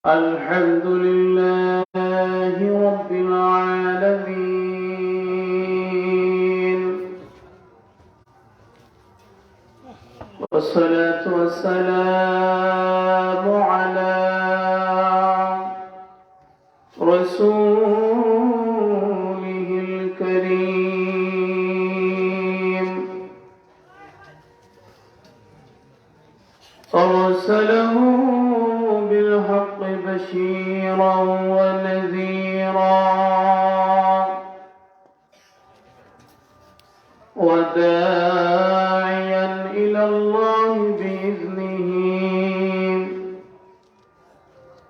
الحمد لله رب العالمين، والصلاة والسلام على رسوله الكريم، أرسله بالحق بشيرا ونذيرا وداعيا إلى الله بإذنه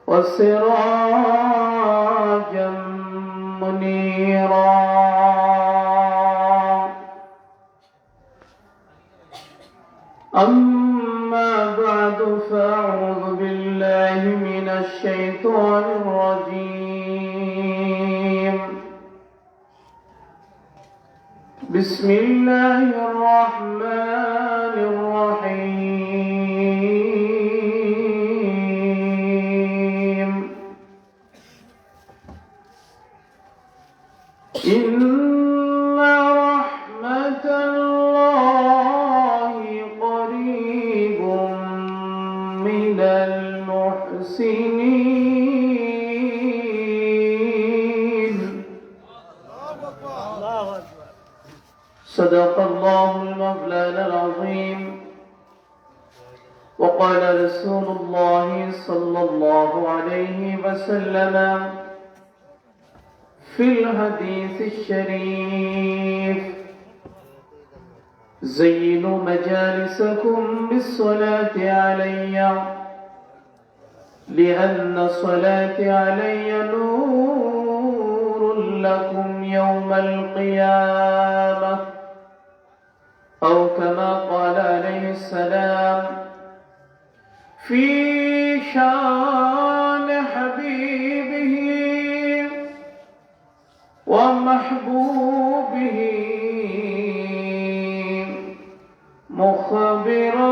وسراجا منيرا. أما بعد فأعوذ بالله من الشيطان الرجيم. بسم الله الرحمن الرحيم. إن رحمة الله قريب من المحسنين. صدق الله المولانا العظيم. وقال رسول الله صلى الله عليه وسلم في الحديث الشريف: زينوا مجالسكم بالصلاة علي، لأن الصلاة علي نور لكم يوم القيامة، أو كما قال عليه السلام في شان حبيبه ومحبوبه مخبرا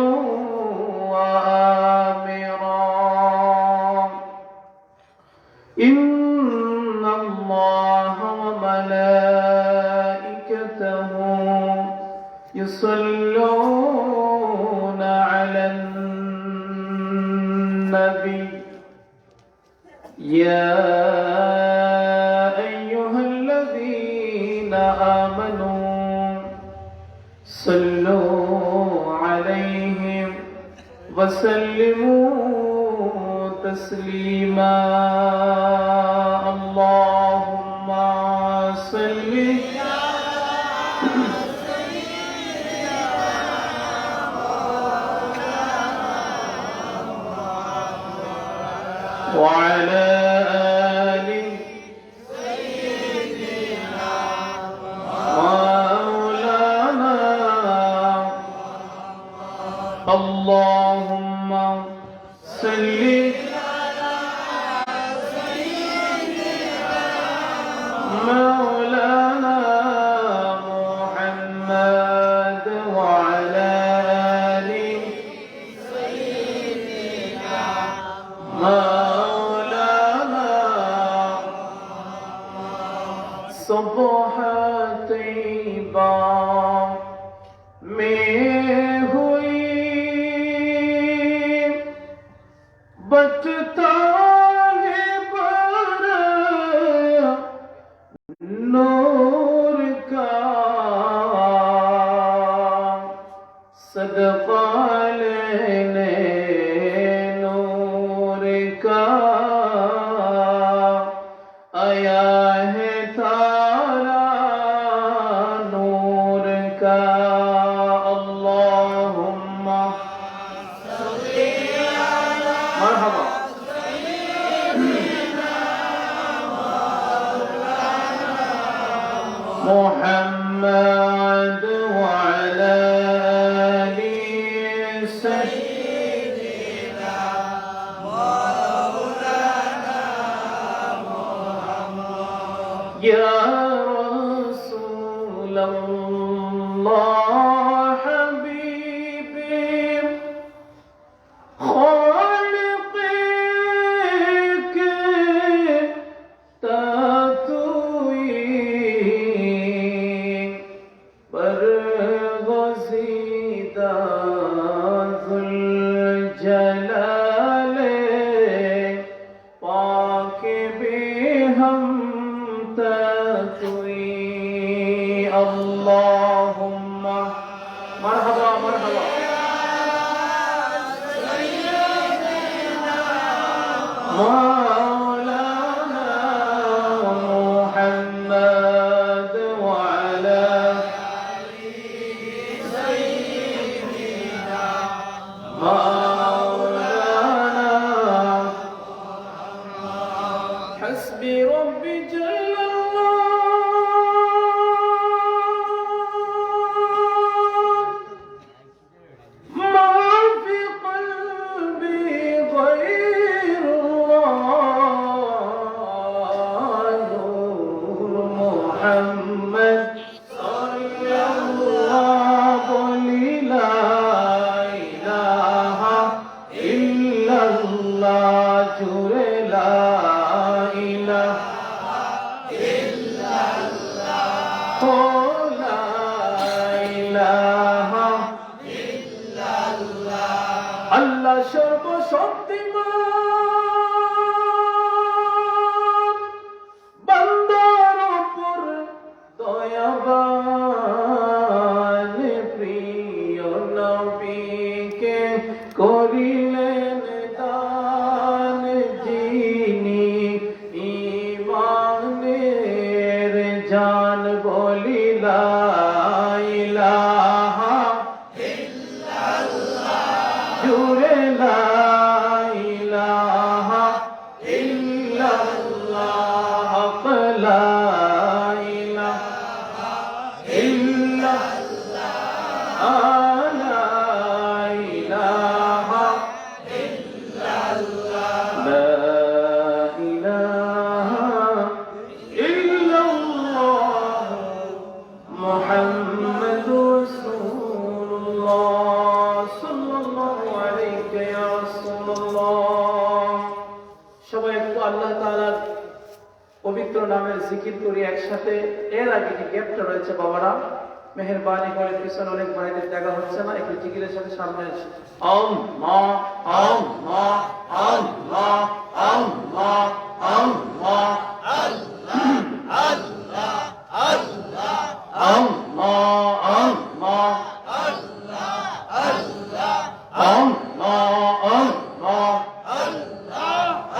وآمرا: إن الله وملائكته يصلون على النبي يا أيها الذين آمنوا صلوا عليه وسلموا تسليما. اللهم صل وعلى آل سيدنا مولانا. اللهم صل على سيدنا مولانا محمد وعلى آل سيدنا مولانا. صبح طیبہ میں ہوئی بچتا ہے پر نور کا صدقہ لینے نور کا آیا ہے تارا نور کا. اللهم صل على مرحبا محمد وعلى آل سيدنا مولانا محمد. يا رسول الله حبيبي خالقي مولانا محمد وعلى مولانا حسبي ربي جل الله ما في قلبي غير الله نور محمد صلى الله لا إله إلا الله جل لا إله إلا الله لا إله আল্লাহ সর্বশক্তিমান বান্দার উপর দয়াবান প্রিয় নবীকে করিলেন দান যিনি ঈমানের জান বলি লা ইলাহা জুড়ে লা ইলাহা ইল্লাল্লাহ লা ইলাহা ইল্লাল্লাহ লা ইলাহা ইল্লাল্লাহ লা ইলাহা ইল্লাল্লাহ মুহাম্মাদুর রাসূলুল্লাহ সাল্লাল্লাহু আলাইহি ইয়া রাসূলুল্লাহ। সবাই একটু আল্লাহ তাআলার পবিত্র নামের জিকির করি একসাথে। এর আগে যে গ্যাপটা রয়েছে বাবারা মেহেরবানি করে পিছনে অনেক ভাইদের জায়গা হচ্ছে না, একটু জিকিরের সাথে সামনে আসে। আল্লাহ আল্লাহ আল্লাহ আল্লাহ আল্লাহ আল্লাহ আল্লাহ আল্লাহ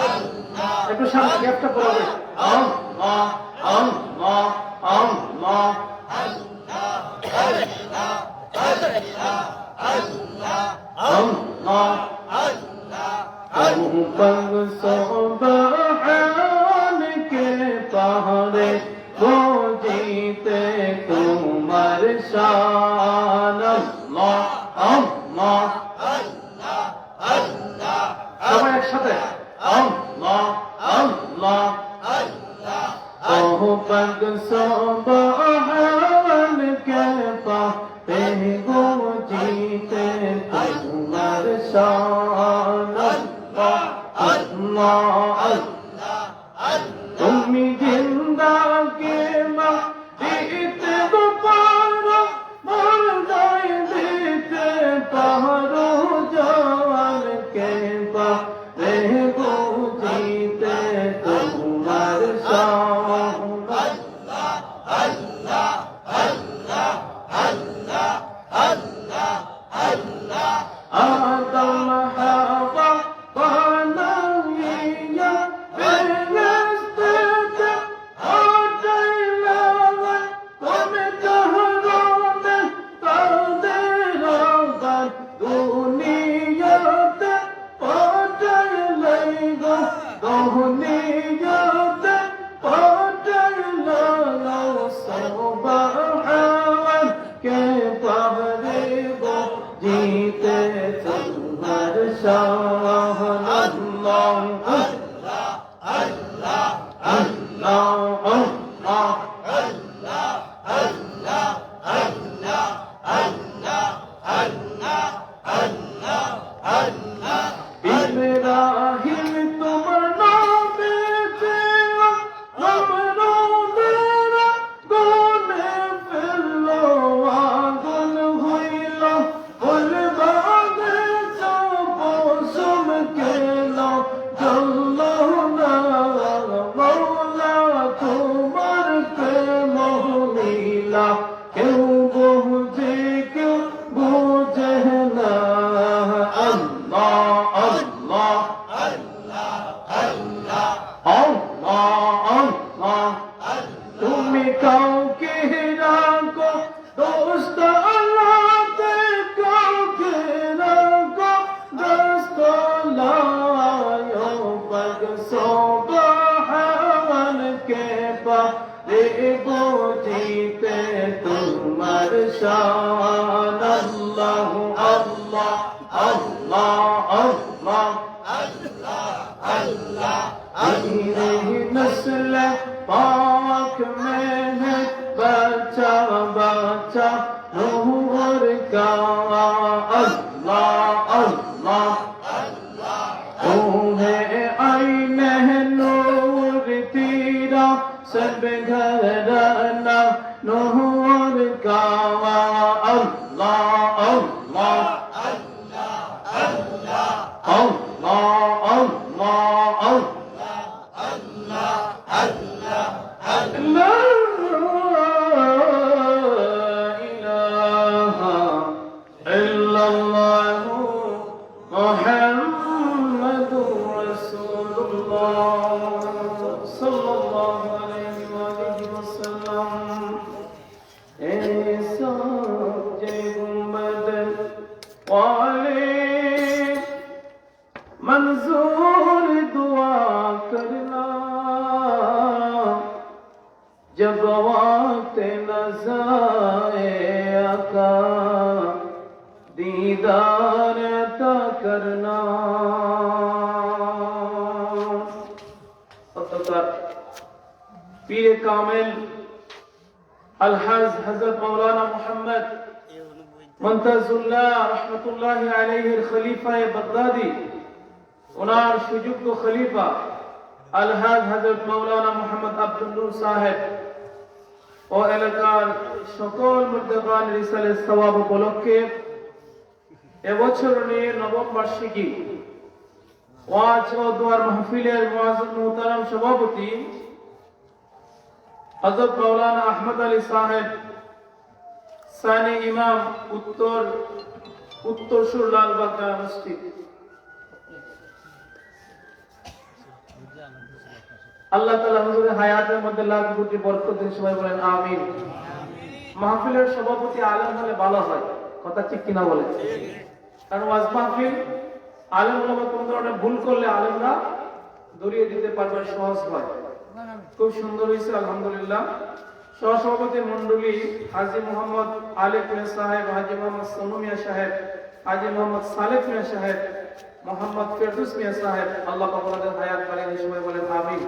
আল্লাহ একটু সামনে গ্যাপটা পড়াবে। আল্লাহ আল্লাহ আল্লাহ সুবহান কে পাহাড়ে গজিতে তোমার শান আল্লাহ আল্লাহ সবাই একসাথে আল্লাহ আল্লাহ সুবহান কে পাহাড়ে গজিতে তোমার শান আল্লাহ আল্লাহ তুমি জিন্দা কে দিতে পারো মরদাই দিতে পারো জান কে পারে বুঝিতে তোমার শান আল্লাহ আল্লাহ আল্লাহ আল্লাহ আল্লাহ আল্লাহ আদম হাওয়া বানাইয়া বেরেস্তে আটাইলা তুমি তাহরনে তাদের রাত দুনিয়াতে পাঠাইলাই গো দুনিয়াতে পাঠাইলা সুবহান কে পারে গো জিতে তোমার শান আল্লাহ আল্লাহ আল্লাহ আল্লাহ আল্লাহ আল্লাহ আল্লাহ আল্লাহ আল্লাহ আল্লাহ আল্লাহ আল্লাহ ইব্রাহিম তোমার নামে সুবহান কে পারে বুঝিতে তোমার শান আল্লাহ আল্লাহ আল্লাহ আল্লাহ मेरी नस्ल पाक में है बच्चा बच्चा नूर का अल्लाह अल्लाह तुम्हें आईने नूर तेरा सब घराना नूर का अल्लाह अल्लाह मंजूर दुआ करना जब वक्त नज़ाए आका दीदार अता करना। पीर कामिल अलहाज हजरत मौलाना मोहम्मद मुंतजुल्लाह रहमतुल्लाहि अलैहि खलीफा बगदादी उनार सुजुक्त खलीफा अलहाज हजरत मौलाना मोहम्मद আব্দুল নূর সাহেব ও এলাকার সকল মুর্দাগান রিসালের সওয়াব উপলক্ষে এবছর নিয়ে নবম বার্ষিকী ওয়াজ ও দোয়ার মাহফিলের মুআজ্জিজ মুহতারাম সভাপতি হযরত মৌলানা আহমদ আলী সাহেব সানি ইমাম উত্তরসুর লালবাগ মসজিদ। আল্লাহ তাআলা হুজুরের হায়াতের মধ্যে লাখ কোটি বরকত দিন, সবাই বলেন আমিন। মাহফিলের সভাপতি আলেম হলে ভালো হয়, কথা ঠিক কিনা বলেন? কারণ ওয়াজ মাহফিল আলেম ওলামা কোন ধরনের ভুল করলে আলেমরা দরিয়ে দিতে পারবে, সহজ হয়। খুব সুন্দর হয়েছে আলহামদুলিল্লাহ। সহসভাপতি মণ্ডলী হাজী মোহাম্মদ আলেক মিয়া সাহেব, হাজী মোহাম্মদ সোনু মিয়া সাহেব, হাজী মোহাম্মদ সালেক মিয়া সাহেব, মোহাম্মদ ফেরদৌস মিয়া সাহেব, আল্লাহ আপনাদের হায়াত বাড়িয়ে দিন, সবাই বলেন আমিন।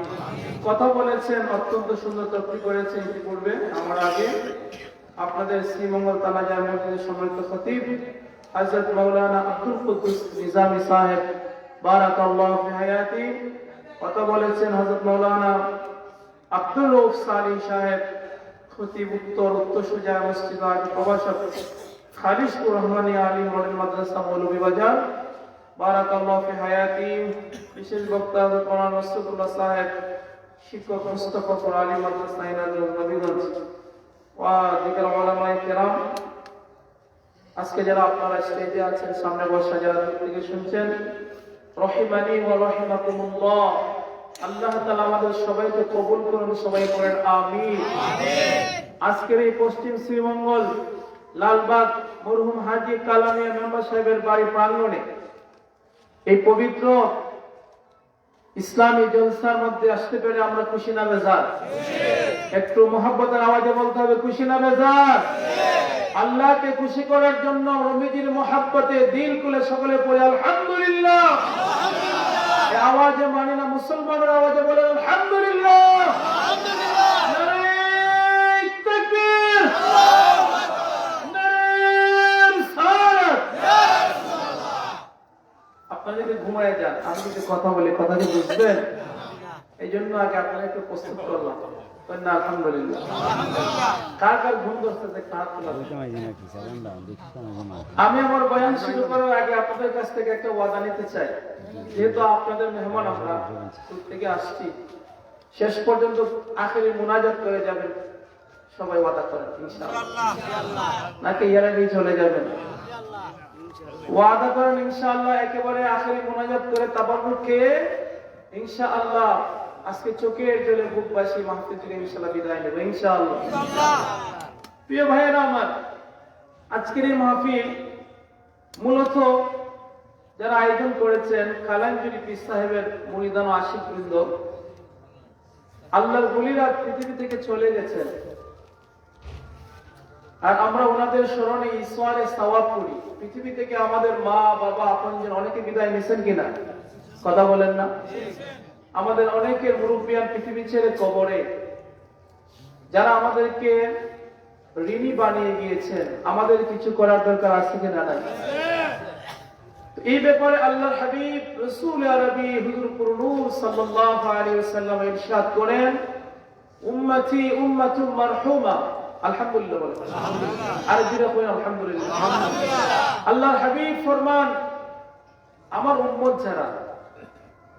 কথা বলেছেন, অত্যন্ত সুন্দর তফসির করেছেন ইতিপূর্বে আমার আগে। আপনাদের শ্রীমঙ্গল তানাজার মসজিদের সম্মানিত খতিব হযরত মাওলানা আব্দুল কুদ্দুস নিজামী সাহেব বারাকাল্লাহু ফি হায়াতি। কথা বলেছেন হযরত মাওলানা আব্দুল রউফ সালি সাহেব, খতিব উত্তর সুজা মসজিদ প্রভাষক খালিশপুর রহমানী আলী মডেল মাদ্রাসা মৌলভীবাজার বারাকাল্লাহু ফি হায়াতি। বিশেষ বক্তা হযরত মাওলানা মাসউদুল্লাহ সাহেব, শিক্ষক মুস্তাফা আলী মাদ্রাসা ইনাদুল নবীগঞ্জ ওয়া দিগার উলামায়ে কেরাম। আজকে যারা আপনারা স্টেজে আছেন, সামনে বসা যারা দূর থেকে শুনছেন, রহিমানি ওয়া রাহিমাকুমুল্লাহ, আল্লাহ তাআলা আমাদের সবাইকে কবুল করুন, সবাই বলেন আমিন। আজকের এই পশ্চিম শ্রীমঙ্গল লালবাগ মরহুম হাজী কালামিয়া মেম্বার সাহেবের বাড়ি প্রাঙ্গণে এই পবিত্র ইসলামী জলসার মধ্যে আসতে পেরে আমরা খুশি না বেজার? একটু মোহাব্বতের আওয়াজে বলতে হবে খুশি না বেজার? আল্লাহকে খুশি করার জন্য নবীজির মহব্বতে দিল খুলে সকলে পড়ে আলহামদুলিল্লাহ। এই আওয়াজে মানি না, মুসলমানের আওয়াজে বলে আলহামদুলিল্লাহ। নারে তাকবীর, নারে রিসালাত। আপনারা যদি ঘুমায় যান, আমি যদি কথা বলি, কথা কি বুঝবেন? এই জন্য আগে আপনারা একটু প্রস্তুত করলাম। না আলহামদুলিল্লাহ। কার কার ঘুম ধরছে যে কার তোলা? আমি আমার বয়ান শুরু করার আগে আপনাদের কাছ থেকে একটা ওয়াদা নিতে চাই। যেহেতু আপনাদের মেহমান, আমরা দূর থেকে আসছি, শেষ পর্যন্ত আখেরি মুনাজাত করে যাবেন, সবাই ওয়াদা করেন ইনশাআল্লাহ, নাকি এর আগেই চলে যাবেন? ওয়াদা করেন ইনশাআল্লাহ, একেবারে আখেরি মুনাজাত করে তাবাররুক খেয়ে ইনশাআল্লাহ আজকে চোখের জলে বুকবাসী মাহফিল থেকে ইনশাআল্লাহ বিদায় নেব ইনশাআল্লাহ। প্রিয় ভাইয়েরা আমার, আজকের এই মাহফিল মূলত যারা আয়োজন করেছেন, খালাঞ্জুরি পীর সাহেবের মুরিদান ও আশিক বৃন্দ, আল্লাহর ওলিরা পৃথিবী থেকে চলে গেছেন, আর আমরা ওনাদের স্মরণে ইসওয়ালে সওয়াব করি। পৃথিবী থেকে আমাদের মা বাবা আপনজন অনেকে বিদায় নিছেন কিনা, কথা বলেন না? আমাদের অনেকের মুরব্বিয়ান পৃথিবী ছেড়ে কবরে। যারা আমাদেরকে ঋণী বানিয়ে গিয়েছেন, আমাদের কিছু করার দরকার আছে কিনা? নাই। এই ব্যাপারে আল্লাহর হাবিব রাসূল আরবি হুজুর পুরনূর সাল্লাল্লাহু আলাইহি ওয়াসাল্লাম ইরশাদ করেন, উম্মতি উম্মাতুম মারহুমা। আলহামদুলিল্লাহ বলেন, আর জিরা কই আলহামদুলিল্লাহ। আল্লাহর হাবিব ফরমান, আমার উম্মত যারা,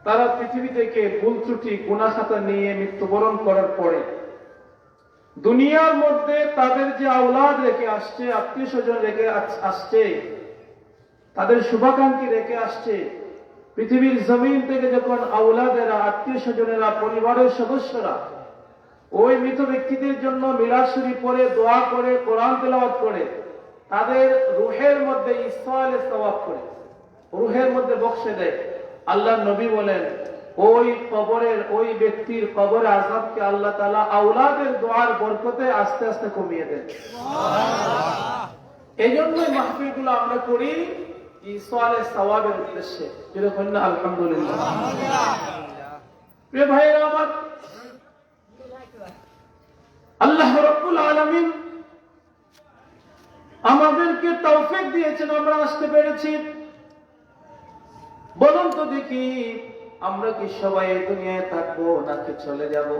তারা পৃথিবী থেকে ভুল ত্রুটি গুনাহ খাতা নিয়ে মৃত্যুবরণ করার পরে দুনিয়ার মধ্যে তাদের যে আওলাদ রেখে আসছে, আত্মীয় স্বজন রেখে আসছে, তাদের শুভাকাঙ্ক্ষী রেখে আসছে, পৃথিবীর জমিন থেকে যখন আওলাদেরা, আত্মীয় স্বজনেরা, পরিবারের সদস্যরা ওই মৃত ব্যক্তিদের জন্য মিলাদ শরীফ পড়ে, দোয়া করে, কোরআন তেলাওয়াত করে, তাদের রূহের মধ্যে ইসওয়ালে সওয়াব করে, রূহের মধ্যে বক্সে দেয়, আল্লাহর নবী বলেন ওই কবরের, ওই ব্যক্তির কবরের আযাবকে আল্লাহ তাআলা আওলাদের দোয়ার বরকতে আস্তে আস্তে কমিয়ে দেন। এই জন্যই মাহফিলগুলো আমরা করি ইসওয়ালে সওয়াবের উদ্দেশ্যে। যেরকম না আলহামদুলিল্লাহ। প্রিয় ভাইরা আমার, আল্লাহ রাব্বুল আলামিন আমাদেরকে তৌফিক দিয়েছেন, আমরা আসতে পেরেছি। বলুন তো দেখি, আমরা কি সবাই এই দুনিয়ায় থাকবো নাকি চলে যাব?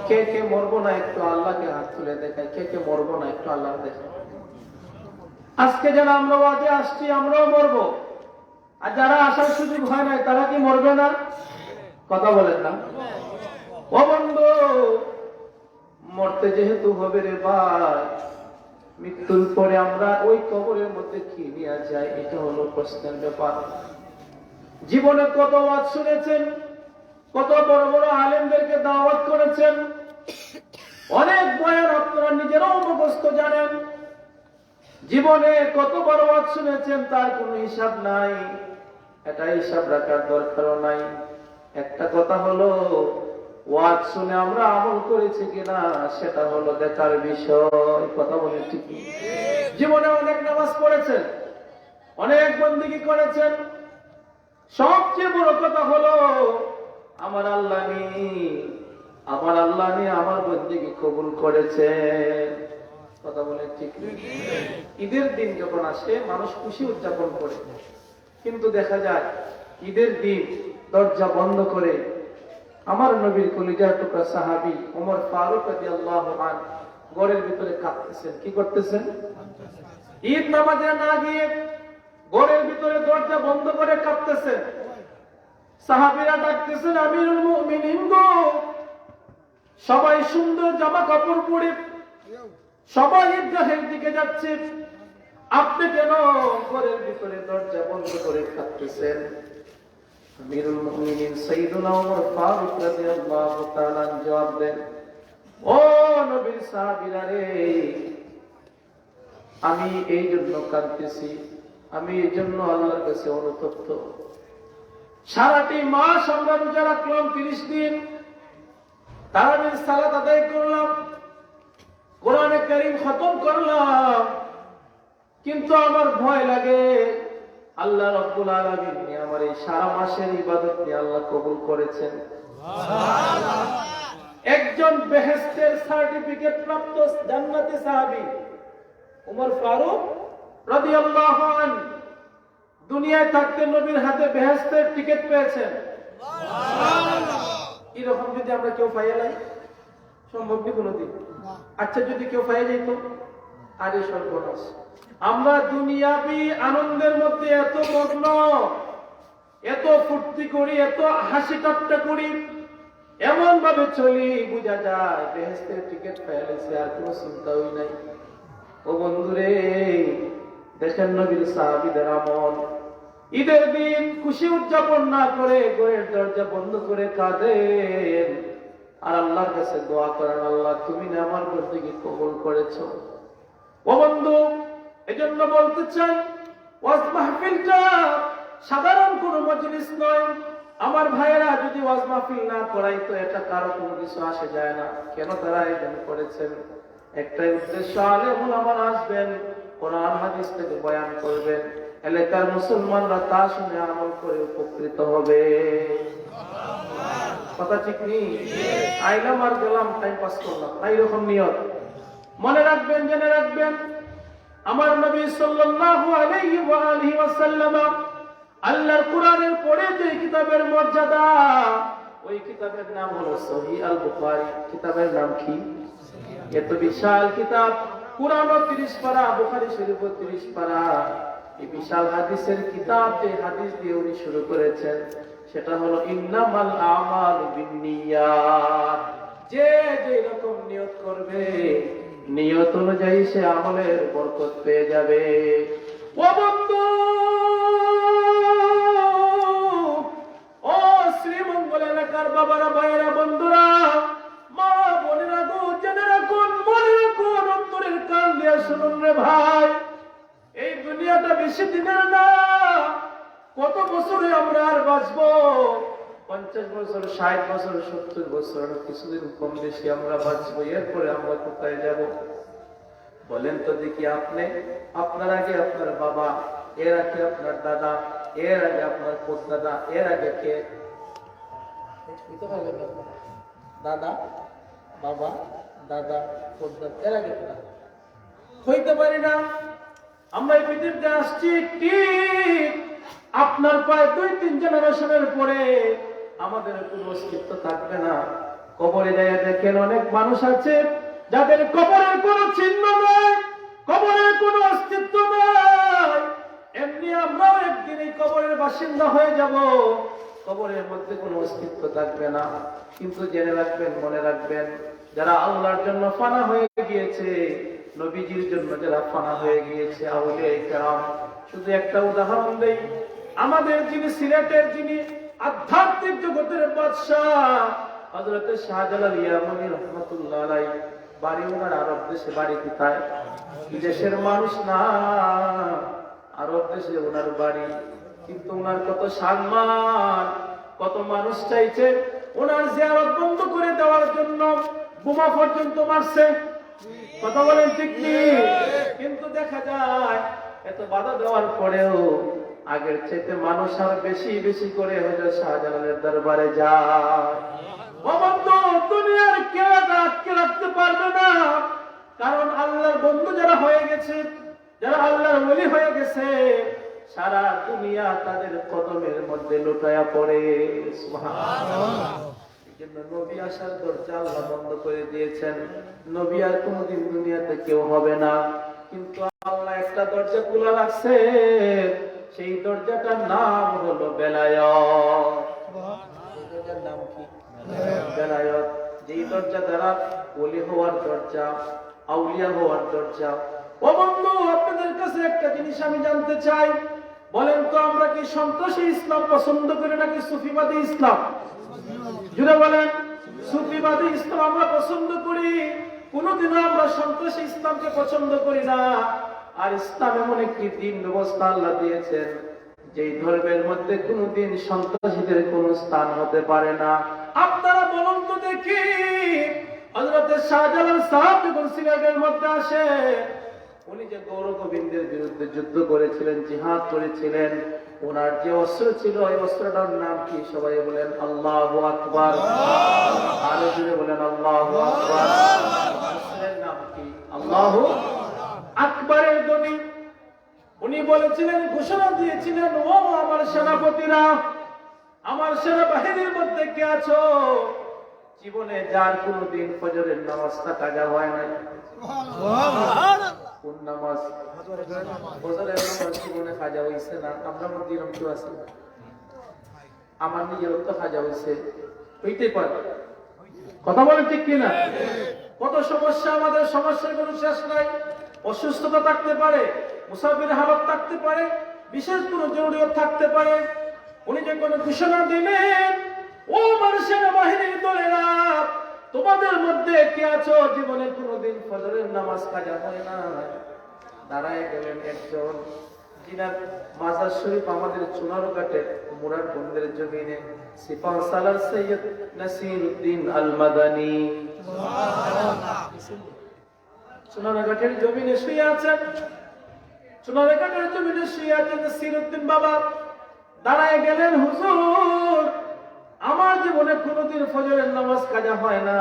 কে কে মরবো না একটু আল্লাহকে হাত তুলে দেখায়, কে কে মরবো না একটু আল্লাহ দেখায়। আজকে যারা আমরা ওয়াজে আসছি, আমরাও মরবো, আর যারা আসার সুযোগ হয় নাই তারা কি মরবে না? কথা বলেন না? ও বন্ধু, মরতে যেহেতু হবে রে ভাই, মৃত্যুর পরে আমরা ওই কবরের মধ্যে কি নিয়ে যাই, এটা হলো প্রশ্নের ব্যাপার। জীবনে কত ওয়াজ শুনেছেন, কত বড় বড় আলেমদেরকে দাওয়াত করেছেন, অনেক বয়ান আপনারা নিজেরাও মুখস্থ জানেন। জীবনে কত বড় ওয়াজ শুনেছেন, তার কোনো হিসাব নাই, এটা হিসাব রাখার দরকারও নাই। একটা কথা হলো, ওয়াজ শুনে আমরা আমল করেছি কিনা সেটা হলো দেখার বিষয়। কথা বলে ঠিক? জীবনে অনেক নামাজ পড়েছেন, অনেক বন্দেগী করেছেন, সবচেয়ে বড় কথা হলো আমার আল্লাহ আমার বন্দেগী কবুল করেছে। কথা বলে ঠিক? ঈদের দিন যখন আসে মানুষ খুশি উদযাপন করে, কিন্তু দেখা যায় ঈদের দিন দরজা বন্ধ করে আমার নবীর কলিজার টুকরা সাহাবী ওমর ফারুক রাদিয়াল্লাহু আনহু ঘরের ভিতরে কাঁদতেছেন। কি করতেছেন? ঈদ নামাজে না গিয়ে ঘরের ভিতরে দরজা বন্ধ করে কাঁদতেছেন। সাহাবীরা ডাকতেছেন, আমিরুল মুমিনিন গো, সবাই সুন্দর জামা কাপড় পরে সবাই ঈদগাহের দিকে যাচ্ছে, আপনি কেন ঘরের ভিতরে দরজা বন্ধ করে কাঁদতেছেন? আমিরুল মুমিনিন সাইয়্যিদুনা ওমর ফারুক রাদিয়াল্লাহু তাআলা জবাব দেন, ও নবীর সাহাবীরা রে, আমি এই জন্য কাঁদতেছি, আমি এই জন্য আল্লাহর কাছে অনুতপ্ত। সারাটি মাস আমরা রোজা রাখলাম, 30 দিন তারাবির সালাত আদায় করলাম, কোরআনে কারীম খতম করলাম, কিন্তু আমার ভয় লাগে আল্লাহ রাব্বুল আলামিন আমার এই সারা মাসের ইবাদত নিয়ে আল্লাহ কবুল করেছেন। সুবহানাল্লাহ। একজন বেহেশতের সার্টিফিকেট প্রাপ্ত জান্নাতি সাহাবী ওমর ফারুক রাদিয়াল্লাহু আনহু দুনিয়ায় থাকতে নবীর হাতে বেহেশতের টিকিট পেয়েছেন। সুবহানাল্লাহ। এরকম যদি আমরা কেউ পাইয়া নাই, সম্ভব কি কোনোদিন? আচ্ছা যদি কেউ পাইয়া যেত, আরে সর্বনাশ। আমরা দুনিয়াবি আনন্দের মধ্যে এত মগ্ন, এত ফুর্তি করি, এত হাসি ঠাট্টা করি, এমন ভাবে চলি বোঝা যায় বেহেশতের টিকিট পেয়েছে, আর কোনো চিন্তাই নাই। ও বন্ধুরে, দেখেন নবীর সাহাবীদের আমল। ঈদের দিন খুশি উদযাপন না করে ঘরের দরজা বন্ধ করে কাঁদেন আর আল্লাহর কাছে দোয়া করেন, আল্লাহ তুমি না আমার বন্দেগী কবুল করেছো। ও বন্ধু, এজন্য বলতে চাই, ওয়াজ মাহফিলটা সাধারণ কোনো মজলিস নয়। আমার ভাইয়েরা, যদি ওয়াজ মাহফিল না করাই তো এটা কারো কোনো কিছু আসে যায় না। কেন তারা আয়োজন করেছেন? একটাই উদ্দেশ্য, আলেম ওলামারা আসবেন, কোরআন হাদিস থেকে বয়ান করবেন, এলাকার মুসলমানরা তা শুনে আমল করে উপকৃত হবে। কথা ঠিক নেই? আইলাম আর গেলাম, টাইম পাস করলাম না, এরকম নিয়ত। মনে রাখবেন, জেনে রাখবেন, আমার নবী সাল্লাল্লাহু আলাইহি ওয়া আলিহি ওয়াসাল্লাম আল্লাহর কোরআনের পরে যে কিতাবের মর্যাদা, ওই কিতাবের নাম হলো সহিহ আল বুখারী। কিতাবের নাম কি? এত বিশাল কিতাব, কুরআনও 30 পারা, বুখারী শরীফও 30 পারা। এই বিশাল হাদিসের কিতাব, যে হাদিস দিয়ে উনি শুরু করেছেন সেটা হলো ইন্নামাল আমালু বিন্নিয়াত। যে যেরকম নিয়ত করবে, নিয়ত অনুযায়ী সে আমলের বরকত পেয়ে যাবে। ও বন্ধু, ও শ্রীমঙ্গল এলাকার বাবারা, ভাইয়েরা, বন্ধুরা, মা বোনেরা গো, জেনে রাখুন, মনে রাখুন, অন্তরের কান দিয়ে শুনুন রে ভাই। এই দুনিয়াটা বেশি দিনের না। কত বছরে আমরা আর বাঁচবো? 50 বছর, 60 বছর, 70 বছর, কিছুদিন কম বেশি আমরা বাঁচবো। এরপরে আমরা কোথায় যাব? বলেন তো দেখি। আপনি, আপনার আগে আপনার বাবা, এর আগে আপনার দাদা, এর আগে আপনার দাদা, এর আগে কে? দাদা, বাবা, দাদা, দাদা, এর আগে হইতে পারি না। আমরা এই পৃথিবীতে আসছি ঠিক আপনার প্রায় 2-3 জেনারেশনের পরে আমাদের কোনো অস্তিত্ব থাকবে না। কবরে যায় দেখেন, অনেক মানুষ আছে যাদের কবরের কোনো চিহ্ন নাই, কবরের কোনো অস্তিত্ব নাই। এমনি আমরাও একদিন এই কবরের বাসিন্দা হয়ে যাব, কবরের মধ্যে কোনো অস্তিত্ব থাকবে না। কিন্তু জেনে রাখবেন, মনে রাখবেন, যারা আল্লাহর জন্য ফানা হয়ে গিয়েছে, নবীজির জন্য যারা ফানা হয়ে গিয়েছে, আউলিয়া কেরাম। শুধু একটা উদাহরণ দেই, আমাদের যিনি সিলেটের, যিনি আধ্যাত্মিক জগতের বাদশাহ হযরত শাহজালাল ইয়ামানী রাহমাতুল্লাহ আলাইহি, বাড়ি ওনার আরব দেশে। বাড়ি কোথায়? দেশের মানুষ না, আরব দেশে ওনার বাড়ি। কিন্তু ওনার কত সম্মান, কত মানুষ চাইছে ওনার জিয়ারত বন্ধ করে দেওয়ার জন্য, বোমা পর্যন্ত মারছে। কথা বলেন ঠিক কি? কিন্তু দেখা যায় এত বাধা দেওয়ার পরেও আগের চাইতে মানুষ আর বেশি বেশি করে হযরত শাহজালালের দরবারে যায়। দুনিয়ার কেউ আটকে রাখতে পারবে না। কারণ আল্লাহর বন্ধু যারা হয়ে গেছে, যারা আল্লাহর ওলি হয়ে গেছে, সারা দুনিয়া তাদের কদমের মধ্যে লুটায়া পড়ে। সুবহানাল্লাহ। এজন্য নবী আসার দরজা আল্লাহ বন্ধ করে দিয়েছেন। নবী আর কোনদিন দুনিয়াতে কেউ হবে না। কিন্তু আল্লাহ একটা দরজা খোলা রাখছে, সেই দরজাটার নাম হলো বেলায়েত। দরজার নাম কি? বেলায়েত। যেই দরজা দ্বারা ওলি হওয়ার দরজা, আউলিয়া হওয়ার দরজা। ও বন্ধু, আপনাদের কাছে একটা জিনিস আমি জানতে চাই, বলেন তো, আমরা কি সন্ত্রাসী ইসলাম পছন্দ করি নাকি সুফিবাদী ইসলাম? জুড়ে বলেন। সুফিবাদী ইসলাম আমরা পছন্দ করি, কোনদিনও আমরা সন্ত্রাসী ইসলামকে পছন্দ করি না। আর ইসলাম এমন একটি দিন ব্যবস্থা আল্লাহ দিয়েছেন, যেই ধর্মের মধ্যে কোনদিন সন্ত্রাসীদের কোন স্থান হতে পারে না। আপনারা বলুন তো দেখি, হযরত শাহজালাল সাহেব যখন সিলেটের মধ্যে আসে, উনি যে গৌর গোবিন্দের বিরুদ্ধে যুদ্ধ করেছিলেন, জিহাদ করেছিলেন, ওনার যে অস্ত্র ছিল, ওই অস্ত্রটার নাম কি? সবাই বলেন আল্লাহু আকবার। আরো জোরে বলেন আল্লাহু আকবার। অস্ত্রের নাম কি? আল্লাহু আকবারের ধ্বনি। উনি বলেছিলেন, ঘোষণা দিয়েছিলেন, ও আমার সেনাপতিরা, আমার সেনাবাহিনীর মধ্যে কে আছো, জীবনে যার কোনদিন ফজরের নামাজটা কাজা হয় নাই? কোন নামাজ? ফজরের নামাজ জীবনে কাজা হইছে না? আমরা মধ্যে এরকম কেউ আছে? আমার নিজের তো কাজা হইছে, হইতে পারে। কথা বলেন ঠিক কিনা? কত সমস্যা, আমাদের সমস্যার কোনো শেষ নাই। অসুস্থতা থাকতে পারে, মুসাফির হালত থাকতে পারে, বিশেষ কোনো জরুরিয়ত থাকতে পারে। উনি যে কোনো ঘোষণা দিলেন, ও মানুষের বাহিনীর দলেরা, তোমাদের মধ্যে কে আছো জীবনে কোনদিন ফজরের নামাজ কাজা হয় না? দাঁড়ায় গেলেন একজন, জিনার মাজার শরীফ আমাদের চুনারঘাটে মুরাদ বন্দের জমিনে সিপাহ সালার সৈয়দ নাসিরউদ্দিন আল মাদানী চুনারঘাটের জমিনে শুয়ে আছেন। চুনারঘাটের জমিনে শুয়ে আছেন নাসিরউদ্দিন বাবা। দাঁড়ায় গেলেন, হুজুর আমার জীবনে কোনোদিন ফজরের নামাজ কাজা হয় না।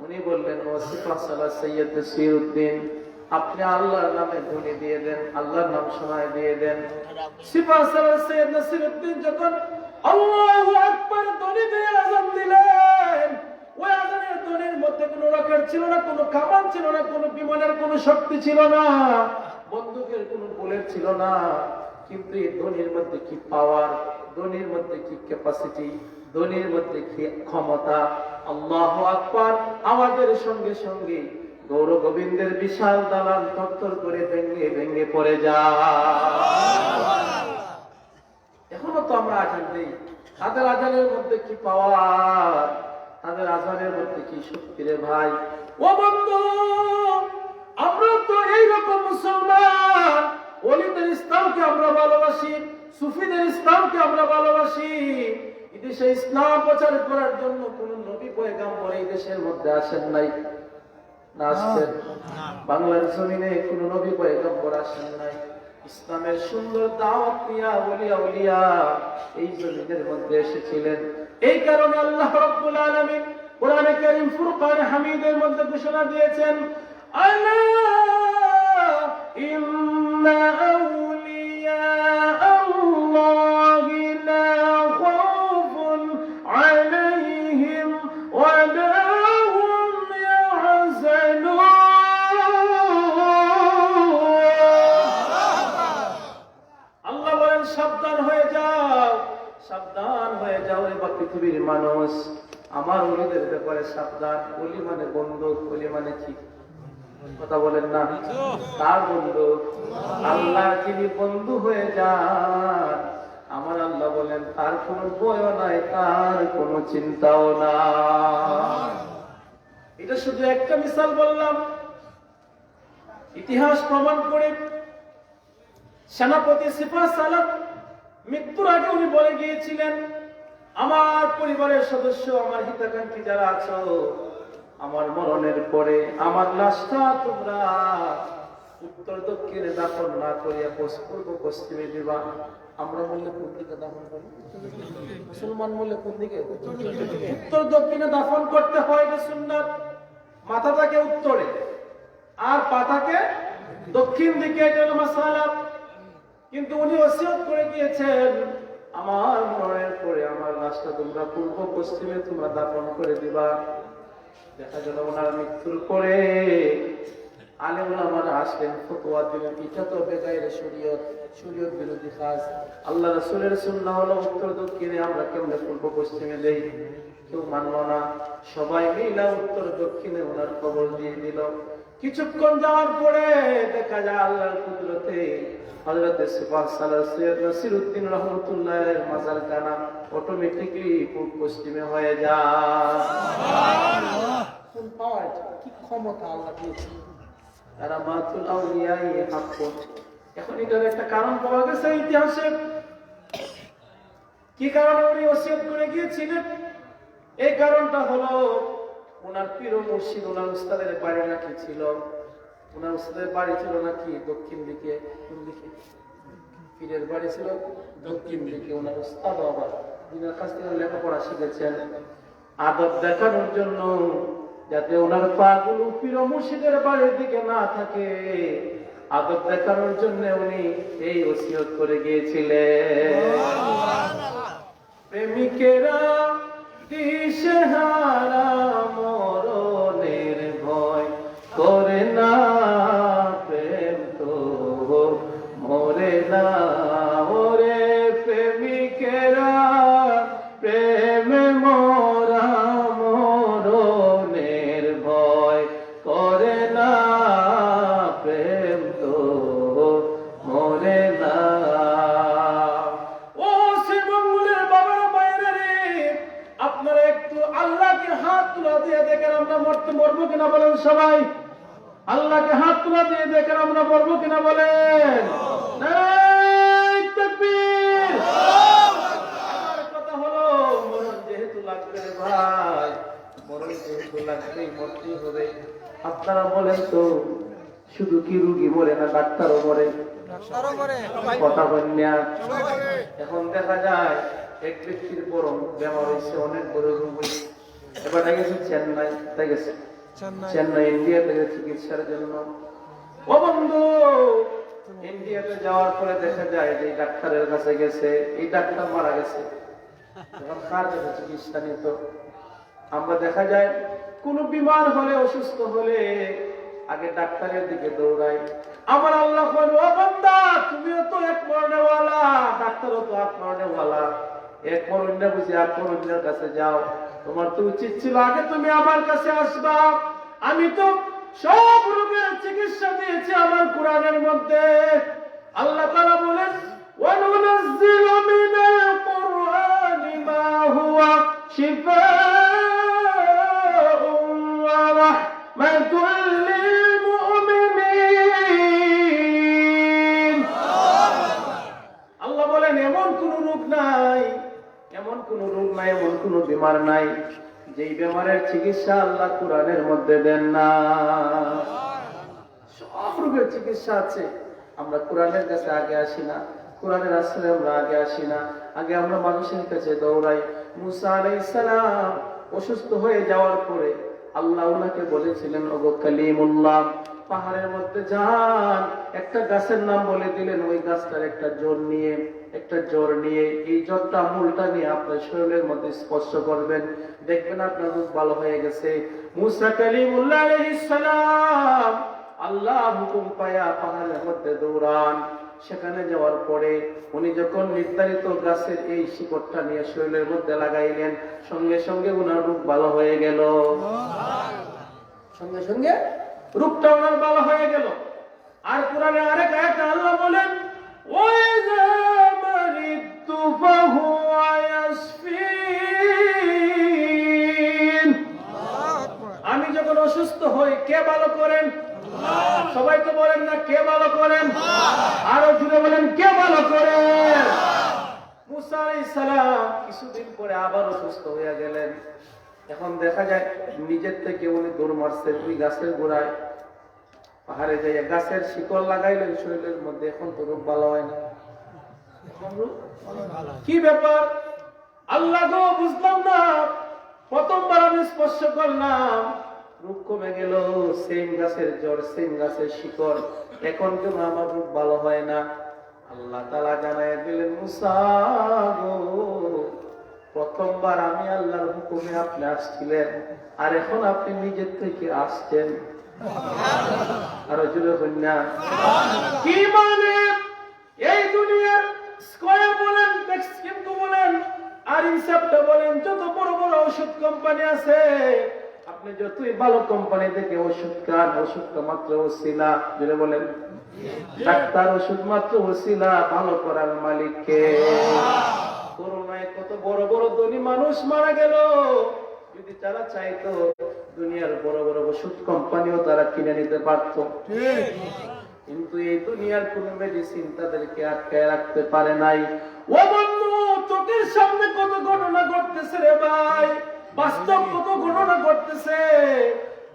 উনি বললেন, ও সিপাহ সালার সৈয়দ নাসিরউদ্দিন, আপনি আল্লাহর নামে ধ্বনি দিয়ে দেন, আল্লাহর নাম শোনায় দিয়ে দেন। সিপাহ সালার সৈয়দ নাসিরউদ্দিন যখন আল্লাহু আকবার ধ্বনি দিয়ে আযান দিলেন, ওই আযানের ধ্বনির মধ্যে কোনো রকেট ছিল না, কোনো কামান ছিল না, কোনো বিমানের কোনো শক্তি ছিল না, বন্দুকের কোনো বুলেট ছিল না, কিন্তু এই ধ্বনির মধ্যে কি পাওয়ার, ধ্বনির মধ্যে কি ক্যাপাসিটি, ধ্বনির মধ্যে কি ক্ষমতা। আল্লাহু আকবার আমাদের সঙ্গে সঙ্গে গৌর গোবিন্দের বিশাল দালান থরথর করে ভেঙে ভেঙে পড়ে যায়। এখনো তো আমরা আজান দিই, তাদের আজানের মধ্যে কি পাওয়ার, তাদের আজানের মধ্যে কি শক্তি রে ভাই। ও বন্ধু, আমরা তো এইরকম মুসলমান, ওলিদের ইসলামকে আমরা ভালোবাসি, সুফিদের ইসলামকে আমরা ভালোবাসি। এদেশে ইসলাম প্রচার করার জন্য কোন নবী পয়গম্বর এই দেশের মধ্যে আসেন নাই, না আসছেন? বাংলার জমিনে কোন নবী পয়গম্বর আসেন নাই। ইসলামের সুন্দর দাওয়াত নিয়া ওলিয়া উলিয়া এই জমিনের মধ্যে এসেছিলেন। এই কারণে আল্লাহ রাব্বুল আলামিন কোরআনে কারীম ফুরকান হামিদের মধ্যে ঘোষণা দিয়েছেন, আলা ইন্না আউলিয়া আল্লাহি লা খাউফুন আলাইহিম ওয়া লা হুম ইয়াহজানুন। আল্লাহ বলেন, সাবধান হয়ে যাও, সাবধান হয়ে যাও রে বা পৃথিবীর মানুষ, আমার ওলিদের ব্যাপারে সাবধান। ওলি মানে বন্দুক, ওলি মানে কি? কথা বলেন না, তার বন্ধু আল্লাহ। যিনি বন্ধু হয়ে যান, আমার আল্লাহ বলেন তার কোনো ভয়ও নাই, তার কোনো চিন্তাও না। এটা শুধু একটা মিসাল বললাম। ইতিহাস প্রমাণ করে সেনাপতি সিপাহ সালার মৃত্যুর আগে উনি বলে গিয়েছিলেন, আমার পরিবারের সদস্য, আমার হিতাকাঙ্ক্ষী যারা আছো, আমার মরণের পরে আমার লাশটা তোমরা উত্তর দক্ষিণে দাফন না করিয়া পূর্ব পশ্চিমে দিবা। আমরা বললে কোন দিকে দাফন করি? মুসলমান বললে কোন দিকে? উত্তর দক্ষিণে দাফন করতে হয়, এটা সুন্নাত। মাথাটাকে উত্তরে আর পাতাকে দক্ষিণ দিকে, এটা হলো মাসালা। কিন্তু উনি ওসিয়ত করে গিয়েছেন, আমার মরণের পরে আমার লাশটা তোমরা পূর্ব পশ্চিমে তোমরা দাফন করে দিবা। দেখা গেল ওনার মৃত্যুর পরে আলেম ওলামারা আসলেন, ফতোয়া দিলেন, এটা তো বেগায়ের শরীয়ত, শরীয়ত বিরোধী কাজ। আল্লাহ রাসূলের সুন্নাহ হলো উত্তর দক্ষিণে আমরা কেমনে পূর্ব পশ্চিমে দেই। কেউ মানলো না, সবাই মিলে উত্তর দক্ষিণে ওনার কবর দিয়ে দিল। কিছুক্ষণ যাওয়ার পরে দেখা যায় আল্লাহর কুদরতে হযরত সিপাহ সালার সৈয়দ নাসিরউদ্দিন রহমাতুল্লাহের মাজার খানা অটোমেটিক্যালি পূর্ব পশ্চিমে হয়ে যায়। সুবহানাল্লাহ। কোন পাওয়ার, কি ক্ষমতা আল্লাহ দিয়েছে। কারামাতুল আউলিয়াই হাক্কুন। এখন এটার একটা কারণ পাওয়া গেছে ইতিহাসে। কি কারণে উনি ওসিয়ত করে গিয়েছিলেন? এই কারণটা হলো ওনার পীর ও মুর্শিদ, ওনার উস্তাদের বাড়ি নাকি ছিল, ওনার উস্তাদের বাড়ি ছিল নাকি দক্ষিণ দিকে। কোন দিকে? পীরের বাড়ি ছিল দক্ষিণ দিকে। ওনার উস্তাদ আবার ওনার কাছ থেকে লেখাপড়া শিখেছেন। আদব দেখানোর জন্য, যাতে ওনার পাগুলো পীর ও মুর্শিদের বাড়ির দিকে না থাকে, আদব দেখানোর জন্য উনি এই ওসিয়ত করে গিয়েছিলেন। প্রেমিকেরা দিশেহারা মরণের ভয় করে না, প্রেম তো মরে না। ওরে প্রেমিকেরা প্রেমে মরা মরণের ভয় করে না, প্রেম তো মরে না। ও শ্রীমঙ্গলের বাবার মায়েরা রে, আপনারা একটু আল্লাহকে হাত তুলে দিয়ে দেখেন আমরা মরবো কিনা, বলেন সবাই। আল্লাহকে হাত তুলে দিয়ে দেখেন আমরা বলবো কিনা বলেন? নারায়ে তাকবীর। আমার কথা হলো মরণ যেহেতু লাগবে রে ভাই, মরণ যেহেতু লাগবে মরতেই হবে। আপনারা বলেন তো শুধু কি রুগী মরে না ডাক্তারও মরে? কথা বন্যা এখন দেখা যায় এক ব্যক্তির বড় বেমার হয়েছে, অনেক বড় রোগী, এবার গেছে চেন্নাই, তাই গেছে চেন্নাই ইন্ডিয়াতে চিকিৎসার জন্য। ও বন্ধু, ইন্ডিয়াতে যাওয়ার পরে দেখা যায় যে ডাক্তারের কাছে গেছে, এই ডাক্তার মারা গেছে। এখন কার কাছে চিকিৎসা নিত? আমরা দেখা যায় কোন বিমার হলে, অসুস্থ হলে আগে ডাক্তারের দিকে দৌড়াই। আমার আল্লাহ বলে, ও বান্দা, তুমিও তো এক মরণেওয়ালা, ডাক্তারও তো এক মরণেওয়ালা, এক মরণে বুঝি এক মরণের কাছে যাও। তোমার তো উচিত ছিল আগে তুমি আমার কাছে আসবা। আমি তো সব রোগের চিকিৎসা দিয়েছি আমার কোরআনের মধ্যে। আল্লাহ তাআলা বলেন, ওয়ানুনাজ্জিলু মিনাল কুরআনি মা হুয়া শিফাউন ওয়া রাহমাতুল লিল মুমিনিন। আল্লাহ বলেন, এমন কোন রোগ নাই, এমন কোন রোগ নাই, এমন কোন বিমার নাই যেই বেমারের চিকিৎসা আল্লাহ কোরআনের মধ্যে দেন না। সব রোগের চিকিৎসা আছে। আমরা কোরআনের কাছে আগে আসি না, কোরআনের আশ্রয়ে আমরা আগে আসি না, আগে আমরা মানুষের কাছে দৌড়াই। মুসা আলাইহিস সালাম অসুস্থ হয়ে যাওয়ার পরে আল্লাহ ওনাকে বলেছিলেন, ওগো কালিমুল্লাহ, পাহাড়ের মধ্যে যান, একটা গাছের নাম বলে দিলেন, ওই গাছটার একটা জ্বর নিয়ে এই জ্বরটা মূলটা নিয়ে আপনার শরীরের মধ্যে স্পর্শ করবেন, দেখবেন আপনার রোগ ভালো হয়ে গেছে। মুসা কালিমুল্লাহ আলাইহিস সালাম আল্লাহ হুকুম পায়া পাহাড়ের মধ্যে দৌড়ান। সেখানে যাওয়ার পরে উনি যখন নির্ধারিত গাছের এই শিকড়টা নিয়ে শরীরের মধ্যে লাগাইলেন, সঙ্গে সঙ্গে ওনার রোগ ভালো হয়ে গেল, সঙ্গে সঙ্গে রূপটা ওনার ভালো হয়ে গেল। আর কোরআনে আরেক আয়াতে আল্লাহ বলেন, ওয়াইযা মারিদতু ফাহুয়া ইয়াশফিন। আমি যখন অসুস্থ হই কে ভালো করেন? সবাই তো বলেন না কে ভালো করেন? আরো জুড়ে বলেন কে ভালো করেন? মুসা আলাইহিস সালাম কিছুদিন পরে আবার অসুস্থ হয়ে গেলেন। এখন দেখা যায় নিজের থেকে উনি দৌড় মারছেন ওই গাছের গোড়ায়, পাহাড়ে যাই গাছের শিকড় লাগাইলেন শরীরের মধ্যে। এখন তো রোগ ভালো হয় না। কি ব্যাপার আল্লাহ গো, বুঝলাম না, প্রথমবার আমি স্পর্শ করলাম, রোগ কমে গেল, সেম গাছের জ্বর, সেম গাছের শিকড়, এখন কেন আমার রোগ ভালো হয় না? আল্লাহ তাআলা জানায় দিলেন, মুসা গো, প্রথমবার আমি আল্লাহর হুকুমে আপনি আসছিলেন, আর এখন আপনি নিজের থেকে আসছেন। আরো জোরে কন্যা কি মানে? এই দুনিয়ার স্কয়ার বলেন, কিন্তু বলেন, আর ইনসাফটা বলেন, যত বড় বড় ওষুধ কোম্পানি আছে, আপনি যতই ভালো কোম্পানি থেকে ওষুধ খান, ওষুধটা মাত্র ওসিলা। জোরে বলেন, ডাক্তার ওষুধ মাত্র ওসিলা, ভালো করার মালিককে। করোনায় কত বড় বড় ধনী মানুষ মারা গেল, যদি তারা চাইতো দুনিয়ার বড় বড় ওষুধ কোম্পানিও তারা কিনে নিতে পারত, কিন্তু এই দুনিয়ার কোন মেডিসিন তাদেরকে আটকায় রাখতে পারে নাই। ও বন্ধু, চোখের সামনে কত ঘটনা ঘটতেছে রে ভাই, বাস্তব কত ঘটনা ঘটতেছে।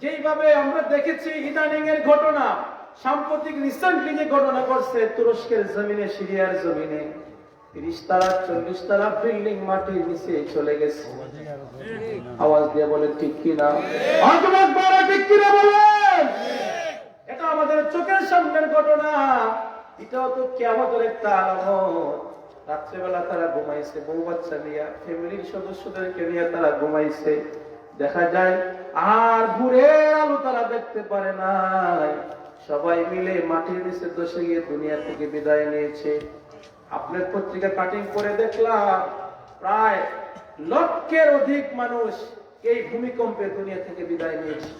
যেইভাবে আমরা দেখেছি ইদানিং এর ঘটনা, সাম্প্রতিক রিসেন্টলি যে ঘটনা ঘটছে তুরস্কের জমিনে, সিরিয়ার জমিনে 30 তালা 40 তালা বিল্ডিং মাটির নিচে চলে গেছে। আওয়াজ দিয়ে বলে ঠিক কিনা? ঠিক কিনা বলেন? এটা আমাদের চোখের সামনের ঘটনা, এটাও তো কিয়ামতের একটা আলামত। রাত্রেবেলা তারা ঘুমাইছে, বউ বাচ্চা নিয়ে, ফ্যামিলির সদস্যদেরকে নিয়ে তারা ঘুমাইছে, দেখা যায় আর ভোরের আলো তারা দেখতে পারে নাই। সবাই মিলে মাটির নিচে দশে গিয়ে দুনিয়া থেকে বিদায় নিয়েছে। আপনার পত্রিকা কাটিং করে দেখলাম প্রায় লক্ষের অধিক মানুষ এই ভূমিকম্পে দুনিয়া থেকে বিদায় নিয়েছে।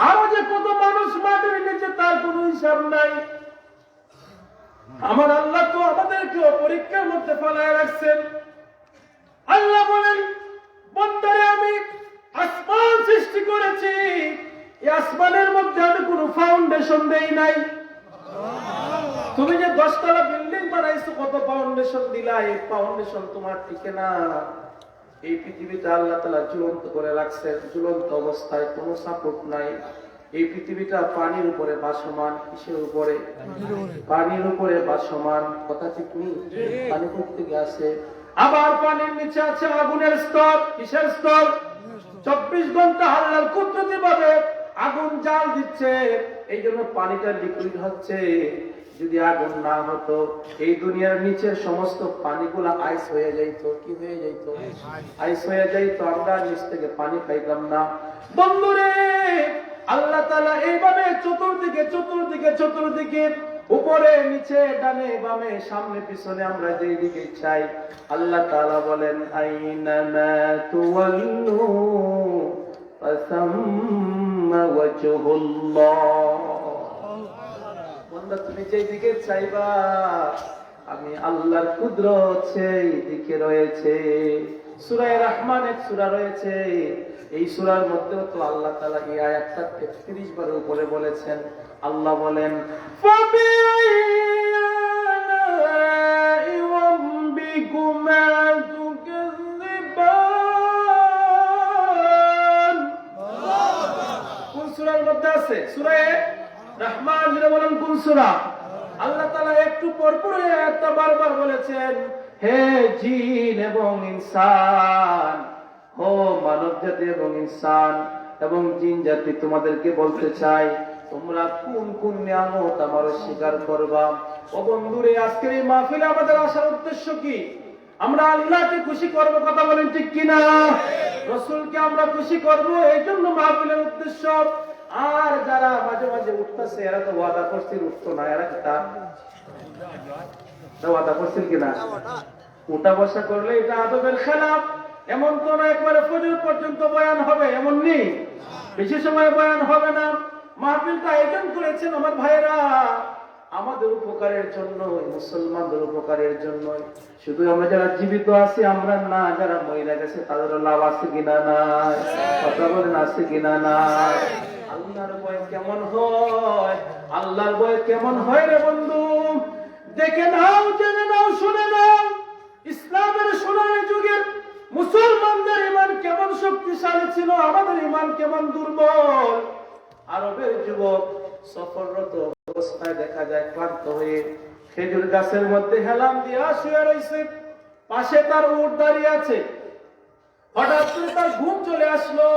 আরো যে কত মানুষ মাটির নিচে তার কোনো হিসাব নাই। আমার আল্লাহ তো আমাদেরকে পরীক্ষার মধ্যে ফেলায় রাখছেন। আল্লাহ বলেন, বন্দারে আমি আসমান সৃষ্টি করেছি, এই আসমানের মধ্যে আমি কোনো ফাউন্ডেশন ফাউন্ডেশন দেই নাই। তুমি যে 10 তলা বিল্ডিং বানাইছো, কত ফাউন্ডেশন দিলা, এই ফাউন্ডেশন তোমার টিকে না। এই পৃথিবীটা আল্লাহ তাআলা ঝুলন্ত করে রাখছেন, ঝুলন্ত অবস্থায়, কোনো সাপোর্ট নাই। এই পৃথিবীটা পানির উপরে ভাসমান। কিসের উপরে? পানির উপরে ভাসমান। কথা ঠিক নেই? পানি থেকে আসে। আবার পানির নিচে আছে আগুনের স্তর। কিসের স্তর? 24 ঘন্টা আল্লাহর কুদরতি ভাবে আগুন জ্বাল দিচ্ছে, এই জন্য পানিটা লিকুইড হচ্ছে। যদি আগুন না হতো, এই দুনিয়ার নিচের সমস্ত পানিগুলা আইস হয়ে যাইতো। কি হয়ে যাইতো? আইস হয়ে যাইতো। আমরা নিচ থেকে পানি পাইতাম না। বন্ধুরে, আল্লাহ তাআলা এইভাবে চতুর্দিকে উপরে নিচে ডানে বামে সামনে পিছনে আমরা যেই দিকে চাই, আল্লাহ তাআলা বলেন আইনামা তুওয়াল্লু ফাসাম্মা ওয়াজহুল্লাহ। বান্দা, তুমি যেই দিকে চাইবা, আমি আল্লাহর কুদরত সেই দিকে রয়েছে। সূরা রহমান এক সূরা রয়েছে, এই সূরার মধ্যে তো আল্লাহ তাআলা এই আয়াতটা 33 বার উপরে বলেছেন। আল্লাহ বলেন কোন সূরার মধ্যে আছে? সূরা রহমান। বলেন কোন সূরা? আল্লাহ তাআলা একটু পর পর একটা বারবার বলেছেন, হে জিন এবং ইনসান, ও মানব জাতি এবং ইনসান এবং জিন জাতি, তোমাদেরকে বলতে চাই, তোমরা কোন কোন নিয়ামত আমার স্বীকার করবা। ও বন্ধুরে, আজকের এই মাহফিলে আমাদের আসার উদ্দেশ্য কি? আমরা আল্লাহকে খুশি করব। কথা বলেন ঠিক কিনা? রাসূলকে আমরা খুশি করব, এই জন্য মাহফিলের উদ্দেশ্য। আর যারা মাঝে মাঝে উঠতেছে, এরা তো ওয়াদা করছিল উঠতো না। এরা কি তা ওয়াদা করছিল কিনা? উঠা বসা করলে এটা আদবের খেলাফ। এমন তো না একবারে ফজর পর্যন্ত বয়ান হবে, এমন নেই। বেশি সময় বয়ান হবে না। মাহফিলটা আয়োজন করেছেন আমার ভাইরা আমাদের উপকারের জন্য, মুসলমানদের উপকারের জন্য। শুধু আমরা যারা জীবিত আছি আমরা না, যারা মহিলা গেছে তাদের লাভ আছে কিনা নাই? কথা বলেন, আছে কিনা নাই? আল্লাহর ভয় কেমন হয়? আল্লাহর ভয় কেমন হয় রে বন্ধু? দেখে নাও, জেনে নাও, শুনে নাও, ইসলামের সোনালী যুগে মুসলমানদের ঈমান কেমন শক্তিশালী ছিল, আমাদের ঈমান কেমন দুর্বল। আরবের যুবক সফররত অবস্থায় দেখা যায় ক্লান্ত হয়ে খেজুর গাছের মধ্যে হেলান দিয়া শুয়ে রয়েছে। পাশে তার উট দাঁড়িয়ে আছে। হঠাৎ করে তার ঘুম চলে আসলো।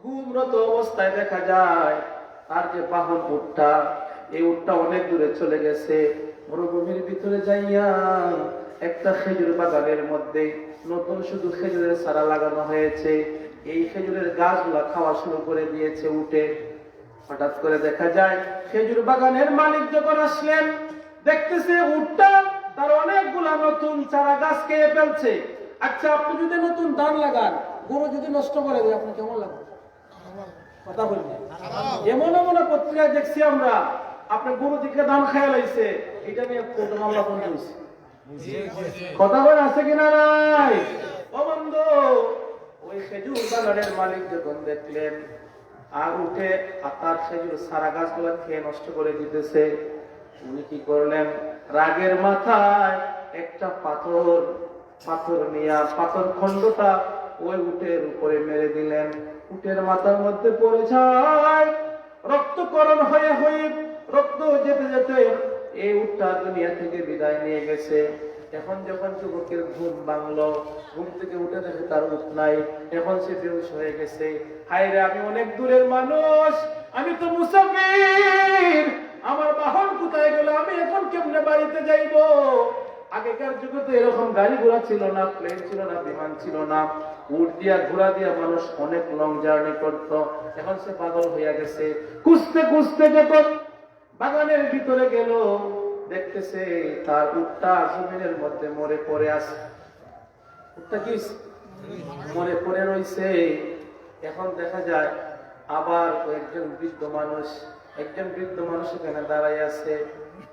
ঘুমরত অবস্থায় দেখা যায় তার যে বাহন উটটা, এই উটটা অনেক দূরে চলে গেছে। মরুভূমির ভিতরে যাইয়া একটা খেজুর বাগানের মধ্যে নতুন শুধু খেজুরের চারা লাগানো হয়েছে। এই খেজুরের গাছগুলা খাওয়া শুরু করে দিয়েছে উটে। হঠাৎ করে দেখা যায় খেজুর বাগানের মালিক যখন আসলেন, দেখতেছে উটটা তার অনেকগুলা নতুন চারা গাছ খেয়ে ফেলছে। আচ্ছা, আপনি যদি নতুন ধান লাগান, গরু যদি নষ্ট করে দেয়, আপনি কেমন লাগবে? কথা বলবেন। এমন এমন পত্রিকা দেখছি আমরা, আপনার গরু দিকে ধান খেয়ে লাইছে, এটা নিয়ে কোর্ট মামলা বন্ধ হয়েছে। কথা বলে আছে কিনা নাই? ও বন্ধু, ওই খেজুর বাগানের মালিক যখন দেখলেন আর উঠে তার খেজুর সারা গাছগুলো খেয়ে নষ্ট করে দিতেছে, উনি কি করলেন? রাগের মাথায় একটা পাথর নিয়ে পাথর খন্ডটা ওই উটের উপরে মেরে দিলেন। উটের মাথার মধ্যে পড়ে যায়। রক্তকরণ হয়ে রক্ত যেতে যেতে এই উটটা দুনিয়া থেকে বিদায় নিয়ে গেছে। এখন যখন যুবকের ঘুম ভাঙলো, ঘুম থেকে উঠে দেখে তার উট নাই। এখন সে বেহুশ হয়ে গেছে। হায় রে, আমি অনেক দূরের মানুষ, আমি তো মুসাফির, আমার বাহন কোথায় গেল? আমি এখন কেমনে বাড়িতে যাইব? আগেকার যুগে তো এরকম গাড়ি ঘোড়া ছিল না, প্লেন ছিল না, বিমান ছিল না। উট দিয়া ঘোড়া দিয়া মানুষ অনেক লং জার্নি করত। এখন সে পাগল হইয়া গেছে। খুঁজতে খুঁজতে যখন বাগানের ভিতরে গেল, দেখতেছে তার উটটা জমিনের মধ্যে মরে পড়ে আছে। উটটা কি মরে পড়ে রয়েছে। এখন দেখা যায় আবার একজন বৃদ্ধ মানুষ এখানে দাঁড়াই আছে।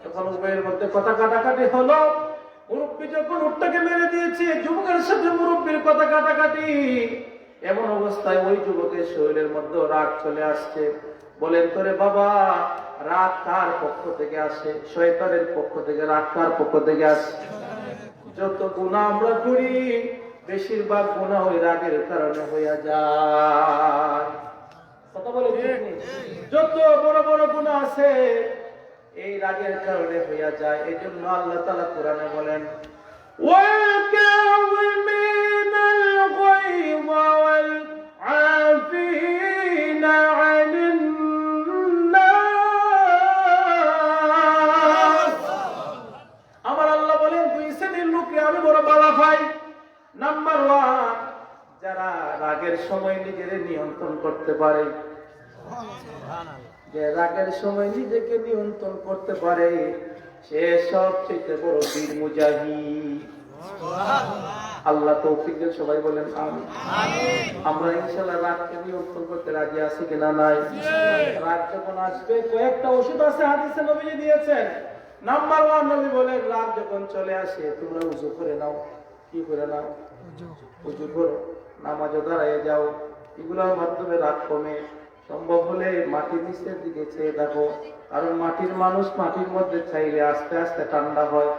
তখন উভয়ের মধ্যে কথা কাটাকাটি হলো। মুরব্বী যখন উটটাকে মেরে দিয়েছে, যুবকের সাথে মুরব্বীর কথা কাটাকাটি। এমন অবস্থায় ওই যুবকের শরীরের মধ্যে রাগ চলে আসছে। বলেন তোরে বাবা, রাগ কার পক্ষ থেকে আসে? শয়তানের পক্ষ থেকে। রাগ কার পক্ষ থেকে আসে? যত গুনাহ আমরা করি বেশিরভাগ গুনাহ ওই রাগের কারণে হইয়া যায়। কথা বলে যত বড় বড় গুনাহ আছে এই রাগের কারণে হইয়া যায়। এই জন্য আল্লাহ তাআলা কোরআনে বলেন والكاظمين الغيظ والعافين عن الناس। আমার আল্লাহ বলেন দুই শ্রেণীর লোককে আমি বড় বালা পাই। নাম্বার 1, যারা রাগের সময় নিজের নিয়ন্ত্রণ করতে পারে। যে রাগের সময় নিজেকে নিয়ন্ত্রণ করতে পারে সে সবচেয়ে বড় বীর মুজাহিদ। আল্লাহ তৌফিক দেন। সবাই বলেন আমিন। আমরা ইনশাআল্লাহ রাগকে নিয়ন্ত্রণ করতে রাজি আছি কিনা? নাই। রাগ যখন আসবে কয়েকটা ওষুধ আছে, হাদিসে নবীজি দিয়েছেন। নাম্বার 1 নবী বলেন রাগ যখন চলে আসে তোমরা ওযু করে নাও। কি করে নাও? ওযু করো, নামাজে দাঁড়ায় যাও। এগুলোর মাধ্যমে রাগ কমে। সম্ভব হলে মাটির নিচের দিকে চেয়ে দেখো, কারণ মাটির মানুষ মাটির মধ্যে চাইলে আস্তে আস্তে ঠান্ডা হয়।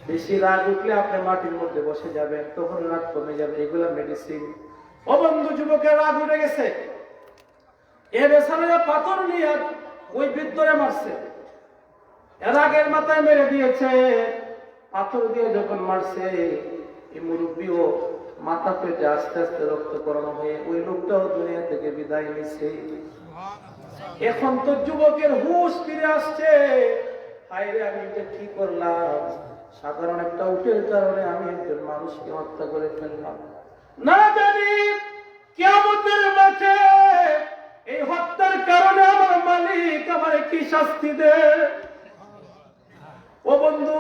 বেশি রাগ উঠলে আপনি মাটির মধ্যে বসে যাবেন, তখন রাগ কমে যাবে। এগুলা মেডিসিন। ও বন্ধু, যুবকের রাগ উঠে গেছে, এ বেচারা পাথর নিয়ে ওই বৃদ্ধরে মারছে। এর আগের মাথায় মেরে দিয়েছে। পাথর দিয়ে যখন মারছে এই মুরব্বীও মাথা পেটে আস্তে আস্তে রক্তকরণ হয়ে ওই লোকটাও দুনিয়া থেকে বিদায় নিচ্ছে। এখন তো যুবকের হুঁশ ফিরে আসছে। হায়রে, আমি এটা কি করলাম? সাধারণ একটা উটের কারণে আমি একজন মানুষকে হত্যা করে ফেললাম। না জানি কিয়ামতের মাঠে এই হত্যার কারণে আমার মালিক আমার কি শাস্তি দেয়। ও বন্ধু,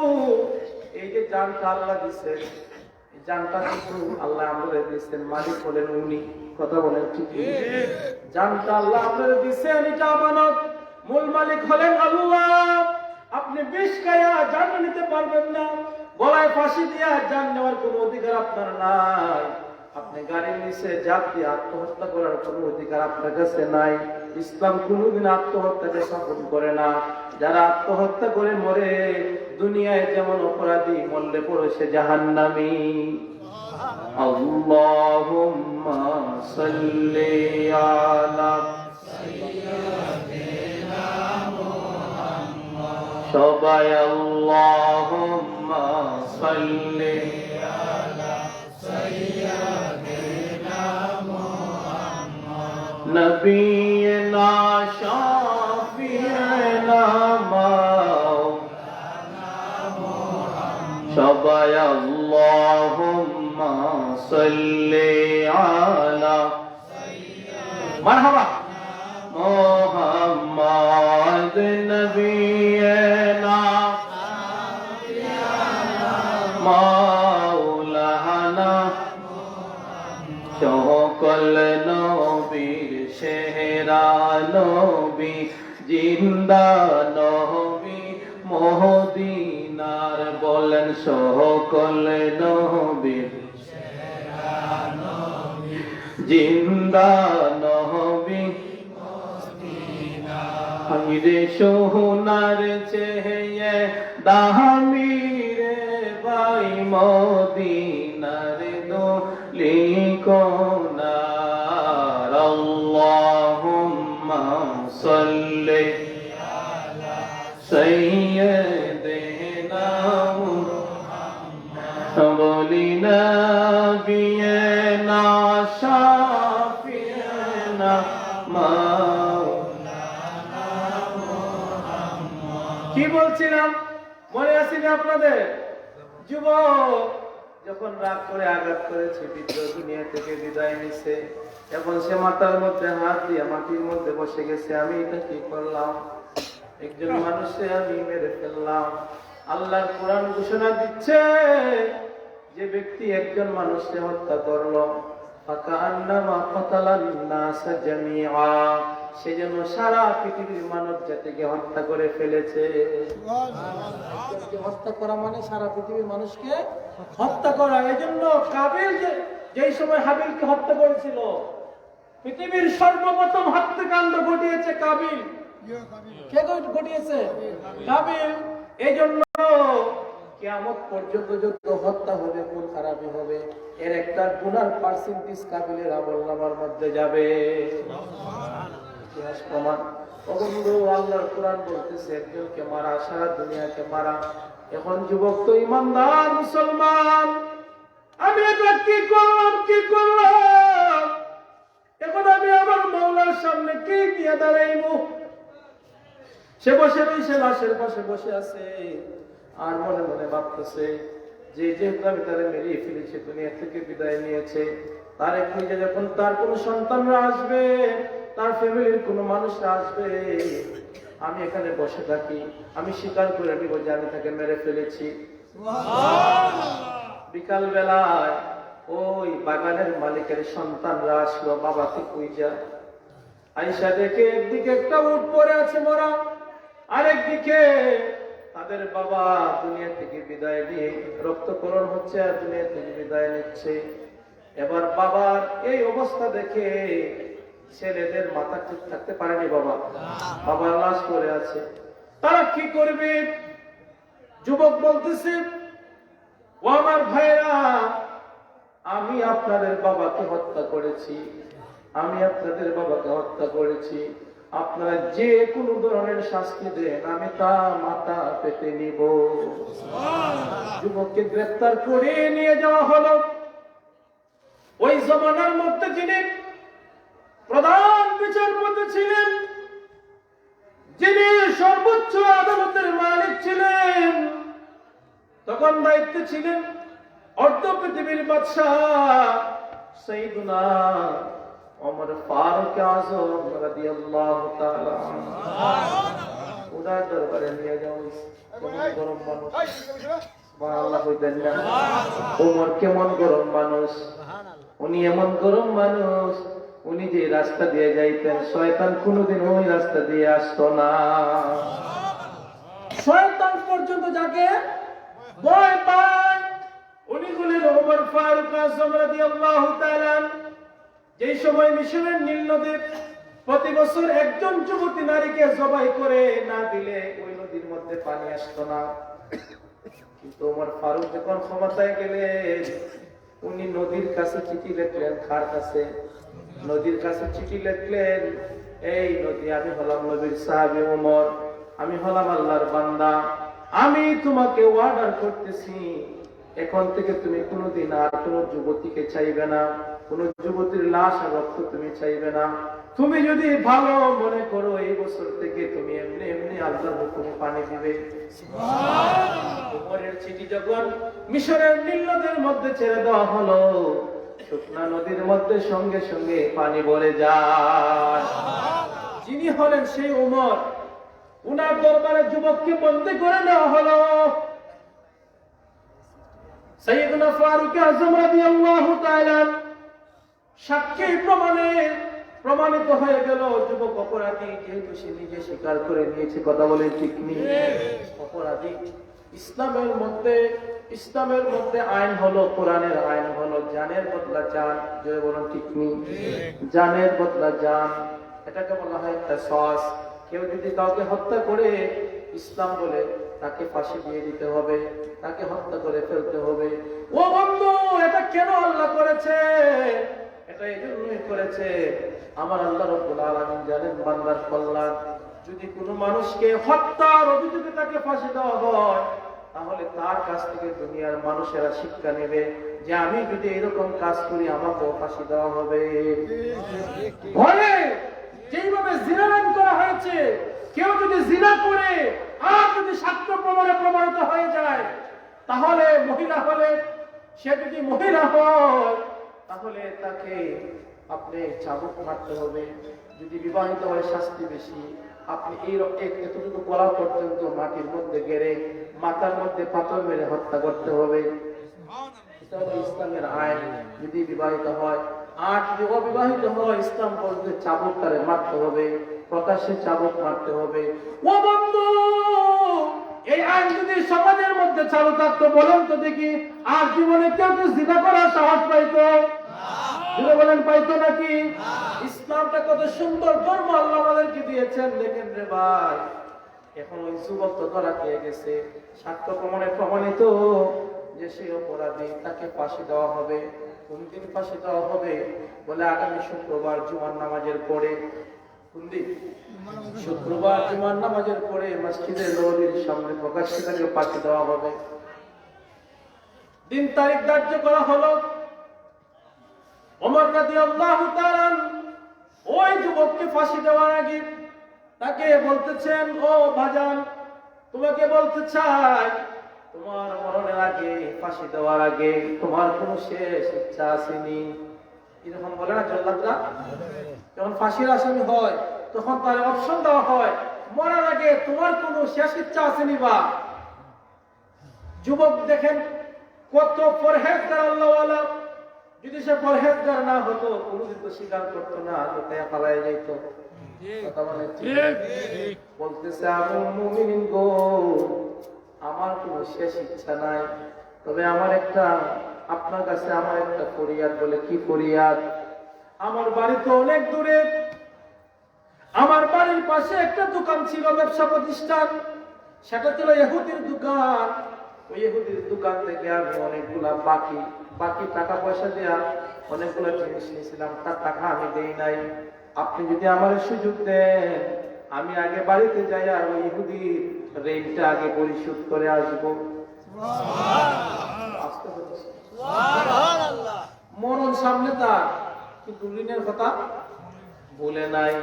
এই যে জানটা আল্লাহ দিচ্ছে, জানটা কিন্তু আল্লাহ আমাদের দিচ্ছেন, মালিক হলেন উনি। কথা বলেন ঠিক? জানটা আল্লাহ আপনাদের দিচ্ছেন, এটা আমানত। মূল মালিক হলেন আল্লাহ। আপনি বিষ খাইয়া জান নিতে পারবেন না। গলায় ফাঁসি দিয়া জান নেওয়ার কোনো অধিকার আপনার নাই। আপনি গাড়ির নিচে জাত দিয়ে আত্মহত্যা করার কোনো অধিকার আপনার কাছে নাই। ইসলাম কোনোদিন আত্মহত্যাকে স্থাপন করে না। যারা আত্মহত্যা করে মরে দুনিয়ায় যেমন অপরাধী, মরলে পড়ে সে জাহান্নামী। আল্লাহুম্মা সাল্লি আলা সাইয়্যিদিনা মুহাম্মদ। সবাই আল্লাহুম্মা সাল্লি আলা সাইয়্যিদিনা মুহাম্মদ। নবিয়্যিনা শাফিয়্যিনা সবাই আল্লাহুম্মা সাল্লি আলা মারহাবা মুহাম্মাদ নবিয়্যিনা মাওলানা। সকল নবীর সেরা নবী, জিন্দা নবী মদিনার। বলেন সকল নবীর জিন্দা নবী মদিনার। সোনার চেয়ে দামি রে ভাই মদিনার দোলি কোনার। আল্লাহুম্মা সাল্লি আলা সাইয়্যিদিনা মুহাম্মদ। বলি নবিয়্যিনা শাফিয়্যিনা মাওলানা মুহাম্মদ। কি বলছিলাম মনে আছে না আপনাদের? যুবক যখন রাগ করে আঘাত করেছে, বৃদ্ধ দুনিয়া থেকে বিদায় নিছে। এখন সে মাথার মধ্যে হাত দিয়ে মাটির মধ্যে বসে গেছে। আমি এটা কি করলাম? একজন মানুষকে আমি মেরে ফেললাম। আল্লাহর কোরআন ঘোষণা দিচ্ছে, যে ব্যক্তি একজন মানুষকে হত্যা করলো ফাকান্নামা কাতালান নাস জামিআ, সে যেন সারা পৃথিবীর মানব জাতিকে হত্যা করে ফেলেছে। হত্যা করা মানে সারা পৃথিবীর মানুষকে হত্যা করা। এই জন্য কাবিল যেই সময় হাবিলকে হত্যা করেছিল, পৃথিবীর সর্বপ্রথম হত্যাকাণ্ড ঘটিয়েছে কাবিল। কে ঘটিয়েছে? কাবিল। এই জন্য কিয়ামত পর্যন্ত যত হত্যা হবে, খুন খারাপি হবে, এর একটা গুনার পার্সেন্টেজ কাবিলের আমলনামার মধ্যে যাবে। ইতিহাস প্রমাণ। বন্ধু, আল্লাহর কোরআন বলতেছে একজনকে মারা সারা দুনিয়াকে মারা। এখন যুবক তো ইমানদার মুসলমান, আমি এটা কি করলাম, এখন আমি আমার মাওলার সামনে কি দিয়ে দাঁড়াইবো? সে বসে রয়েছে, লাশের পাশে বসে আছে, আর মনে মনে ভাবতেছে যে যেহেতু আমি তারা মেরিয়ে ফেলেছি, দুনিয়া থেকে বিদায় নিয়েছে, তার এক নিজে যখন তার কোনো সন্তানরা আসবে, তার ফ্যামিলির কোনো মানুষরা আসবে, আমি এখানে বসে থাকি, আমি স্বীকার করে নিব যে আমি তাকে মেরে ফেলেছি। বিকাল বেলায় ওই বাগানের মালিকের সন্তানরা আসলো বাবাকে খুঁজা। আইসা দেখে একদিকে একটা উট পড়ে আছে মরা, আরেকদিকে তাদের বাবা দুনিয়া থেকে বিদায় নিয়ে রক্তকরণ হচ্ছে আর দুনিয়া থেকে বিদায় নিচ্ছে। এবার বাবার এই অবস্থা দেখে ছেলেদের মাথা ঠিক থাকতে পারেনি। বাবার লাশ পড়ে আছে, তারা কি করবে? যুবক বলতেছে, ও আমার ভাইরা, আমি আপনাদের বাবাকে হত্যা করেছি, আপনারা যে কোনো ধরনের শাস্তি দেন, আমি তা মাথা পেতে নিব। যুবককে গ্রেফতার করে নিয়ে যাওয়া হলো। ওই জমানার মধ্যে যিনি প্রধান বিচারপতি ছিলেন, যিনি সর্বোচ্চ আদালতের মালিক ছিলেন, তখন দায়িত্বে ছিলেন অর্ধ পৃথিবীর বাদশাহ সাইয়্যিদুনা ওমর ফারুক আযম রাদিয়াল্লাহু তাআলা আনহু। উনার দরবারে নিয়ে যাওয়া হয়েছে। গরম মানুষ, সুবহানাল্লাহ কইতেন না? ওমর কেমন গরম মানুষ, উনি এমন গরম মানুষ, উনি যে রাস্তা দিয়ে যাইতেন, শয়তান কোনোদিন ওই রাস্তা দিয়ে আসতো না। শয়তান পর্যন্ত যাকে ভয় পায়, উনি হলেন ওমর ফারুক আযম রাদিয়াল্লাহু তাআলা। যেই সময় মিশরের নীল নদীর প্রতি বছর একজন যুবতী নারীকে জবাই করে না দিলে ওই নদীর মধ্যে পানি আসতো না, কিন্তু ওমর ফারুক যখন ক্ষমতায় গেলেন, উনি নদীর কাছে চিঠি লিখলেন, খার কাছে নদীর কাছে চিঠি লিখলেন, এই নদী, আমি হলাম নবীর সাহাবী ওমর, আমি হলাম আল্লাহর বান্দা, আমি তোমাকে অর্ডার করতেছি, এখন থেকে তুমি কোনোদিন আর কোন যুবতীকে চাইবে না, কোন যুবতীর লাশ আর রক্ত তুমি চাইবে না। তুমি যদি ভালো মনে করো, এই বছর থেকে তুমি এমনি এমনি আল্লাহর হুকুমে পানি দিবে। ওমরের চিঠি যখন মিশরের নীল নদের মধ্যে ছেড়ে দেওয়া হলো, শুকনা নদীর মধ্যে সঙ্গে সঙ্গে পানি ভরে যায়। যিনি হলেন সেই ওমর, উনার দরবারে যুবককে বন্দী করে নেওয়া হলো। সাইয়্যিদুনা ফারুক আযম রাদিয়াল্লাহু তাআলা সাক্ষী প্রমাণে প্রমাণিত হয়ে গেল যুবক অপরাধী, যেহেতু সে নিজে স্বীকার করে নিয়েছে। কথা বলে ঠিক নেই? অপরাধী। ইসলামের মধ্যে আইন হলো, কোরআনের আইন হলো জানের বদলা জান। যে বলুন ঠিক নেই? জানের বদলা জান, এটাকে বলা হয় কিসাস। কেউ যদি কাউকে হত্যা করে, ইসলাম বলে তাকে ফাঁসি দিয়ে দিতে হবে, তাকে হত্যা করে ফেলতে হবে। ও বন্ধু, এটা কেন আল্লাহ করেছে? এটা এই জন্যই করেছে, আমার আল্লাহ রাব্বুল আলামিন জানেন বান্দার কল্যাণ। যদি কোনো মানুষকে হত্যার অভিযোগে তাকে ফাঁসি দেওয়া হয়, তাহলে তার কাছ থেকে দুনিয়ার মানুষেরা শিক্ষা নেবে যে আমি যদি এরকম কাজ করি আমাকেও ফাঁসি দেওয়া হবে। ভয়ে যেইভাবে জিনা আইন করা হয়েছে, কেউ যদি জিনা করে আর যদি সাক্ষ্য প্রমাণে প্রমাণিত হয়ে যায়, তাহলে মহিলা হলে, সে যদি মহিলা হয়, তাহলে তাকে আপনি চাবুক মারতে হবে। যদি বিবাহিত হয়, শাস্তি বেশি। আপনি এই এতটুকু গলা পর্যন্ত মাটির মধ্যে গেড়ে মাথার মধ্যে পাথর মেরে হত্যা করতে হবে। ইসলামের আইন। যদি বিবাহিত হয়, আর যদি অবিবাহিত হয়, ইসলাম বলতে চাবুক তারে মারতে হবে, প্রকাশ্যে চাবুক মারতে হবে। ও বন্ধু, এই আইন যদি সমাজের মধ্যে চালু থাকতো, বলেন তো দেখি, আর জীবনে কেউ জিনা করার সাহস পাইতো? জুড়ে বলেন পাইতো নাকি? ইসলামটা কত সুন্দর ধর্ম আল্লাহ আমাদেরকে দিয়েছেন। দেখেন রে ভাই, এখন ওই যুবক তো ধরা খেয়ে গেছে, সাক্ষ্য প্রমাণে প্রমাণিত যে সে অপরাধী, তাকে ফাঁসি দেওয়া হবে। কোন দিন ফাঁসি দেওয়া হবে? বলে আগামী শুক্রবার জুমার নামাজের পরে। কোন দিন? শুক্রবার জুমার নামাজের পরে মসজিদে নববীর সামনে প্রকাশ্যে তাকে ফাঁসি দেওয়া হবে। দিন তারিখ ধার্য করা হলো। ওমর রাদিয়াল্লাহু তাআলা ওই যুবককে ফাঁসি দেওয়ার আগে তাকে বলতেছেন, ও ভাজান, তোমাকে বলতে চাই, তোমার মরণের আগে, ফাঁসি দেওয়ার আগে তোমার কোনো শেষ ইচ্ছা আসেনি? এরকম বলে না জল্লাদরা? যখন ফাঁসির আসামি হয় তখন তার অপশন দেওয়া হয়, মরার আগে তোমার কোনো শেষ ইচ্ছা আসেনি? বা যুবক দেখেন কত পরহেজগার আল্লাহওয়ালা, যদি সে পরহেজগার না হতো কোনোদিন তো স্বীকার করতো না, লোকায়া পালায় যাইত। কথা বলে ঠিক? বলতেছে, আমিরুল মুমিনিন গো, আমার কোনো শেষ ইচ্ছা নাই, তবে আমার একটা, আপনার কাছে আমার একটা ফরিয়াদ। বলে কি ফরিয়াদ? আমার বাড়ি তো অনেক দূরে, আমার বাড়ির পাশে একটা দোকান ছিল, ব্যবসা প্রতিষ্ঠান, সেটা ছিল ইহুদির দোকান। ওই ইহুদির দোকান থেকে আমি অনেকগুলা বাকি টাকা পয়সা দেয়া অনেকগুলো জিনিস নিয়েছিলাম, তার টাকা আমি দেই নাই। আপনি যদি আমার সুযোগ দেন, আমি আগে বাড়িতে যাই আর ওই ইহুদির ঋণটা আগে পরিশোধ করে আসবো। মরণ সামনে তার, কিন্তু ঋণের কথা বলে নাই।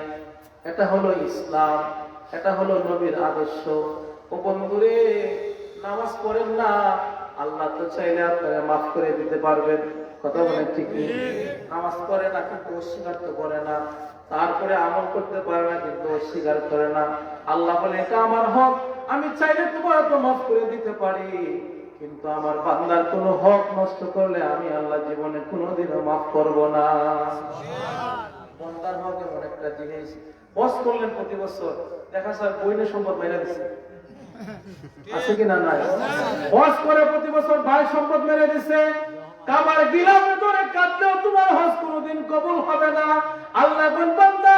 এটা হলো ইসলাম, এটা হলো নবীর আদর্শ। ও বন্ধুরে, নামাজ পড়েন না, আল্লাহ তো চাইলে আপনারা মাফ করে দিতে পারবেন। কথা বলেন ঠিক? নামাজ পড়ে না কিন্তু অস্বীকার তো করে না, তারপরে আমল করতে পারে না কিন্তু অস্বীকার করে না। আল্লাহ বলে, এটা আমার হক, আমি চাইলে তোমার তো মাফ করে দিতে পারি, কিন্তু আমার বান্দার কোনো হক নষ্ট করলে আমি আল্লাহ জীবনে কোনোদিনও মাফ করব না। বান্দার হক এমন একটা জিনিস, বস করলেন প্রতি বছর, দেখা যায় বইনে সম্পদ মেরে দিচ্ছে, আছে কি না? নাই। হজ করে প্রতি বছর ভাই সম্পদ মেরে দিছে, কাবার গিলামে ধরে কাঁদলেও তোমার হজ কোনোদিন কবুল হবে না। আল্লাহ বলেন, বান্দা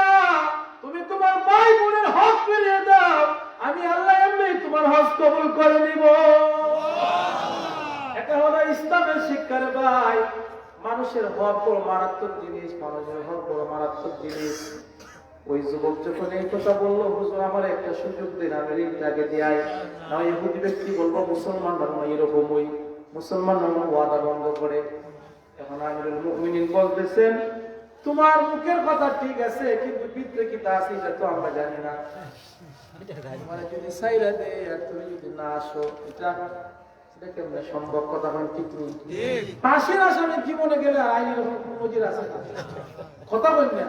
তুমি তোমার ভাই বোনের হক ফিরিয়ে দাও, আমি আল্লাহ এমনি তোমার হজ কবুল করে নিব। এটা হলো ইসলামের শিক্ষার ভাই। মানুষের হক বড় মারাত্মক জিনিস, মানুষের হক বড় মারাত্মক জিনিস। ওই যুবক যখন এই কথা বললো, হুজুর আমার একটা সুযোগ দিন, আমি ঋণটাকে দিয়াই না। ইহুদি ব্যক্তি বলবো, মুসলমান ধর্ম এরকমই, মুসলমান ধর্ম ওয়াদা ভঙ্গ করে। এখন আমিরুল মুমিনিন বলতেছেন, তোমার মুখের কথা ঠিক আছে, কিন্তু ভিতরে কি তা আছে এটা তো আমরা জানি না। মানে যদি সাইরা দে আর তুমি যদি না আসো, এটা কেমন সম্ভব? কথা হয় ঠিক নেই। ফাঁসির আসামি জীবনে গেলে আইনের মজির আছে, কথা বল না।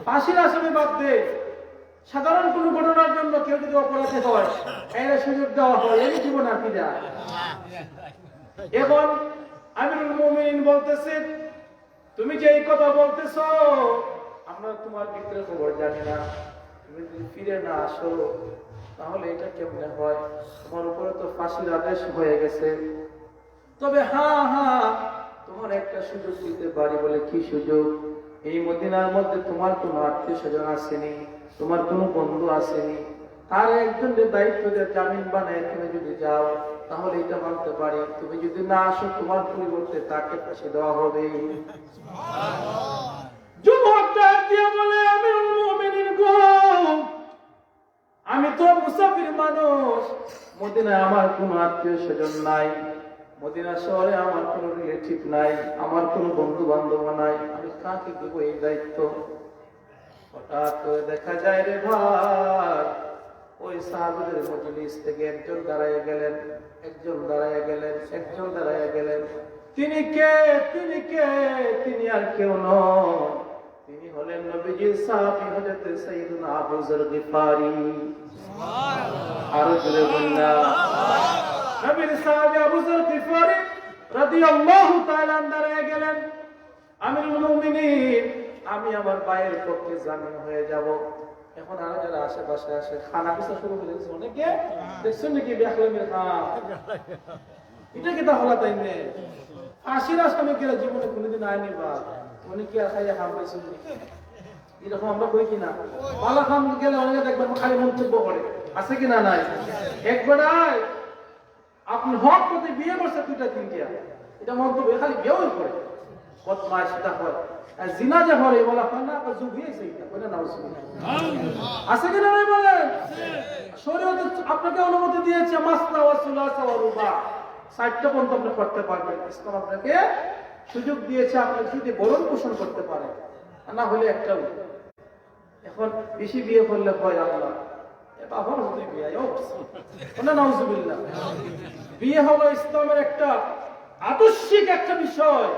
ফাঁসির আসামি বাদ দে, সাধারণ কোন ঘটনার জন্য কেউ যদি অপরাধী হয়, এর সুযোগ দেওয়া হয়, এই জীবন আর কি যায়। এবং আমিরুল মুমিনিন বলতেছে, তুমি যে এই কথা বলতেছ, আমরা তোমার ভিতরে খবর জানি না, তুমি যদি ফিরে না আসো তাহলে এটা কেমনে হয়? তোমার উপরে তো ফাঁসির আদেশ হয়ে গেছে। তবে হ্যাঁ, তোমার একটা সুযোগ দিতে পারি। বলে কি সুযোগ? এই মদিনার মধ্যে তোমার কোনো আত্মীয় স্বজন আসেনি, তোমার কোনো বন্ধু আসেনি, তার একজনের দায়িত্ব দিয়ে জামিন বানায় তুমি যদি যাও তাহলে এটা মানতে পারি। তুমি যদি না আসো, তোমার পরিবর্তে তাকে ফাঁসি দেওয়া হবে। যুবক ডাক দিয়ে বলে, আমিরুল মুমিনিন গো, আমি তো মুসাফির মানুষ, মদিনায় আমার কোনো আত্মীয় স্বজন নাই, মদিনা শহরে আমার কোনো রিলেটিভ নাই, আমার কোনো বন্ধু বান্ধব নাই, আমি কাকে দেবো এই দায়িত্ব? হঠাৎ করে দেখা যায় রে ভাই, ওই সাহাবীদের মজলিস থেকে একজন দাঁড়ায় গেলেন। তিনি কে? তিনি আর কেউ নন, তিনি হলেন নবীজির সাহাবী হযরত সাইয়্যিদুনা আবু যর গিফারি। আরো জোরে বলুন না। নবীর সাহাবী আবু যর গিফারি রাদিয়াল্লাহু তাআলা দাঁড়ায় গেলেন, আমিরুল মুমিনিন, আমি আমার ভাইয়ের পক্ষে জামিন হয়ে যাব। এখন আর যারা আশেপাশে আসে খানা পিছা শুরু করে দিচ্ছে, অনেকে দেখছেন নাকি বেখলামের খাম, এটা কি তাহলে তাই নেই? ফাঁসির আসামি কেরা জীবনে কোনোদিন আয়নি বা উনি কি আর খাইয়া খাম পাইছেন এরকম আমরা কই কিনা পালা খাম গেলে অনেকে দেখবেন খালি মন্তব্য করে আছে কিনা নাই একবার আপনি হক প্রতি বিয়ে করছে দুইটা তিনটা এটা মন্তব্য খালি বিয়েও করে কত মাস সেটা হয় আর জিনা যে হয় বলা হয় না যুগ হয়েছে এটা বলে না আছে কিনা নাই বলেন শরীয়ত আপনাকে অনুমতি দিয়েছে মাসনা ওয়া সুলাসা ওয়া রুবা 60টা পর্যন্ত আপনি করতে পারবেন ইসলাম আপনাকে সুযোগ দিয়েছে আপনি যদি বরণ পোষণ করতে পারেন না হলে একটাও এখন বেশি বিয়ে করলে হয় আল্লাহ এটা হল যদি বিয়ে না নাউজুবিল্লাহ বিয়ে হলো ইসলামের একটা আদর্শিক একটা বিষয়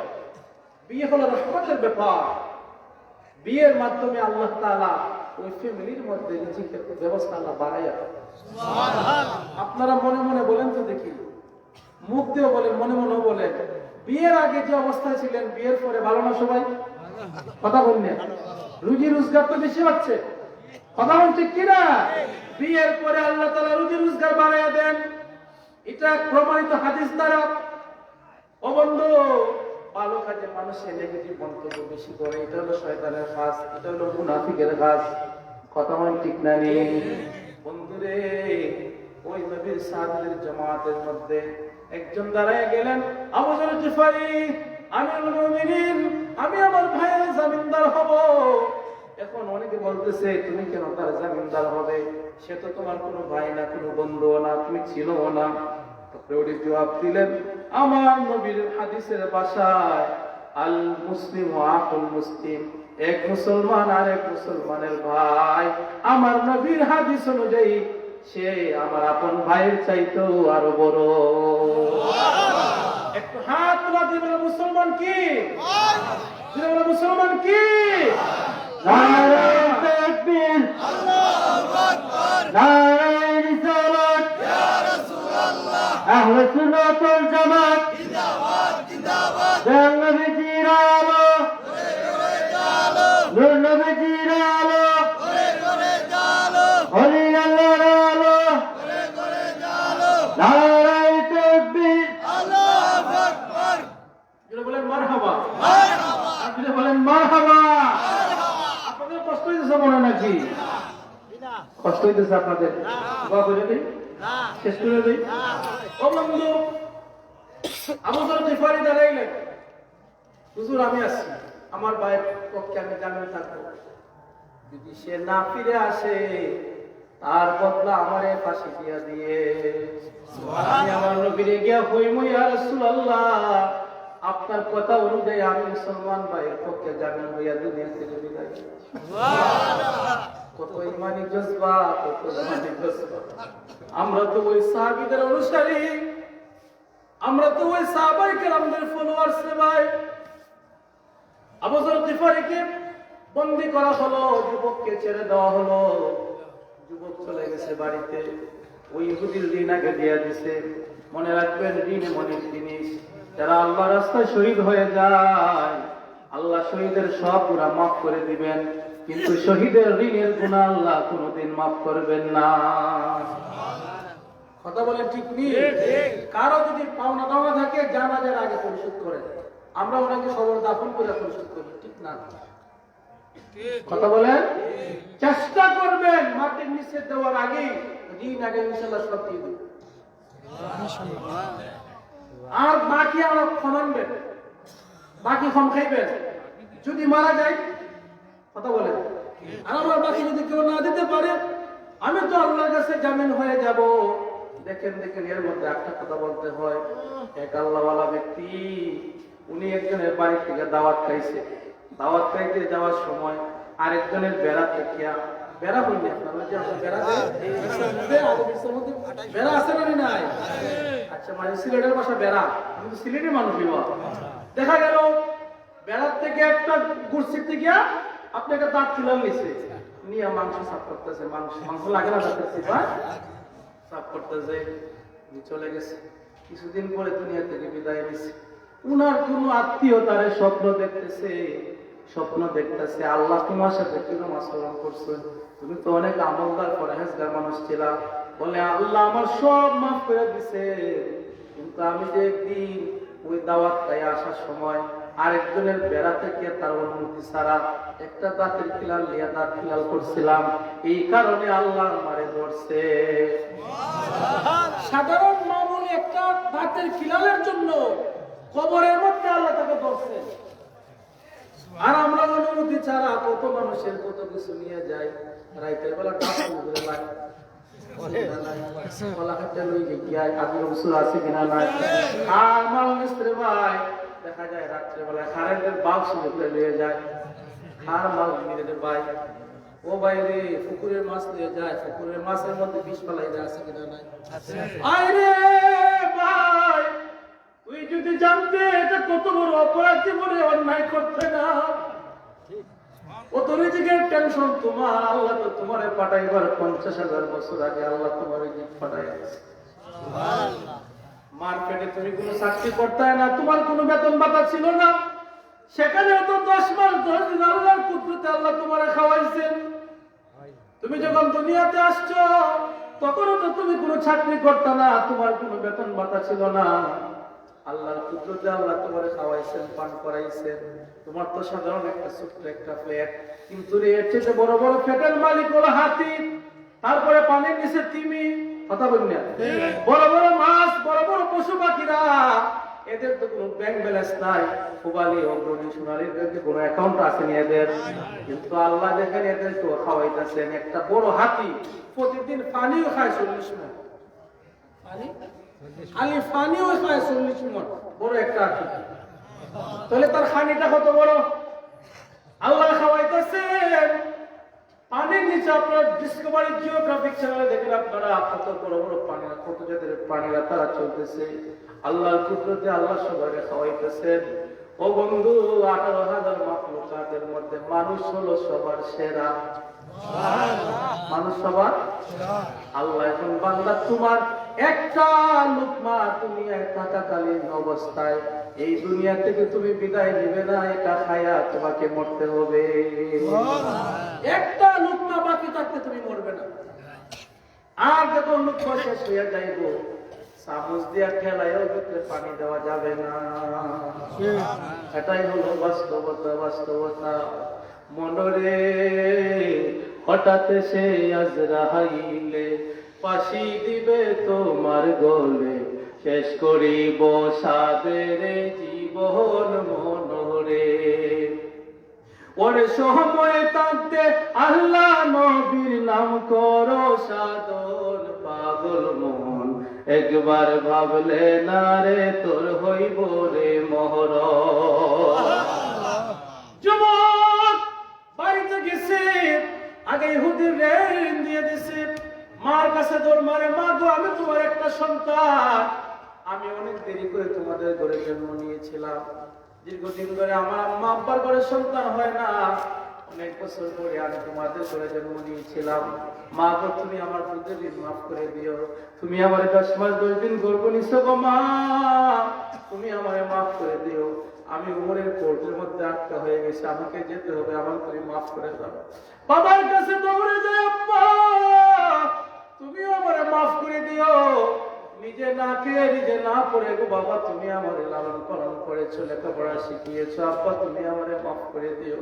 বিয়ে হলো রহমতের ব্যাপার বিয়ের মাধ্যমে আল্লাহ তাআলা ওই ফ্যামিলির মধ্যে রিজিকের ব্যবস্থা আল্লাহ বাড়াইয়া আপনারা মনে মনে বলেন তো দেখি মুখ দিয়ে বলেন মনে মনে বলেন বিয়ের আগে যে অবস্থায় ছিলেন বিয়ের পরে ভালো না সবাই কথা বললেন রুজি রোজগার তো বেশি হচ্ছে কথা বলছে কিনা বিয়ের পরে আল্লাহ তাআলা রুজি রোজগার বাড়াইয়া দেন এটা প্রমাণিত হাদিস দ্বারা ও বন্ধু ভালো কাজে মানুষের নেগেটিভ মন্তব্য বেশি করে এটা হলো শয়তানের কাজ এটা হলো মুনাফিকের কাজ কথা বলেন ঠিক না নি বন্ধুরে ওই নবীর সাহাবীদের জামাতের মধ্যে একজন দাঁড়ায় গেলেন আবু যর গিফারি আমিরুল মুমিনিন আমি আমার ভাইয়ের জমিনদার হব এখন অনেকে বলতেছে তুমি কেন তার জমিনদার হবে সে তো তোমার কোনো ভাই না কোনো বন্ধু না তুমি চিনো না তারপরে জবাব দিলেন আমার নবীর হাদিসের ভাষায় আল মুসলিম আকুল মুসলিম এক মুসলমান আর এক মুসলমানের ভাই আমার নবীর হাদিস অনুযায়ী সে আমার আপন ভাইয়ের চাইতেও আরো বড় একটু হাত তোলা দিবেন মুসলমান কি মুসলমান কি নারায়ে তাকবীর আল্লাহু আকবার নারায়ে রিসালাত ইয়া রাসূলুল্লাহ আহলে সুন্নাত ওয়াল জামাত জিন্দাবাদ জিন্দাবাদ নবীজির আলো করে করে জালো নূর নবীজির আলো করে করে জালো হলি আল্লাহর আলো করে করে জালো নারায়ে তাকবীর আল্লাহু আকবার যেটা বলেন মারহাবা মারহাবা আপনি বলেন মারহাবা আপনাদের কষ্ট হইতেছে মনে নাকি কষ্ট হইতেছে আপনাদের দোয়া করে দিই শেষ করে দিই ও বন্ধু আবু যর গিফারি দাঁড়াইলেন হুজুর আমি আসছি আমার ভাইয়ের পক্ষে আমি জামিন থাকবো যদি সে না ফিরে আসে তার বদলা আমারে ফাঁসি দিয়া দিয়ে আমি আমার নবীরে গিয়া হইমু ইয়া রাসূলুল্লাহ আপনার কথা অনুযায়ী আমি মুসলমান ভাইয়ের পক্ষে জামিন হইয়া দুনিয়া থেকে বিদায় সুবহানাল্লাহ কত ইমানি জজবা কত ইমানি জজবা আমরা তো ওই সাহাবীদের অনুসারী আমরা তো ওই সাহাবায়ে কেরামদের ফলোয়ার্স রে ভাই আবু যর গিফারিকে বন্দী করা হলো যুবককে ছেড়ে দেওয়া হলো যুবক চলে গেছে বাড়িতে ওই ইহুদির ঋণ আগে দিয়ে দিছে মনে রাখবেন ঋণ মনের জিনিস যারা আল্লাহর রাস্তায় শহীদ হয়ে যায় আল্লাহ শহীদের সব গুনাহ মাফ করে দিবেন কিন্তু শহীদের ঋণের গুনাহ আল্লাহ কোনোদিন মাফ করবেন না কথা বলেন ঠিক নেই কারো যদি পাওনা দাওনা থাকে জানাজার আগে পরিশোধ করে আমরা ওনাকে খবর দাফন করে পরিশোধ করি ঠিক না কথা বলেন চেষ্টা করবেন মাটির নিচে দেওয়ার আগে ঋণ আগে ইনশাআল্লাহ সব দিয়ে দিবেন আর বাকি আমরা ক্ষমানবেন বাকি ক্ষম খাইবেন যদি মারা যায় কথা বলেন আর আমরা বাকি যদি কেউ না দিতে পারে আমি তো আল্লাহর কাছে জামিন হয়ে যাব দেখেন দেখেন এর মধ্যে একটা কথা বলতে হয় এক আল্লাহওয়ালা ব্যক্তি উনি একজনের বাড়ি থেকে দাওয়াত খাইছে দাওয়াত খাইতে যাওয়ার সময় আরেকজনের বেড়া থেকে বেড়া বললি আপনারা যে আমরা বেড়া বেড়া আছে না নাই আচ্ছা মানে সিলেটের ভাষা বেড়া আমি তো সিলেটের মানুষই দেখা গেল বেড়ার থেকে একটা গুড় ছিটতে গিয়া আপনাকে দাঁত খিলাম নিছে নিয়ে মাংস সাফ করতেছে মাংস লাগে না যাচ্ছে সাফ করতেছে চলে গেছে কিছুদিন পরে দুনিয়া থেকে বিদায় নিছে উনার কোন আত্মীয় তারে স্বপ্ন দেখতেছে আল্লাহ তোমার সাথে কিরকম আচরণ করছে তুমি তো অনেক আমলদার পরহেজগার মানুষ ছিলা বলে আল্লাহ আমার সব মাফ করে দিছে কিন্তু আমি যে একদিন ওই দাওয়াত খাই আসার সময় আরেকজনের বেড়া থেকে তার অনুমতি ছাড়া একটা দাঁতের খিলাল নিয়ে দাঁত খিলাল করছিলাম, এই কারণে আল্লাহ আমারে ধরছে। সাধারণ মামুলি একটা দাঁতের খিলালের জন্য কবরের মধ্যে আল্লাহ তাকে ধরছে। আর আমরা অনুমতি ছাড়া কত মানুষের কত কিছু নিয়ে যাই, রাইতের বেলা টাকা করে লাগে দেখা যায় রাত্রেবেলায় কারেন্টের বাক্স নিয়ে যায়, খার মাল নিয়ে ভাই ও ভাই রে পুকুরের মাছ নিয়ে যায়, পুকুরের মাছের মধ্যে বিষ পালাই আছে কিনা নাই। আরে ভাই তুই যদি জানতে এটা কত বড় অপরাধ, জীবনে অন্যায় করতে না, ও তোর নিজের টেনশন তোমার, আল্লাহ তো তোমারে পাঠাইবার 50,000 বছর আগে আল্লাহ তোমারে পাঠাই আছে। মার্কেটে তুমি কোনো চাকরি করতে না, তোমার কোনো বেতন ভাতা ছিল না, সেখানেও তো 10 মাস 10 দিন আল্লাহর কুদরতে আল্লাহ তোমারে খাওয়াইছেন। তুমি যখন দুনিয়াতে আসছো তখনও তো তুমি কোনো চাকরি করতে না, তোমার কোনো বেতন ভাতা ছিল না, আল্লাহর কুদরতে আল্লাহ তোমারে খাওয়াইছেন, পান করাইছেন। তোমার তো সাধারণ একটা ছোট্ট একটা ফ্ল্যাট, কিন্তু এর চেয়ে বড় বড় ফ্ল্যাটের মালিক হলো হাতি, তারপরে পানির নিচে তিমি, কথা বলি না, বড় বড় মাছ, বড় বড় পশু পাখিরা, এদের তো কোনো ব্যাংক ব্যালেন্স নাই, পুবালি অগ্রণী সোনালী ব্যাংকে কোনো অ্যাকাউন্ট আসেনি এদের, কিন্তু আল্লাহ দেখেন এদেরকে খাওয়াইতেছেন। একটা বড় হাতি প্রতিদিন পানিও খায় 40 মিনিট, খালি পানিও খায় 40 মিনিট, বড় একটা হাতি, তাহলে তার খানিটা কত বড়, আল্লাহ খাওয়াইতেছেন। পানির নিচে আপনার ডিসকভারি জিওগ্রাফিক চ্যানেলে দেখেন আপনারা কত বড় বড় প্রাণীরা, কত জাতের প্রাণীরা তারা চলতেছে, আল্লাহর কুদরতে আল্লাহ সবাইকে খাওয়াইতেছেন। ও বন্ধু, 18,000 মাখলুকাতের মধ্যে মানুষ হলো সবার সেরা, মানুষ সবার আল্লাহ এখন বান্দা তোমার একটা লুকমা দুনিয়ায় থাকাকালীন অবস্থায় এই দুনিয়া থেকে তুমি বিদায় নিবে না, এটা খায়া তোমাকে মরতে হবে। একটা লুকমা বাকি থাকতে তুমি মরবে না। আর যখন লুকমা শেষ হয়ে যাইব, চামচ দিয়া খেলায়ও ভিতরে পানি দেওয়া যাবে না। এটাই হলো বাস্তবতা। বাস্তবতা মনরে হঠাৎ সে আজরাইলে ফাঁসি দিবে তোমার গলে, শেষ করিব সাদের জীবন মনরে। ওরে সময় থাকতে আল্লাহ নবীর নাম করো সাধন, পাগল মন একবার ভাবলে না রে তোর হইব রে মহরম। যুবক বাড়িতে গেছে, আগে ইহুদির ঋণ দিয়ে দিছে, মার কাছে তোর মারে, মা গো আমি তোমার একটা সন্তান, আমি অনেক দেরি করে তোমাদের ঘরে জন্ম নিয়েছিলাম, দীর্ঘদিন ধরে আমার আম্মা আব্বার ঘরে সন্তান হয় না, অনেক বছর পরে আমি তোমাদের ঘরে জন্ম নিয়েছিলাম, মা গো তুমি আমার দুধের ঋণ মাফ করে দিও, তুমি আমার 10 মাস 10 দিন গর্ভ নিছো গো মা, তুমি আমারে মাফ করে দিও, আমি উমরের কোর্টের মধ্যে আটকা হয়ে গেছি, আমাকে যেতে হবে, আমার তুমি মাফ করে দাও। বাবার কাছে দৌড়ে যায়, আব্বা তুমিও আমারে মাফ করে দিও, নিজে না খেয়ে নিজে না পড়ে গো বাবা তুমি আমারে লালন পালন করেছো, লেখাপড়া শিখিয়েছো, আব্বা তুমি আমারে মাফ করে দিও,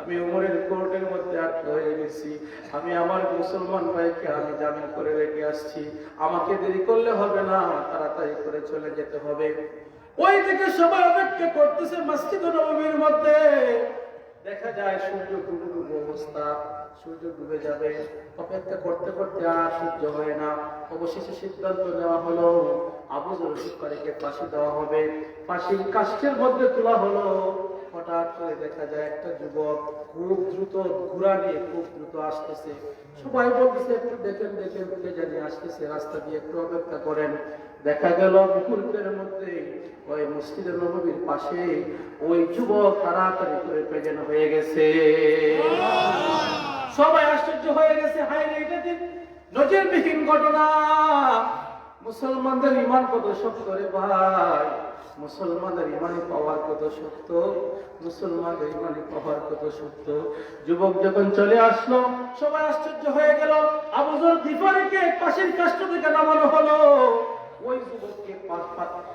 আমি উমরের কোর্টের মধ্যে আটকা হয়ে গেছি, আমি আমার মুসলমান ভাইকে আমি জামিন করে রেখে আসছি, আমাকে দেরি করলে হবে না, তাড়াতাড়ি করে চলে যেতে হবে। ওই থেকে সবাই অপেক্ষা করতেছে মসজিদ নববীর মধ্যে, দেখা যায় সূর্য ডুবে অবস্থা, সূর্য ডুবে যাবে, অপেক্ষা করতে করতে আর সূর্য হয় না, অবশেষে সিদ্ধান্ত নেওয়া হলো আবু যর গিফারীকে ফাঁসি দেওয়া হবে, ফাঁসির কাষ্ঠের মধ্যে তোলা হলো। হঠাৎ করে দেখা যায় একটা যুবক খুব দ্রুত ঘোড়া নিয়ে খুব দ্রুত আসতেছে, সবাই বলতেছে একটু দেখেন দেখেন কে জানি আসতেছে, রাস্তা দিয়ে একটু অপেক্ষা করেন। দেখা গেল মুহূর্তের মধ্যে ওই মসজিদের নববীর পাশে ওই যুবক তাড়াতাড়ি করে প্রেজেন্ট হয়ে গেছে। সবাই আশ্চর্য হয়ে গেছে, হায় রে এটা দিন নজিরবিহীন ঘটনা, মুসলমানদের ঈমান কত শক্ত রে ভাই, মুসলমানদের ইমানি পাওয়ার কত শক্ত, মুসলমানদের ইমানি পাওয়ার কত শক্ত। যুবক যখন চলে আসলো সবাই আশ্চর্য হয়ে গেল, আবু যর গিফারীকে ফাঁসির কাষ্ঠ থেকে নামানো হলো, ওই যুবককে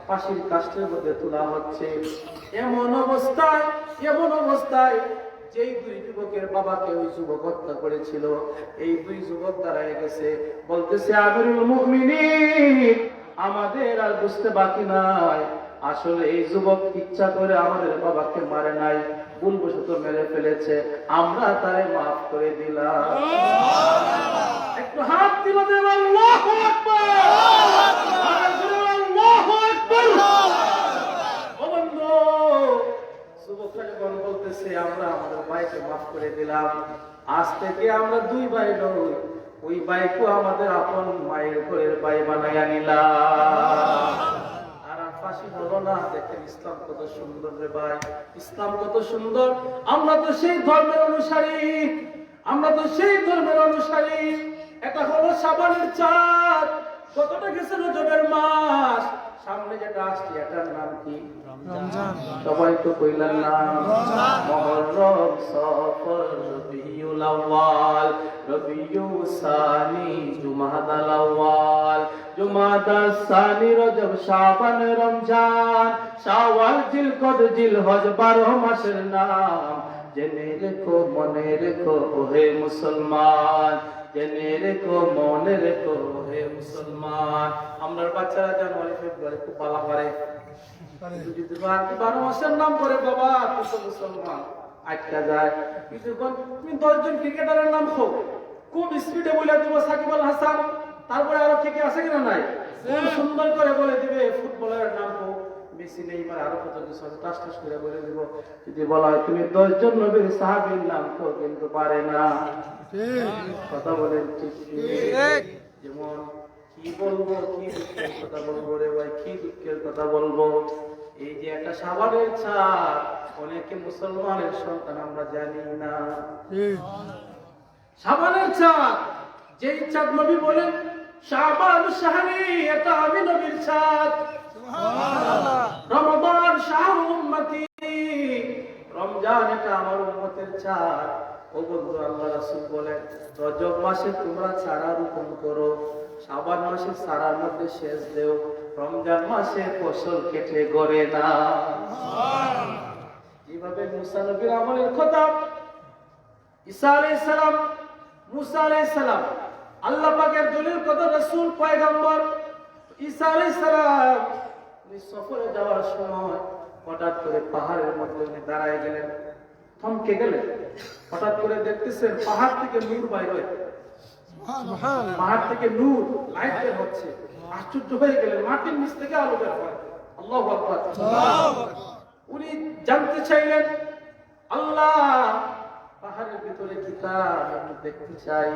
ফাঁসির কাষ্ঠের মধ্যে তোলা হচ্ছে। এমন অবস্থায় যেই দুই যুবকের বাবাকে ওই যুবক হত্যা করেছিল, এই দুই যুবক দাঁড়ায় গেছে, বলতেছে, আমিরুল মুমিনিন, আমাদের আর বুঝতে বাকি নাই, আসলে এই যুবক ইচ্ছা করে আমাদের বাবাকে মারে নাই, ভুলবশত মেরে ফেলেছে, আমরা তারে মাফ করে দিলাম। একটু হাত দিল দেব, আল্লাহু আকবার, আল্লাহু আকবার। ও বন্ধু, যুবকরা যখন বলতেছে আমরা আমাদের ভাইকে মাফ করে দিলাম, আজ থেকে আমরা দুই ভাই নই, ওই ভাইকে আমাদের আপন মায়ের ঘরের ভাই বানাইয়া নিলাম। আর ফাঁসি হলো না। দেখেন ইসলাম কত সুন্দর রে ভাই, ইসলাম কত সুন্দর। আমরা তো সেই ধর্মের অনুসারী। এটা হলো শাবানের চাঁদ, কতটা গেছে রজবের মাস, সামনে যেটা আসছে এটার নাম কি? রমজান। সবাই তো কইলেন না? মুহররম, সফর, রবিউল আউয়াল, রবিউল সানি, জুমাদাল আউয়াল, জুমাদাল সানি, রজব, শাবান, রমজান, শাওয়াল, জিলকদ, জিলহজ, 12 মাসের নাম। জেনে রেখো, মনে রেখো, ওহে মুসলমান, জেনে রেখো, মনে রেখো, হে মুসলমান। আমরার বাচ্চারা জানুয়ারি ফেব্রুয়ারি খুব পালা পারে, 12 মাসের নাম করে বাবা কত মুসলমান আটকা যায়। কিন্তু তুমি 10 জন ক্রিকেটারের নাম হোক, খুব স্পিডে বলে দিব সাকিব আল হাসান, তারপরে আরো কে কে আছে কিনা নাই, খুব সুন্দর করে বলে দিবে ফুটবলারের নাম হোক, মেসি, নেইমার, আরো কত কিছু আছে, টাস টাস করে বলে দিব। যদি বলা হয় তুমি 10 জন নবীর সাহাবীর নাম তো, কিন্তু পারে না। কথা বলেন ঠিক? যেমন কি বলবো, কি দুঃখের কথা বলবো রে ভাই, কি দুঃখের কথা বলবো। এই যে একটা শাবানের চাঁদ, অনেকে মুসলমানের সন্তান আমরা জানি না। শাবানের চাঁদ, যেই চাঁদ নবী বলেন শাবান শাহরি, এটা আমি নবীর চাঁদ। রমজান শাহরু উম্মতি, রমজান এটা আমার উম্মতের চাঁদ। ও বন্ধু, আল্লাহ রাসূল বলেন রজব মাসে তোমরা চারা রোপণ করো, শাবান মাসে চারার মধ্যে সেচ দেও, রমজান মাসে ফসল কেটে গড়ে না। এইভাবে মুসা নবীর আমলের কথা, ঈসা আলাইহিস সালাম, মুসা আলাইহিস সালাম, আল্লাহ পাকের দলিল কত রাসূল পয়গম্বর। ঈসা আলাইহিস সালাম উনি সফরে যাওয়ার সময় হঠাৎ করে পাহাড়ের মধ্যে উনি দাঁড়ায় গেলেন, থমকে গেলেন। হঠাৎ করে দেখতেছেন পাহাড় থেকে নূর বাইর হয়, পাহাড় থেকে নূর, লাইট বের হচ্ছে। আশ্চর্য হয়ে গেলেন, মাটির নিচ থেকে আলো বের হয়। আল্লাহু আকবার। উনি জানতে চাইলেন, আল্লাহ পাহাড়ের ভিতরে কি তা আমি দেখতে চাই।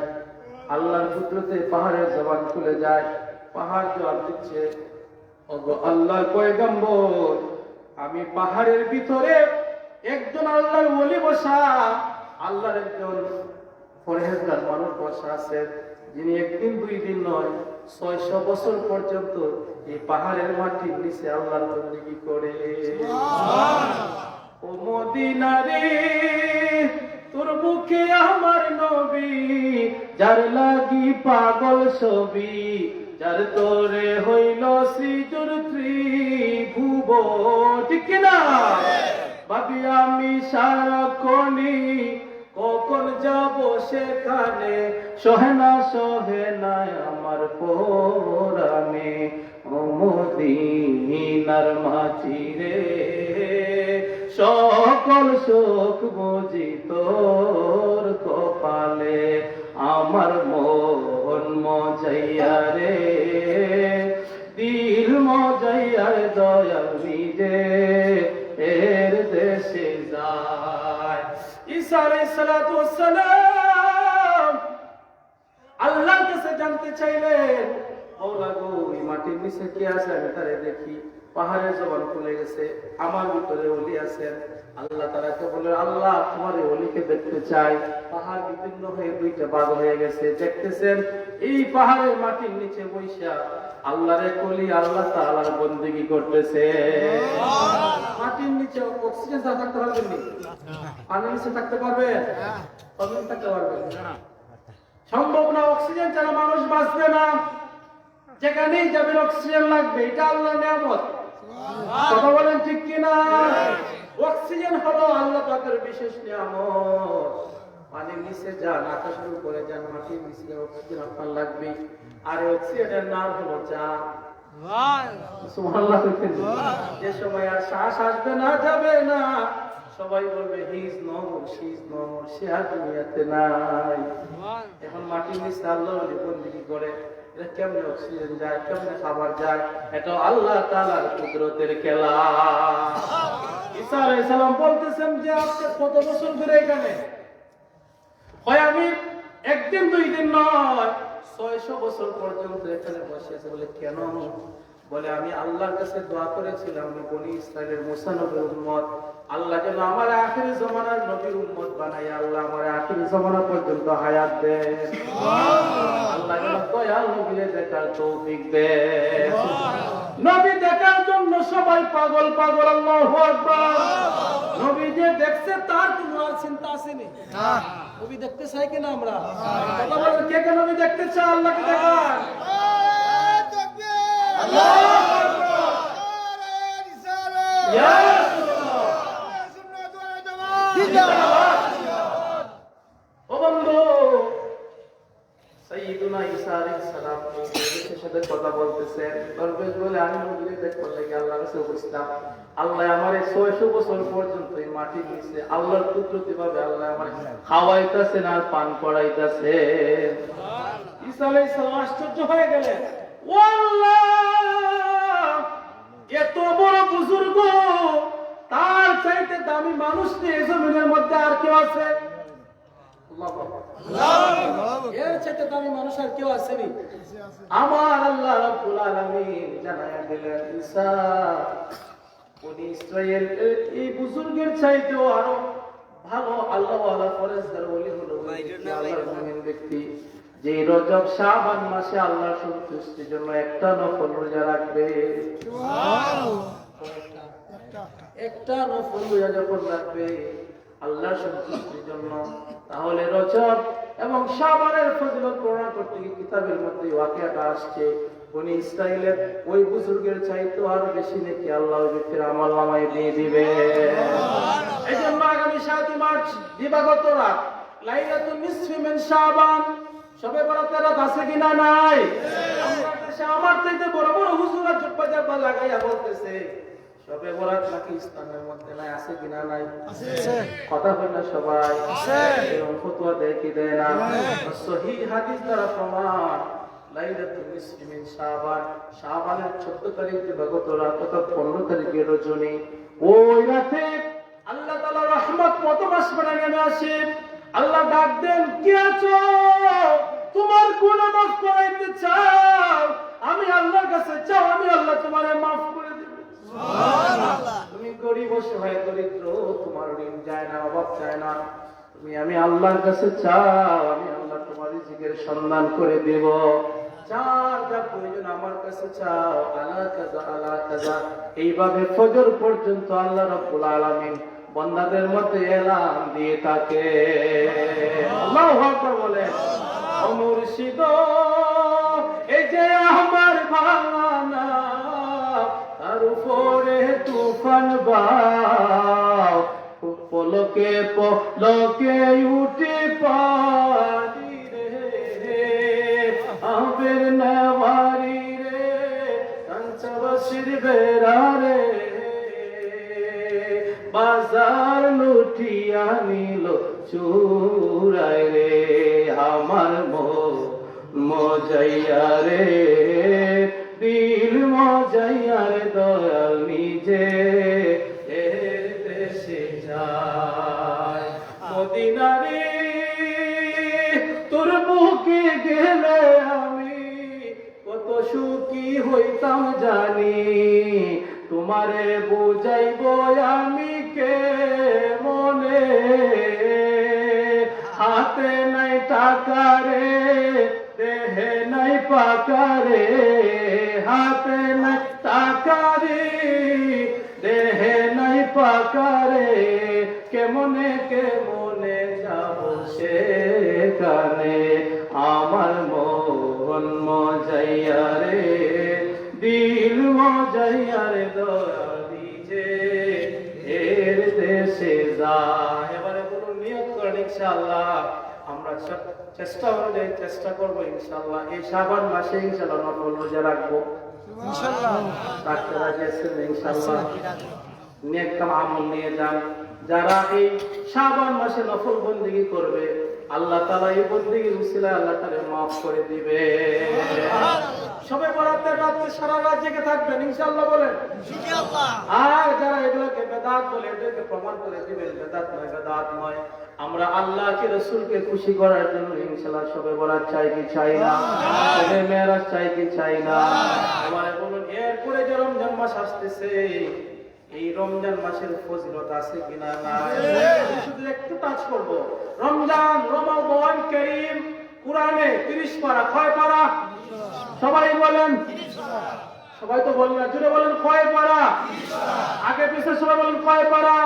আল্লাহর কুদরতে পাহাড়ের জবান খুলে যায়, পাহাড় জবাব দিচ্ছে, ওগো আল্লাহর পয়গম্বর, আমি পাহাড়ের ভিতরে একজন আল্লাহর ওলি বসা, আল্লাহর একজন পরহেজগার মানুষ বসা আছেন, যিনি একদিন 2 দিন নয় 600 বছর পর্যন্ত এই পাহাড়ের মাটির নিচে আল্লাহর বন্দেগী করে। ও মদিনা রে, তোর বুকে আমার নবী, যার লাগি পাগল ছবি, যার তোরে হইল সৃজুর ত্রিভুবন। ঠিক না? ভাবি আমি সারাক্ষণই কখন যাব সেখানে, সহে না আমার পরাণে। ও মদিনার মাটি রে, সকল সুখ বুঝি তোর কপালে, আমার মন মজাইয়া রে, দিল মজাইয়া দয়াল নিজে এর দেশে যায়। ঈসা আলাইহিস সালাতু ওয়াস সালাম আল্লাহর কাছে জানতে চাইলেন, মাওলা গো, এই মাটির নিচে কি আছে আমি তারে দেখি। পাহাড়ের জবান খুলে গেছে, আমার ভিতরে ওলি আছেন। আল্লাহ তাআলাকে বলে, আল্লাহ তোমার এই ওলিকে দেখতে চাই। পাহাড় বিপন্ন হয়ে 2টা ভাগ হয়ে গেছে, দেখতেছেন এই পাহাড়ের মাটির নিচে বৈশা আল্লাহর এক ওলি আল্লাহ তাআলার বন্দেগী করতেছে। মাটির নিচে অক্সিজেন ছাড়া থাকতে পারবেন না, পানির নিচে থাকতে পারবেন? থাকতে পারবেন না, সম্ভব না। অক্সিজেন ছাড়া মানুষ বাঁচবে না। যেখানেই যাবেন অক্সিজেন লাগবে, এটা আল্লাহর নিয়ামত। কথা বলেন ঠিক কিনা? অক্সিজেন হলো আল্লাহ পাকের বিশেষ নিয়ামত। পানির নিচে যান, আকাশের উপরে যান, মাটির নিচে অক্সিজেন আপনার লাগবে। আর অক্সিজেনের নাম হলো চা। সুবহানাল্লাহ। যে সময় আর শ্বাস আসবে না, যাবে না, সবাই বলবে he is no more, she is no more, সে আর দুনিয়াতে নাই। এখন মাটির নিচে আল্লাহর বন্দেগী করে, এটা কেমনে অক্সিজেন যায়, কেমনে খাবার যায়, এটা আল্লাহ তাআলার কুদরতের খেলা। ঈসা আলাইহিস সালাম বলতেছেন যে আপনি কত বছর ধরে এখানে? হয় আমি একদিন দুই দিন নয়, 600 বছর পর্যন্ত এখানে বসে আছে। বলে কেন? বলে আমি আল্লাহর কাছে দোয়া করেছিলাম, আমি বনি ইসরাইলের মুসা নবীর উম্মত, আল্লাহ যেন আমার আখিরি জামানার নবীর উম্মত বানায়, আল্লাহ আমার আখিরি জামানা পর্যন্ত হায়াত দেন, আল্লাহ যেন দয়াল নবীরে দেখার তৌফিক দেন। নবী দেখার জন্য সবাই পাগল পাগল। আল্লাহু আকবার। নবী যে দেখছে তার কোনো আর চিন্তা আসেনি। নবী দেখতে চাই কিনা আমরা? কথা বলেন, কে কে নবী দেখতে চায়? আল্লাহকে দেখান। আল্লাহু আকবার। ইয়া ও বন্ধু, সাইয়্যিদুনা ঈসা আলাইহিস সালাম নবীর সাথে কথা বলতেছেন। দরবেশ বলে আমি নবীকে দেখবার লাগি আল্লাহর কাছে বসতাম, আল্লাহ আমারে 600 বছর পর্যন্ত এই মাটির নিচে আল্লাহর কুদরতি ভাবে আল্লাহ আমারে খাওয়াইতাছেন আর পান করাইতাছেন। ঈসা আলাইহিস সালাম আশ্চর্য হয়ে গেলেন, ও আল্লাহ, এত বড় বুজুর্গ, তার চাইতে দামি মানুষ নেই জমিনের মধ্যে আর কেউ আছে? এর চাইতে দামি মানুষ আর কেউ আসেনি? আমার আল্লাহ রাব্বুল আলামিন জানায়া দিলেন, ঈসা, বনি ইসরাইল এই বুজুর্গের চাইতেও আরো ভালো আল্লাহওয়ালা ফরেজগার ওলি হলো আল্লাহর মুমিন ব্যক্তি, যে রজব শাবান মাসে আল্লাহর সন্তুষ্টির জন্য একটা নফল রোজা রাখবে। একটা নফল রোজা যখন রাখবে আল্লাহর সন্তুষ্টির জন্য, তাহলে রজব এবং শাবানের ফজিলত বর্ণনা করতে গিয়ে কিতাবের মধ্যে ওয়াকিয়াটা আসছে, বনি ইসরাইলের ওই বুজুর্গের চাইতে আরো বেশি নাকি আল্লাহ ওই ব্যক্তির আমলনামায় দিয়ে দিবে। এই জন্য আগামী 7 মার্চ দিবাগত রাত লাইলাতুন নিসফি মিন শাবান, সবে বরাতের রাত আছে কিনা? নাই। আমরা দেশে আমার চাইতে বড় বড় হুজুররা জুব্বা জাব্বা লাগাইয়া বলতেছে সবে বরাত নাকি ইসলামের মধ্যে নাই, আছে কিনা? নাই। কথা হয় না সবাই? এরকম ফতোয়া দেয় কি দেয় না? সহিহ হাদিস দ্বারা প্রমাণ, লাইলাতুল নিসফি মিন শাবান, শাবানের 14 তারিখ দিবাগত রাত অর্থাৎ 15 তারিখের রজনী, ওই রাতে আল্লাহ তাআলা রহমত প্রথম আসমানে নেমে আসে। আল্লাহ ডাক দেন, কে আছো? তোমার গুনাহ মাফ করাইতে চাও? আমি আল্লাহর কাছে চাও, আমি আল্লাহ তোমারে মাফ করে দেব। সুবহানাল্লাহ। তুমি গরীব অসহায় দরিদ্র, তোমার ঋণ যায় না, অভাব যায় না, তুমি আমি আল্লাহর কাছে চাও, আমি আল্লাহ তোমার রিজিকের সন্ধান করে দেব। চার যা প্রয়োজন আমার কাছে চাও, আলা কাযা আলা কাযা, এইভাবে ফজর পর্যন্ত আল্লাহ রাব্বুল আলামিন বান্দাদের মধ্যে এলান দিয়ে থাকে। আল্লাহু আকবার বলে, ও মুর্শিদ, এই যে আমার ভাঙানা, তার উপরে তুফান বাও, পলকে পলকে উঠে পানি রে, আবের নেওয়ারি রে, কাঞ্চবাসীর বেড়া রে, বাজার লুটিয়া নিল চুরাই রে, আমার মজাইয়া রে, দিল মজাইয়া রে, দয়াল নিজে দেশে যায়। মদিনা রে, তোর বুকে গেলে আমি কত সুখী হইতাম জানি, তোমারে বুঝাইব আমি কে মনে, হাতে নাই টাকা রে, দেহে নাই পাকা রে, হাতে নাই টাকা রে, দেহে নাই পাকা রে, কেমনে কেমনে যাব সেখানে, আমার মন মন মজাইয়া রে দিল মজাইয়া রে দয়ালি যে এর দেশে যায়। এবারে বলুন নিয়ত করেন ইনশাআল্লাহ আমরা চেষ্টা অনুযায়ী চেষ্টা করবো ইনশাআল্লাহ এই শাবান মাসে ইনশাআল্লাহ নফল রোজা রাখবো ইনশাআল্লাহ। রাখতে রাজি আছেন ইনশাআল্লাহ? নেক কাম আমল নিয়ে যান। যারা এই শাবান মাসে নফল বন্দেগী করবে আল্লাহ তাআলা এই বন্দেগীর উসিলায় আল্লাহ তাআলা মাফ করে দিবে। সবাই বরাতের রাতে সারা রাত জেগে থাকবেন ইনশাআল্লাহ বলেন ইনশাআল্লাহ। আর যারা এগুলোকে বেদাত বলে এদেরকে প্রমাণ করে দিবেন বেদাত নয় বেদাত নয়। আমরা আল্লাহকে রাসূলকে খুশি করার জন্য ইনশাআল্লাহ সবে বরাত চাই কি চাই না? সবে মেরাজ চাই কি চাই না? আমারে বলুন এরপরে যে রমজান মাস আসতেছে এই রমজান মাসের ফজিলত আছে কিনা না? শুধু একটু টাচ করব। রমজান রমাদান কারীম কুরআনে 30 পারা কয় পারা? সবাই বলেন 30 পারা। সবাই তো বলেন না, জোরে বলেন কয় পারা? 30 পারা। আগে পিছে সবাই বলেন কয় পারা?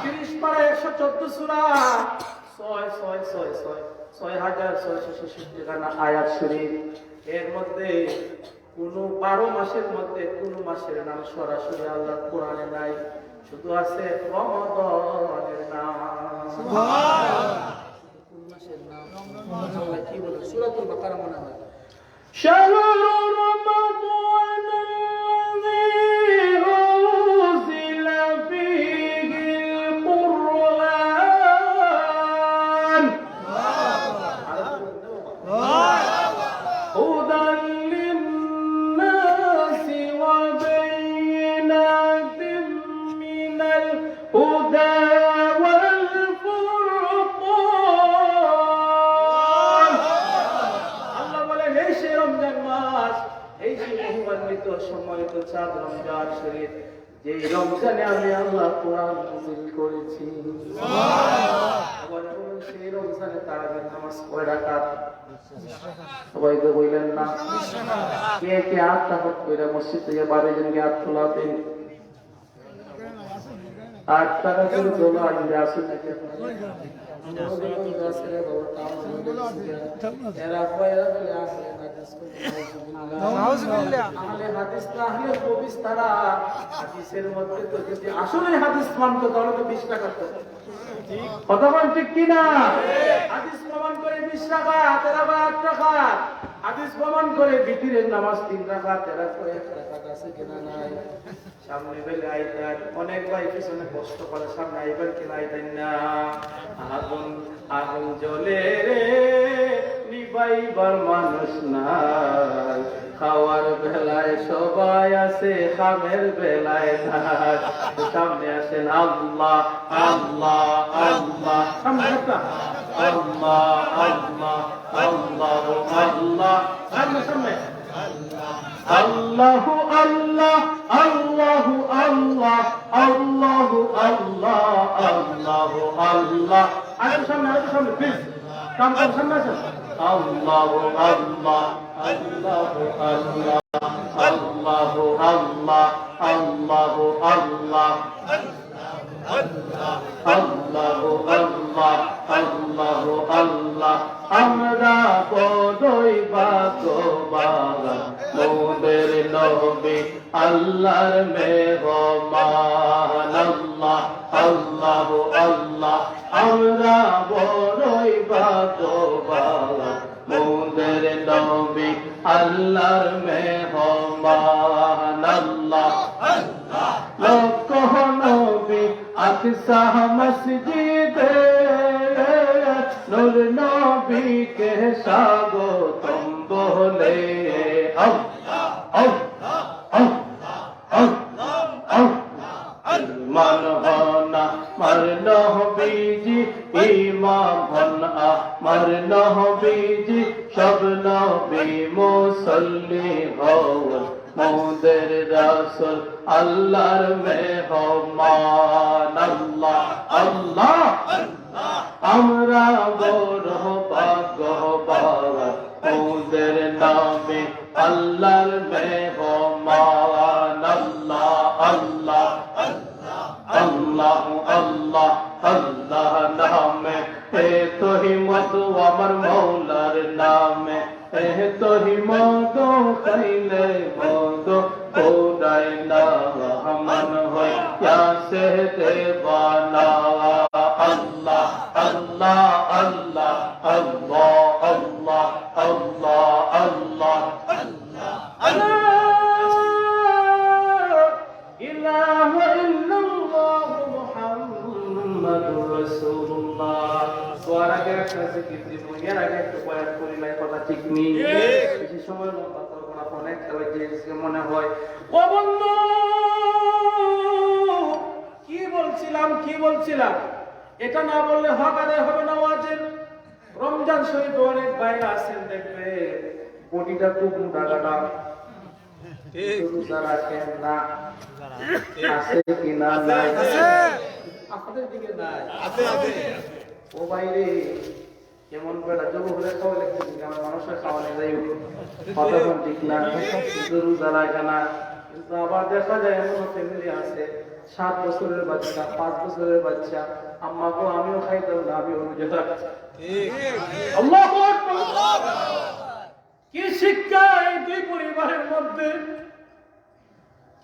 30 পারা 114 সূরা 6666 খানা আয়াত শরীফ। এর মধ্যে কোন 12 মাসের মধ্যে কোন মাসের নাম সরাসরি আল্লাহ কোরআনে নাই, শুধু আছে রমাদানের নাম। সুবহানাল্লাহ। কোন মাসের নাম? আল্লাহ কি বলে? সূরাতুল বাকারা মনে হয়। শাহরু রমাদান আল্লাযী উনজিলা ফীহিল কুরআন হুদান লিন-নাসি ওয়া বাইয়িনাতিন মিনাল হুদা ওয়াল ফুরকান। আল্লাহ বলেন এই সে রমজান মাস, এই সে মহিমান্বিত সম্মানিত চাঁদ রমজান শরীফ, যে রমজানে আমি আল্লাহ কোরআন নাযিল করেছি। সুবহানাল্লাহ। সেই রমজানে তারাবির নামাজ কয় রাকাত? সবাই তো বললেন না? কে কে হাত তাহাত কইরা মসজিদ থেকে বাইরে যান গিয়ে হাত তোলাতেন? 8 টাকা করে দোলা আনবে আসেন নাকি আপনারা? এরা পয়রা বলে আসলে হাদিসের মধ্যে তো যদি আসলে হাদিস মানতো তাহলে তো 20 টাকা কথা বল ঠিক কিনা? হাদিস প্রমাণ করে 20 টাকা, তেরা বা 8 টাকা। হাদিস প্রমাণ করে বিতিরের নামাজ 3 টাকা, তেরা তো 1 টাকা আছে কিনা নাই? সামনে বেলে আইতার অনেক ভাই পিছনে কষ্ট করে সামনে আইবার কিনা আইতেন না। আগুন আগুন জ্বলে রে নিবাইবার মানুষ নাই, খাওয়ার বেলায় সবাই আছে খামের বেলায় নাই। সামনে আসেন আল্লাহ আল্লাহ আল্লাহ, সামনে একটা আল্লাহ আল্লাহ আল্লাহ আল্লাহ, সামনে সামনে আল্লাহু আল্লাহ আল্লাহু আল্লাহ আল্লাহু আল্লাহ আল্লাহু আল্লাহ। আরেকটু সামনে আরেকটু সামনে প্লিজ, কাম কাম সামনে আসেন। আল্লাহু আল্লাহ আল্লাহু আল্লাহ আল্লাহু আল্লাহ আল্লাহু আল্লাহ আল্লাহু আল্লাহ আল্লাহু আল্লাহ। আমরা বড়ই ভাগ্যবান মোদের নবী আল্লাহর মেহমান। আল্লাহ আল্লাহু আল্লাহ। আমরা বড়ই ভাগ্যবান মোদের নবী আল্লাহর মেহমান। আল্লাহ লক্ষ নবী আকসা মসজিদে নূর নবীকে স্বাগতম বলে মান হনা মার নবীজি ইমাম হনা মার নবীজি সব নবী মুসল্লি হওয়ার মোদের রাসূল আল্লাহর মেহমান। আল্লাহ আল্লাহ আমরা বড় ভাগ্যবান মোদের নামে আল্লাহর মেহমান। আল্লাহ আল্লাহ আল্লাহ আল্লাহ আল্লাহ নামে এ তো হিম্মত আমার মৌলার নামে তোহি মদ খাইলে মদ খোদাই না মন হইয়া সে দেবানা আল্লাহ আল্লাহ আল্লাহ আল্লাহ আল্লাহ আল্লাহ আল্লাহ ইলাহা ইল্লাল্লাহ মুহাম্মাদুর রাসূলুল্লাহ। সোয়ার আগে একটা জিকির দিব, এর আগে একটু বয়ান করি না, কথা ঠিক নেই। বেশি সময় কথা বলবো না, অনেক যে মনে হয় ও বন্ধু কি বলছিলাম এটা না বললে হক আদায় হবে না। ওয়াজের রমজান শরীফ অনেক বাইরে আছেন, দেখবে বডিটা খুব মোটা গাটা, রোজা রাখেন না, আছে কি না? নাই, আপনাদের দিকে নাই, ও বাইরে কেমন বেড়া জব হলে খাওয়া লাগতেছে, আমার মানুষের খাওয়ানো যাই কথা বল ঠিক না, কিন্তু রোজা রাখে না। কিন্তু আবার দেখা যায় এমন ফ্যামিলি আছে 7 বছরের বাচ্চা, 5 বছরের বাচ্চা, আম্মাকে আমিও খাইতাম না, আমিও রোজা রাখছি। আল্লাহু আকবার! কি শিক্ষা এই দুই পরিবারের মধ্যে,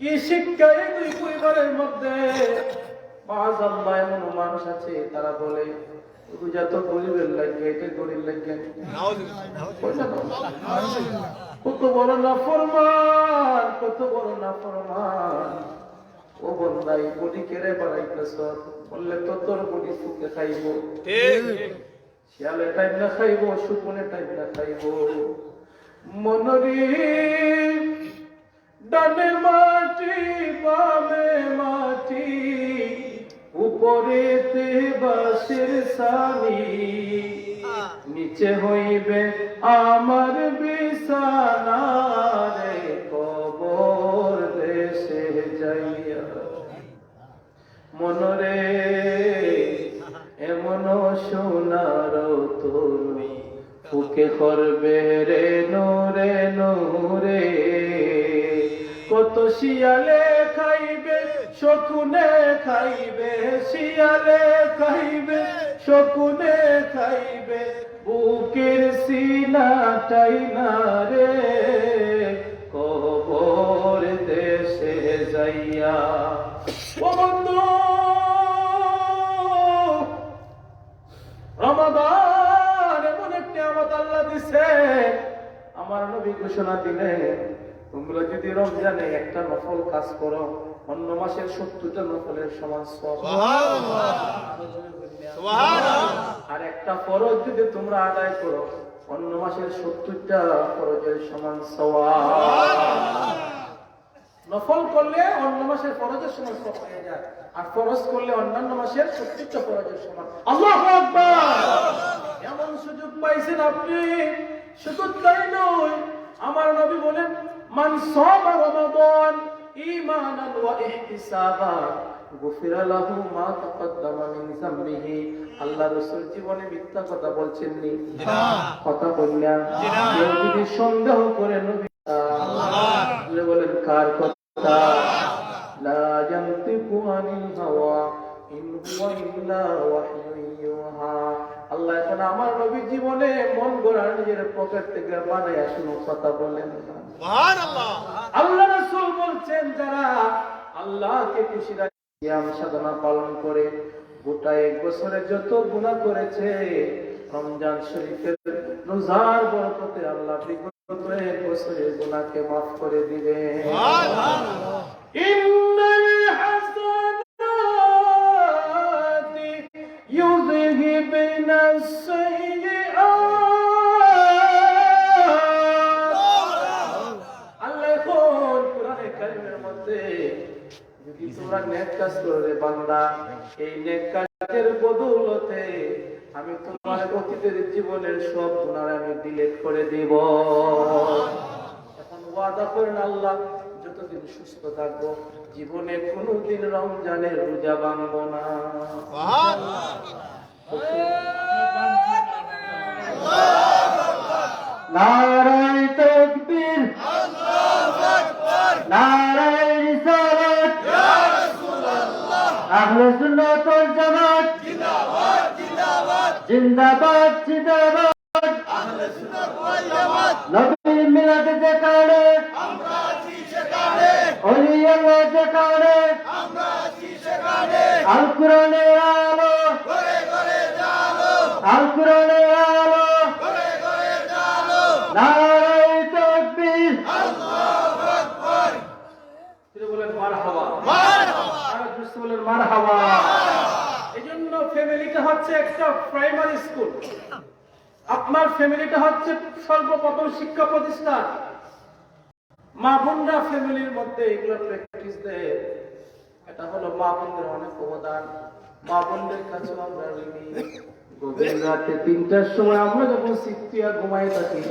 কি শিক্ষা এই দুই পরিবারের মধ্যে। মাআযাল্লাহ এমন মানুষ আছে তারা বলে রোজা তো গরিবের লাগে, এটা গরিব লাগে, কত বড় নাফরমান, কত বড় নাফরমান। ও বন্দাই বডি কেড়ে বাড়াইতেছ, বললে তো তোর বডি ফুকে খাইব, শিয়ালে টাইম না খাইব, সুপনে টাইম না খাইব। মনরি ডানে মাটি বামে মাটি, উপরেতে বাঁশের সানি, নিচে হইবে আমার বিছানা রে কবর দেশে যাইয়া। মনরে এমন সোনার তরু ফুকে করবে রে নোরে নোরে, কত শিয়ালে খাইবে শকুনে খাইবে, শিয়ালে খাইবে শকুনে খাইবে, বুকের সিনাটাই না রে কবর দেশে যাইয়া। ও বন্ধু, রমাদান এমন একটি নিয়ামত আল্লাহ দিছে, আমার নবী ঘোষণা দিলেন তোমরা যদি রমজানে একটা নফল কাজ করো, অন্য মাসের 70টা নফলের সমান সওয়াব। আর একটা ফরজ যদি তোমরা আদায় করো, অন্য মাসের 70টা ফরজের সমান সওয়াব। নফল করলে অন্য মাসের ফরজের সমান সওয়াব হয়ে যায়, আর ফরজ করলে অন্যান্য মাসের 70টা ফরজের সমান। আল্লাহু আকবার! এমন সুযোগ পাইছেন আপনি, শুধু তাই নয়, আমার নবী বলেন মান সামা রমাদান ঈমানান ওয়া ইহতিসাবান গুফিরা লাহু মা তাকদ্দামা মিন যামবিহি। আল্লাহ রাসূল জীবনে মিথ্যা কথা বলছেন নি? কথা বললেন। কেউ যদি সন্দেহ করে নবী আল্লাহ বলেন কার কথা? লা ইয়ানতিকু আনিল হাওয়া ইন হুয়া ইল্লা ওয়াহয়ুন ইউহা। আল্লাহ এখন আমার নবী জীবনে মন গড়া নিজের পকেট থেকে বানায় শুনো কথা বলেন না। সুবহানাল্লাহ। আল্লাহ রাসূল বলছেন যারা আল্লাহকে খুশি রাখে সিয়াম সাধনা পালন করে, গোটা 1 বছরে যত গুনাহ করেছে, রমজান শরীফের রোজার বরকতে আল্লাহ বিগত 1 বছরের গুনাহকে maaf করে দিবেন। সুবহানাল্লাহ। ইন্নাল হাসানাতি ইউযহিবুনাস সাইয়্যাত। আল্লাহ কোন কোরআনে কারীমের মধ্যে যদি তোমরা নেক কাজ করবে বান্দা, এই নেক কাজের বদৌলতে আমি তোমার অতীতের জীবনের সব গুনাহ আমি ডিলিট করে দেব। এখন ওয়াদা করেন আল্লাহ যতদিন সুস্থ থাকবো জীবনে কোনোদিন রমজানের রোজা ভাঙবো না। সুবহানাল্লাহ। নারায়ে তাকবীর, আল্লাহু আকবার, নারায়ে রিসালাত, ইয়া রাসূলুল্লাহ, আহলে সুন্নাত ওয়াল জামাত জিন্দাবাদ জিন্দাবাদ জিন্দাবাদ জিন্দাবাদ, আহলে সুন্নাত ওয়াল নবীর মিলাদ যেখানে ওলি আল্লাহ যেখানে আল কোরআনের আলো আল কোরআনের আলো নারায়ে তাকবীর তিনি বলেন মারহাবা আর দুসে বলেন মারহাবা। এজন্য ফ্যামিলিটা হচ্ছে একটা প্রাইমারি স্কুল, আপনার ফ্যামিলিটা হচ্ছে সর্বপ্রথম শিক্ষা প্রতিষ্ঠান। মা বোনরা ফ্যামিলির মধ্যে এগুলো প্র্যাকটিস দেয়, এটা হলো মা বোনদের অনেক অবদান। মা বোনদের কাছে আমরা ঋণী। গভীর রাতে ৩টার সময় আমরা যখন সিটিয়া ঘুমাই থাকি,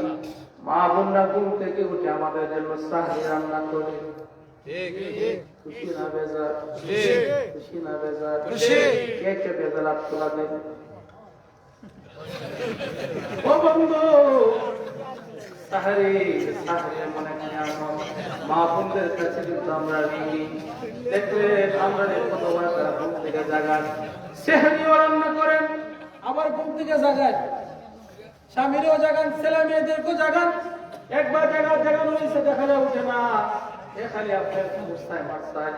মা বোনরা ঘুম থেকে উঠে আমাদের জন্য সাহরি রান্না করে। খুশি না বেজার? খুশি না বেজার? কে কে বেজার তোলা দেন? ও বন্ধু, সাহরি মনে নিয়ামত, মা বোনদের কাছে কিন্তু আমরা ঋণী। দেখলে আমরা কত বড় তারা ঘুম থেকে জাগান, সেহরিও রান্না করেন, আবার ঘুম থেকে জাগান, স্বামীরও জাগান, ছেলে মেয়েদেরকেও জাগান। একবার জাগানো হয়েছে, দেখা যায় উঠে না, খালি আপনার মুস্তায় মারসায়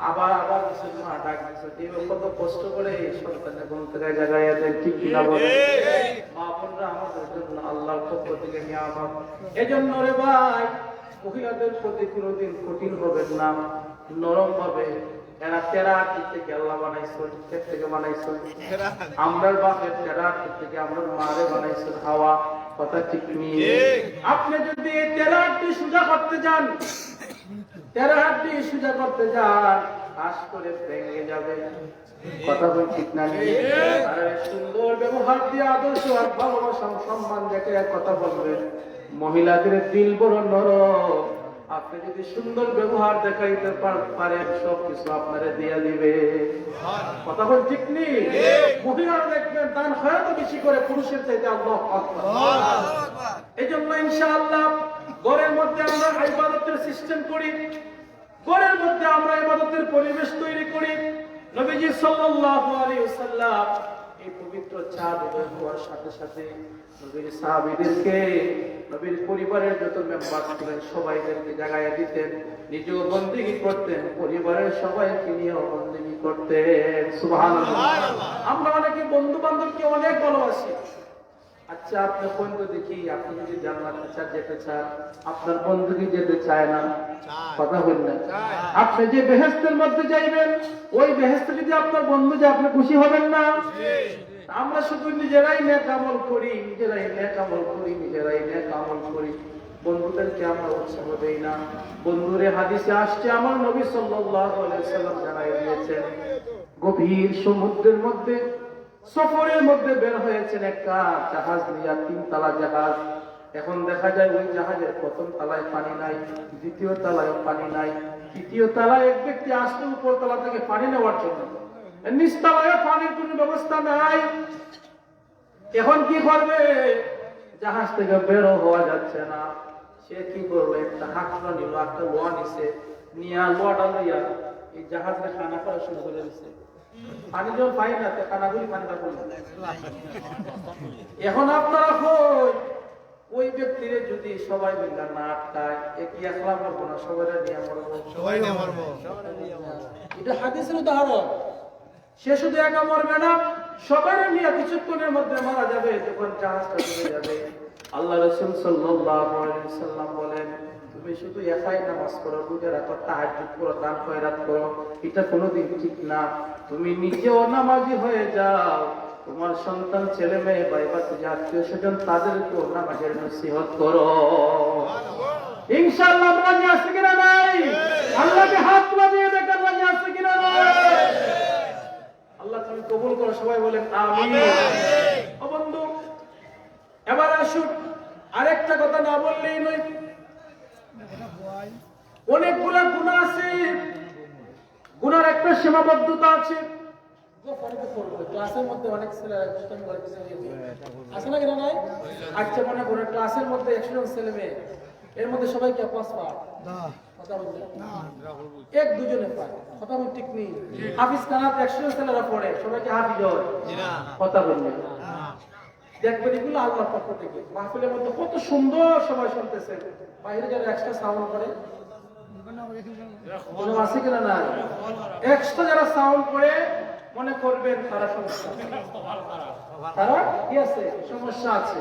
আবার কিছু মা ডাক দিচ্ছে। কত কষ্ট করে এই সন্তানের ঘুম থেকে জাগাইয়া দেয়, ঠিক কিনা বলে? মা বোনরা আমাদের জন্য আল্লাহর পক্ষ থেকে নিয়ামত। এজন্য রে ভাই, মহিলাদের প্রতি কোনোদিন কঠিন হবেন না, নরম ভাবে। এরা তেরা হাতির থেকে আল্লাহ বানাইছে, থেকে বানাইছে। আমরা বাপের তেরা হাতির থেকে আমরা মারে বানাইছে হাওয়া। কথা ঠিক নেই? আপনি যদি এই তেরা হাতটি সোজা করতে যান, তেরা হাতটি সোজা করতে যান, আশ করে ভেঙে যাবে। কথা বল ঠিক না? আর সুন্দর ব্যবহার দিয়ে আদর্শ আর ভালোবাসা সম্মান দেখে কথা বলবেন। মহিলাদের দিল বড় নরম, আপনি যদি সুন্দর ব্যবহার দেখাইতে পারেন, সবকিছু আপনারা দিয়ে দিবে। কথা বল ঠিক নেই? মহিলারা দেখবেন দান খয়রাত বেশি করে পুরুষের চাইতে। আল্লাহু আকবার। এই জন্য ইনশাআল্লাহ ঘরের মধ্যে আমরা ইবাদতের সিস্টেম করি, ঘরের মধ্যে আমরা ইবাদতের পরিবেশ তৈরি করি। নবীজি সাল্লাল্লাহু আলাইহি ওয়াসাল্লাম এই পবিত্র চাঁদ উদয় হওয়ার সাথে সাথে নবীর সাহাবীদেরকে, নবীর পরিবারের যত মেম্বার ছিলেন সবাইদেরকে জাগাইয়া দিতেন, নিজেও বন্দেগী করতেন, পরিবারের সবাইকে নিয়েও বন্দেগী করতেন। সুবহানাল্লাহ। আমরা অনেকে বন্ধু বান্ধবকে অনেক ভালোবাসি। আচ্ছা, আপনি কোন তো দেখি, আপনি যদি জান্নাতে যেতে চান, আপনার বন্ধু কি যেতে চায় না? কথা বল না। আপনি যে বেহেশতের মধ্যে যাইবেন, ওই বেহেশতে যদি আপনার বন্ধু যায়, আপনি খুশি হবেন না? আমরা শুধু নিজেরাই নেক আমল করি, বন্ধুদেরকে আমরা উৎসাহ দেই না। বন্ধুরে হাদিসে আসছে, আমার নবী সাল্লাল্লাহু আলাইহি ওয়াসাল্লাম জানাই দিয়েছেন, গভীর সমুদ্রের মধ্যে সফরের মধ্যে বের হয়েছেন একটা জাহাজ নিয়ে, 3 তলা জাহাজ। এখন দেখা যায় ওই জাহাজের প্রথম তলায় পানি নাই, দ্বিতীয় তলায় পানি নাই, তৃতীয় তলায় এক ব্যক্তি আসছে উপর তলা থেকে পানি নেওয়ার জন্য, নিচ তলায় পানির কোনো ব্যবস্থা নাই। এখন কি করবে? জাহাজ থেকে বেরো হওয়া যাচ্ছে না। সে কি করবে? একটা হাঁকড়া নিল, একটা লোয়া নিছে, নিয়ে লোয়াটা লইয়া এই জাহাজকে খানা করা শুরু করে দিচ্ছে। পানি যখন পাই না, খানাগুলি পানি পাবো না। এখন আপনারা ওই ব্যক্তিরে যদি সবাই মিলে না আটকায়, কি একলা মরবো না, সবাই নিয়ে মরবো? এটা হাদিসের উদাহরণ। সে শুধু একা মরবে না, সবাই নিয়ে কিছুক্ষণের মধ্যে মারা যাবে। যখন জাহাজটা চলে যাবে, আল্লাহ রাসূল সাল্লাল্লাহু আলাইহি ওয়াসাল্লাম বলেন, তুমি শুধু একাই নামাজ পড়ো, রোজা রাখো, তাহাজ্জুদ করো, দান খয়রাত করো, এটা কোনোদিন ঠিক না। তুমি নিজেও নামাজি হয়ে যাও, তোমার সন্তান, ছেলে মেয়ে, ভাই ভাতিজা, আত্মীয় স্বজন, তাদেরকেও নামাজের নসিহত করো। ইনশাআল্লাহ রাজি আছে কিনা নাই? আল্লাহকে হাত তুলে দিয়ে দেখেন, রাজি আছে কিনা নাই? আল্লাহ তুমি কবুল করো, সবাই বলেন আমিন। ও বন্ধু, এবার আসুন, আরেকটা কথা না বললেই নয়। অনেকগুলা গুনাহ আছে, গুনার একটা সীমাবদ্ধতা আছে। ক্লাসের মধ্যে অনেক ছেলে আছে না, কেন নাই? আচ্ছা, মনে করে ক্লাসের মধ্যে 100 জন ছেলে মেয়ে, এর মধ্যে সবাই কি পাস পায়? এক দুজনে পায়। কথা বল ঠিক নেই? হাফিজ খানাতে 100 জন ছেলেরা পড়ে, সবাই কি হাফিজ হয়? কথা বলবে দেখবেন এগুলো আল্লাহর পক্ষ থেকে। মাহফিলের মধ্যে কত সুন্দর সবাই শুনতেছে, বাইরে যারা এক্সট্রা সাউন্ড করে কোনো আছে কিনা? না, এক্সট্রা যারা সাউন্ড করে মনে করবেন তারা সমস্যা, তারা কি আছে, সমস্যা আছে।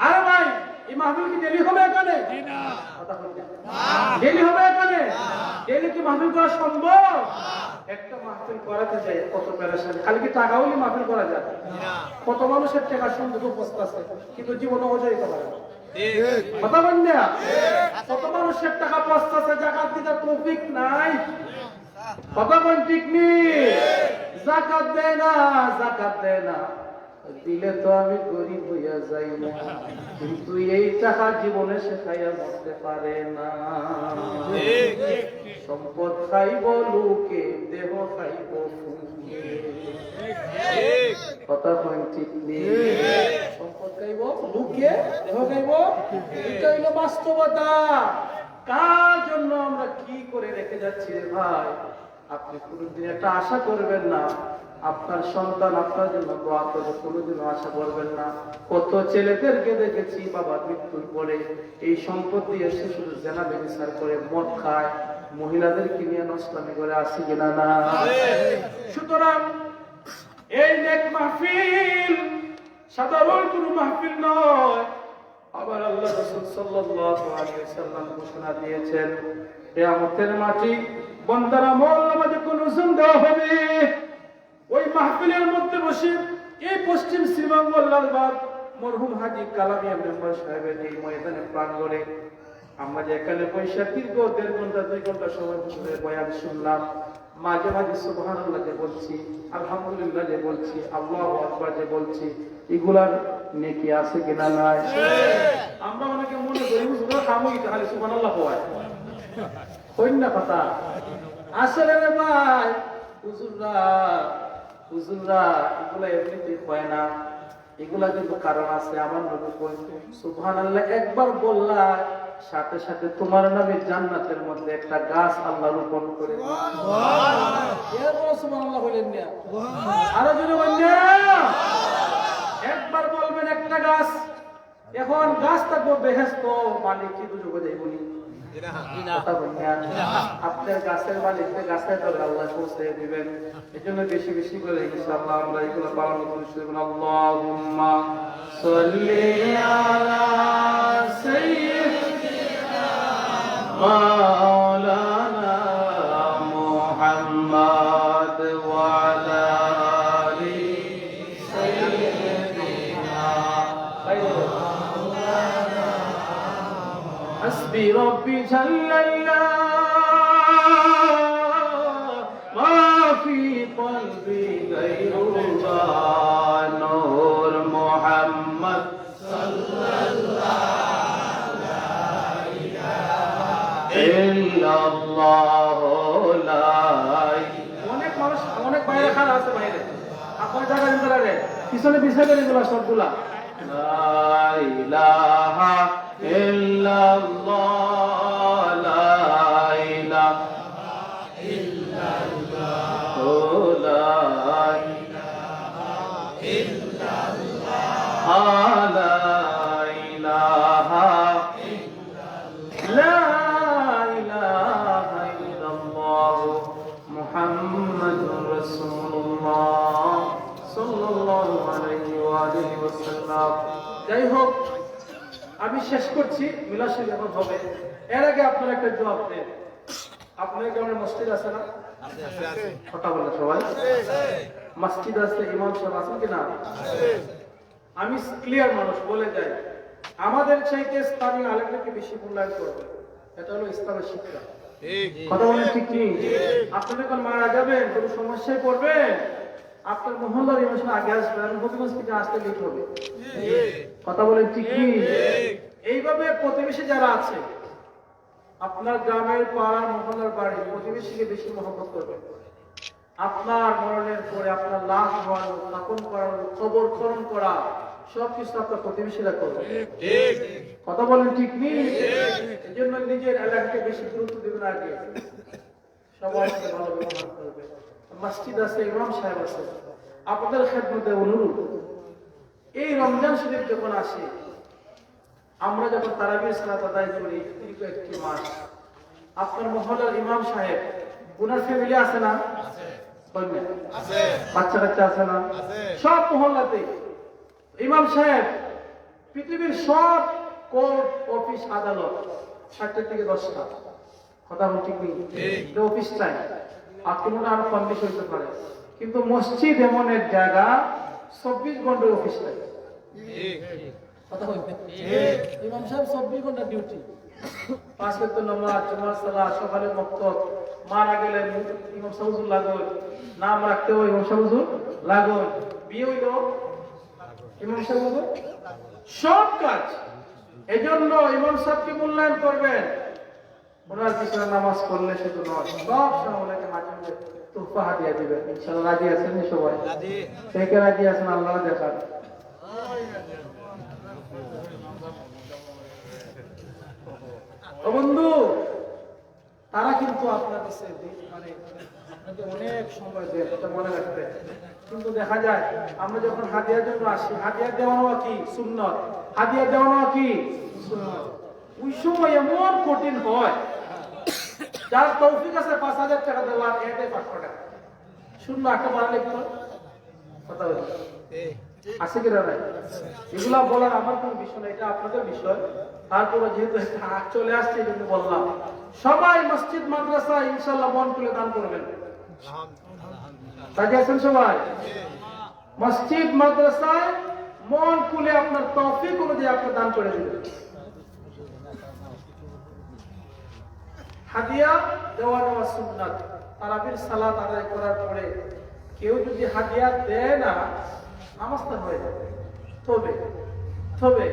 আরে ভাই, এই মাহফিল কি ডেলি হবে এখানে? কথা বলতে ডেলি হবে এখানে? ডেলি কি মাহফিল করা সম্ভব? একটা মাহফিল করাতে যায় কত পেরেশানি, খালি কি টাকা হলে মাহফিল করা যায়? কত মানুষের টাকা সুন্দর উপস্থিত আছে কিন্তু জীবনে অজয়িত পারে না। কথা বলেন না? কত মানুষের টাকা পস্তাছে, জাকাত দিতে তৌফিক নাই। কথা বলেন ঠিক নেই? জাকাত দেয় না, জাকাত দেয় না, দিলে তো আমি গরিব হইয়া যাই না, কিন্তু এই টাকা জীবনে সে খাইয়া মরতে পারে না। সম্পদ খাইব লোকে, দেহ খাইব ফুকে। কথা বলেন ঠিক নেই? সম্পদ খাইব লোকে, দেহ খাইব, এটা হইল বাস্তবতা। কার জন্য আমরা কি করে রেখে যাচ্ছি রে ভাই? আপনি কোনদিন একটা আশা করবেন না আপনার সন্তান আপনার জন্য দোয়া করবে, কোনোদিনও আশা করবেন না। কত ছেলেদেরকে দেখেছি বাবা মৃত্যুর পরে এই সম্পদ দিয়ে এসে শুধু জেনা ব্যভিচার করে, মদ খায়, মহিলাদেরকে নিয়ে নষ্টামি করে, আসি কিনা? না। সুতরাং এই নেক মাহফিল সাধারণ কোনো মাহফিল নয়। আবার আল্লাহ রাসূল সাল্লাল্লাহু আলাইহি ওয়াসাল্লাম ঘোষণা দিয়েছেন, কিয়ামতের মাটি বান্দার আমল নামাজে কোন ওজন দেওয়া হবে। ওই মাহফিলের মধ্যে বসে এই পশ্চিম শ্রীমঙ্গল লালবাগ মরহুম হাজী কালামিয়া মেম্বার সাহেবের এই ময়দানে প্রাঙ্গণে আমরা যে এখানে পয়সা দীর্ঘ 1.5 ঘন্টা 2 ঘন্টা সময় ধরে বয়ান শুনলাম, মাঝে মাঝে সুবহানাল্লাহ যে বলছি, আলহামদুলিল্লাহ যে বলছি, আল্লাহু আকবার যে বলছি, এগুলার নেকি আছে কিনা? নাই। আমরা অনেকে মনে করি হুজুর কামই তাহলে সুবহানাল্লাহ হয়, হইন না কথা। আসলে রে ভাই, হুজুররা এগুলা এমনিতেই হয় না, এগুলা কিন্তু কারণ আছে। আমার নবী কইতো সুবহানাল্লাহ একবার বললা সাথে সাথে তোমার নামে জান্নাতের মধ্যে একটা গাছ আল্লাহ রোপণ করে দিবেন। সুবহানাল্লাহ, এরপর সুবহানাল্লাহ বলেন না, আরো জোরে বলেন না। একবার বলবেন একটা গাছ, এখন গাছ থাকবো বেহেশত, মালিক কি দুজকে যাইবনি? আপনার গাছের মালিককে গাছের তলে আল্লাহ পৌঁছে দিবেন। এই জন্য বেশি বেশি করে ইনশাআল্লাহ আমরা এগুলো পালন করি। আল্লাহুম্মা সাল্লি আলা সাইয়্যিদিনা মাওলানা মুহাম্মদ ওয়া আলা আলি সাইয়্যিদিনা حسبي ربي جل الله ما في قلبي غير الله نور محمد صلى الله لا إله إلا الله لا অনেক মানুষ অনেক বাইরে খারাপ আছে, বাইরে আপনার জায়গা দিতে লাগে পিছনে পিছনে এগুলো সবগুলা লা ইলাহা ইল্লাল্লাহ লা ইলাহা ইল্লাল্লাহ লা ইলাহা ইল্লাল্লাহ লা ইলাহা লা ইলাহা ইল্লাল্লাহ মুহাম্মাদুর রাসূলুল্লাহ সাল্লাল্লাহু আলাইহি ওয়া আলিহি ওয়াসাল্লাম। যাই হোক, আমি শেষ করছি, মিলাশে যখন হবে এর আগে আপনারা একটা জবাব দেন। আপনাদের গ্রামে মসজিদ আছে না? কথা বলে সবাই, মসজিদ আছে, ইমাম সাহেব আছেন কিনা? আমি ক্লিয়ার মানুষ বলে যাই, আমাদের চাইতে স্থানীয় আলেমদেরকে বেশি মূল্যায়ন করবে, এটা হলো ইসলামের শিক্ষা। কথা বলেন ঠিক কি? আপনি যখন মারা যাবেন, কোনো সমস্যায় পড়বেন, আপনার মহল্লার ইমাম আগে আসবেন, প্রতিমাস থেকে আসতে লেট হবে। কথা বলেন ঠিক কি? এইভাবে প্রতিবেশী যারা আছে, আপনার গ্রামের পাড়া মহল্লার বাড়ি প্রতিবেশীকে বেশি মহব্বত করবেন। আপনার মরণের পরে আপনার লাশ হওয়ানো, দাফন করানো, কবর খনন করা সবকিছু আপনার প্রতিবেশীরা করবে। কথা বলেন ঠিক নেই? এই জন্য নিজের এলাকাকে বেশি গুরুত্ব দেবেন, আগে সবাই ভালো ব্যবহার করবে। মসজিদ আছে, ইমাম সাহেব আছে, আপনাদের খেদমতে অনুরোধ এই রমজান শরীফ যখন আসে, আমরা যখন তারাবির সালাত আদায় করি দীর্ঘ একটি মাস, আপনার মহল্লার ইমাম সাহেব, ওনার ফ্যামিলি আছে না? বাচ্চা কাচ্চা আছে না? সব মহল্লাতে ইমাম সাহেব পৃথিবীর সব কোর্ট অফিস আদালত 7টা থেকে 10টা, কথা বল ঠিক নেই? অফিস চাই, আক্রমণ আরো কম বেশি হইতে পারে, কিন্তু মসজিদ এমন এক জায়গা 24 ঘন্টা অফিস চাই। কথা বলতে ইমাম সাহেব 24 ঘন্টা ডিউটি, 5 ওয়াক্ত নামাজ, জুমার সালাত, সকালে মক্তব, মারা গেলে ইমাম সাহেব হুজুর লাগল, নাম রাখতে হয় ইমাম সাহেব হুজুর লাগল, বিয়ে হইল ইমাম সাহেব হুজুর, সব কাজ। এজন্য ইমাম সাহেবকে মূল্যায়ন করবেন। ওনার পিছনে নামাজ পড়লে শুধু নয়, সব সময় ওনাকে মাঝে মাঝে তোহফা হাদিয়া দিবেন। ইনশাআল্লাহ রাজি আছেন সবাই? কে কে রাজি আছেন আল্লাহ দেখান। ও বন্ধু, তারা কিন্তু আপনার কাছে মানে আপনাকে অনেক সময় দেয়, এটা মনে রাখবে। কিন্তু দেখা যায় আমরা যখন হাদিয়ার জন্য আসি, হাদিয়া দেওয়ানো কি সুন্নত, হাদিয়া দেওয়ানো কি সুন্নত, ওই সময় এমন কঠিন হয়, যার তৌফিক আছে 5,000 টাকা দেওয়ার, এটাই 500 টাকা শূন্য একটা বাড়ালে কথা বলি আছে কি না? এগুলা বলার আমার কোন বিষয় না, এটা আপনাদের বিষয়। তারপরে যেহেতু হাত চলে আসছে এই জন্য বললাম, সবাই মসজিদ মাদ্রাসা ইনশাল্লাহ মন খুলে দান করবেন। রাজি আছেন সবাই? মসজিদ মাদ্রাসায় মন খুলে আপনার তৌফিক অনুযায়ী আপনি দান করে দিবেন। হাদিয়া দেওয়া নেওয়া সুন্নাত। তারাবির সালাত আদায় করার পরে কেউ যদি হাদিয়া দেয় না, নামাজটা হয়ে যাবে। তবে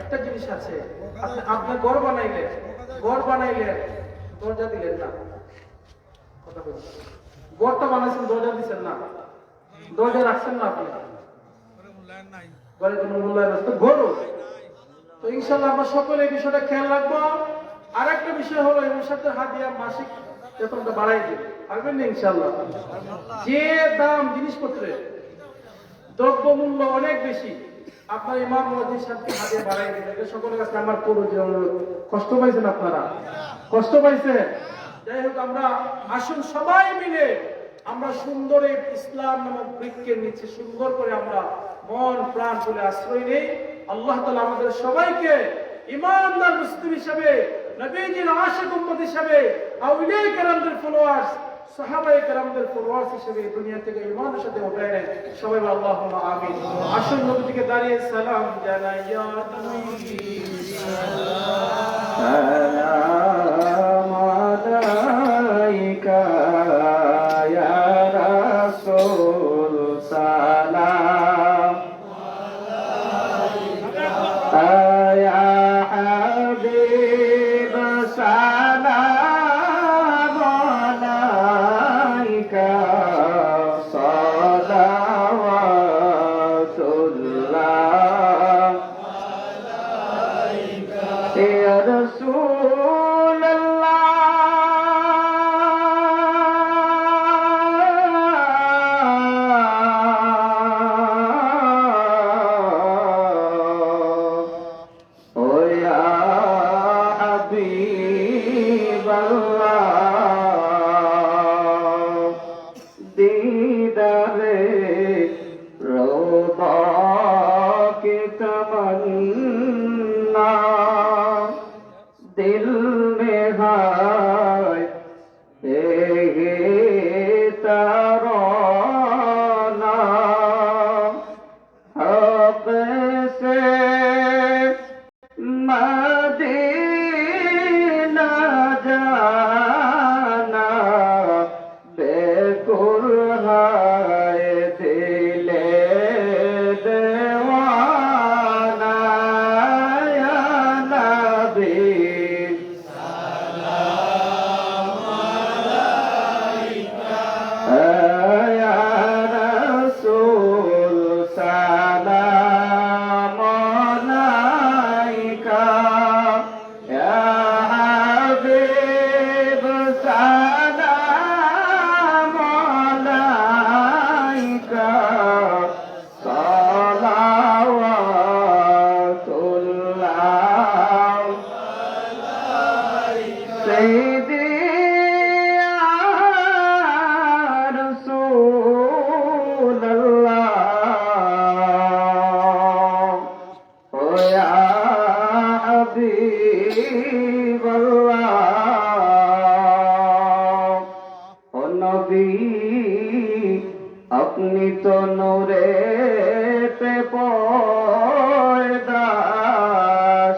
একটা জিনিস আছে, আপনি ঘর বানাইলেন, দরজা দিলেন না, কথা বলছি, ঘরটা বানাইছেন দরজা দিচ্ছেন না, দরজা রাখছেন না, আপনি ঘরে কোনো মূল্যায়ন আছে গরু। তো ইনশাল্লাহ আমরা সকলে এই বিষয়টা খেয়াল রাখবো। আর একটা বিষয় হলো এর সাথে হাদিয়া মাসিক বেতনটা বাড়াই দিবে, পারবেন না ইনশাল্লাহ? যে দাম জিনিসপত্রের দ্রব্য মূল্য অনেক বেশি, আপনার ইমাম মুয়াজ্জিন সাহেবকে হাদিয়া বাড়াই দিবেন। এটা সকলের কাছে আমার করো যে অনুরোধ। কষ্ট পাইছেন আপনারা? কষ্ট পাইছেন? যাই হোক, আমরা আসুন সবাই মিলে আমরা সুন্দর এই ইসলাম নামক বৃক্ষের নিচে সুন্দর করে আমরা মন প্রাণ খুলে আশ্রয় নেই। আল্লাহ তাআলা আমাদের সবাইকে ইমানদার মুসলিম হিসেবে, নবীজির আশিক উম্মত হিসেবে, আউলিয়া কেরামদের ফলোয়ার্স, সাহাবায়ে কেরামদের ফলোয়ার্স হিসেবে দুনিয়া থেকে ঈমানের সাথে উঠায় নেন। সবাই আল্লাহুম্মা আমিন। আসুন নবীজিকে দাঁড়িয়ে সালাম জানাই, ইয়া নবী সালাম আলাইকা, ইয়া রাসূল সালাম আলাইকা, ইয়া হাবিব সালাম আলাইকা, সালাওয়াতুল্লাহ আলাইকা, ইয়া রাসূলুল্লাহ ও ইয়া হাবিবাল্লাহ, दीदारे रोदा के तमन्ना दिल में है तराना, हक़ से मदीना जाना बेकुल है दिले दीवाना, या नबी सलाम अलैका, या रसूल सलाम পয়দা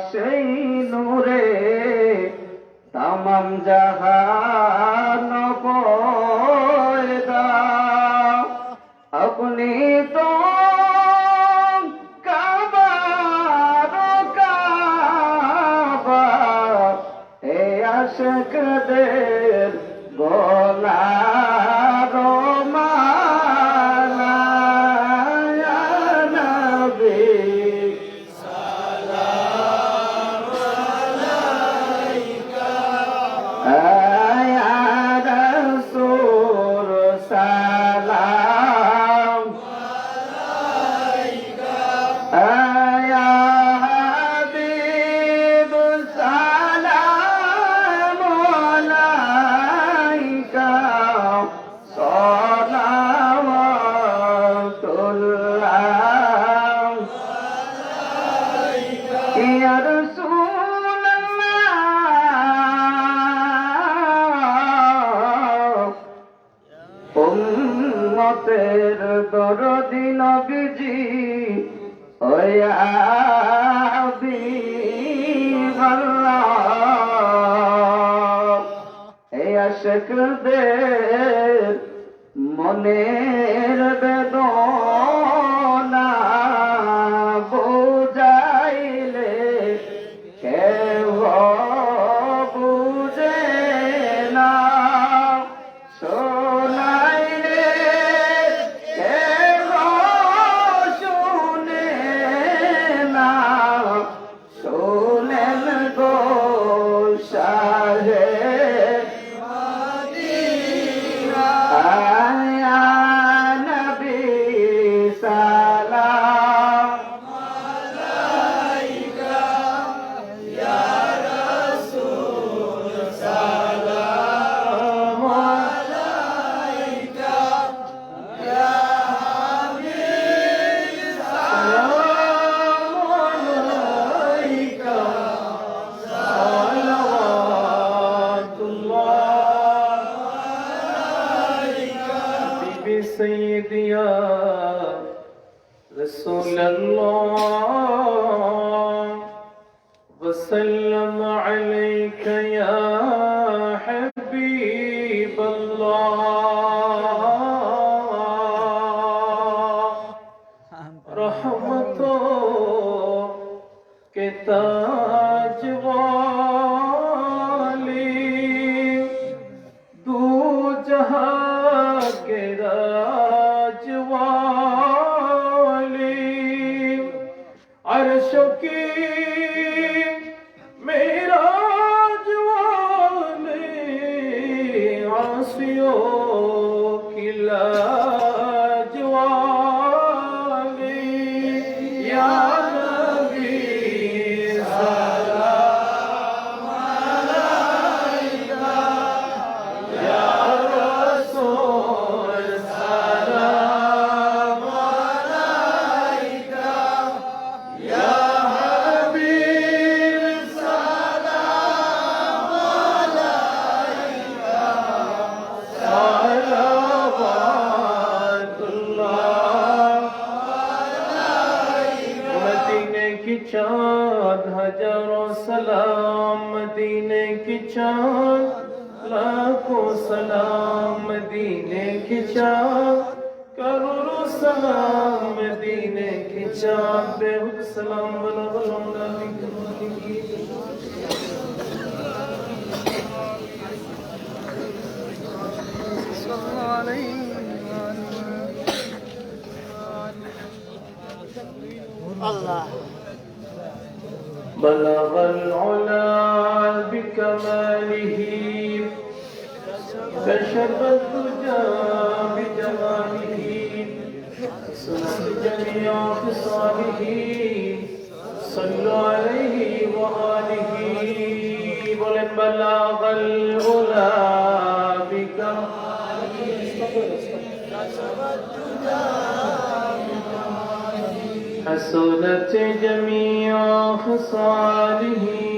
সেই নূরে তামাম জাহান পয়দা আপনি তো কাবার কাবা এ আশিকদের গলার মালা ইয়া নবী ইয়া রাসূল সালাম ইয়া হাবিব সালাম আলাইকা সালাওয়াতুল্লাহ ইয়া রাসূলুল্লাহ উম্মতের দরদি নবীজি ও ইয়া হাবিবাল্লাহ এই আশিকদের মনের বেদনা বুঝাইলে কেহ বুঝে না শোনাইলে কেহ শুনে না শোনেন গো শাহে আয়া নবী সালাম سيدي يا رسول الله وسلم عليك يا حبيب الله رحمتوں کے تاج والی دو جہاں کے راج والی عرشوں کی معراج والی عاصیوں کی لاج والی یا نبی سلام علیکہ یا رسول سلام علیکہ یا حبیب سلام علیکہ صلوات اللہ مدینے کی چاند ہزاروں سلام مدینے کی چاند لاکھوں سلام مدینے کی چاند کروڑوں سلام مدینے کی چاند بے حد سلام بلغ العلا بکمالہ بلغ العلا بكماله كشف الدجى بجماله سنت جميع خصاله صلوا عليه وآله بلن بلغ العلا بكماله حسنت جميع خصاله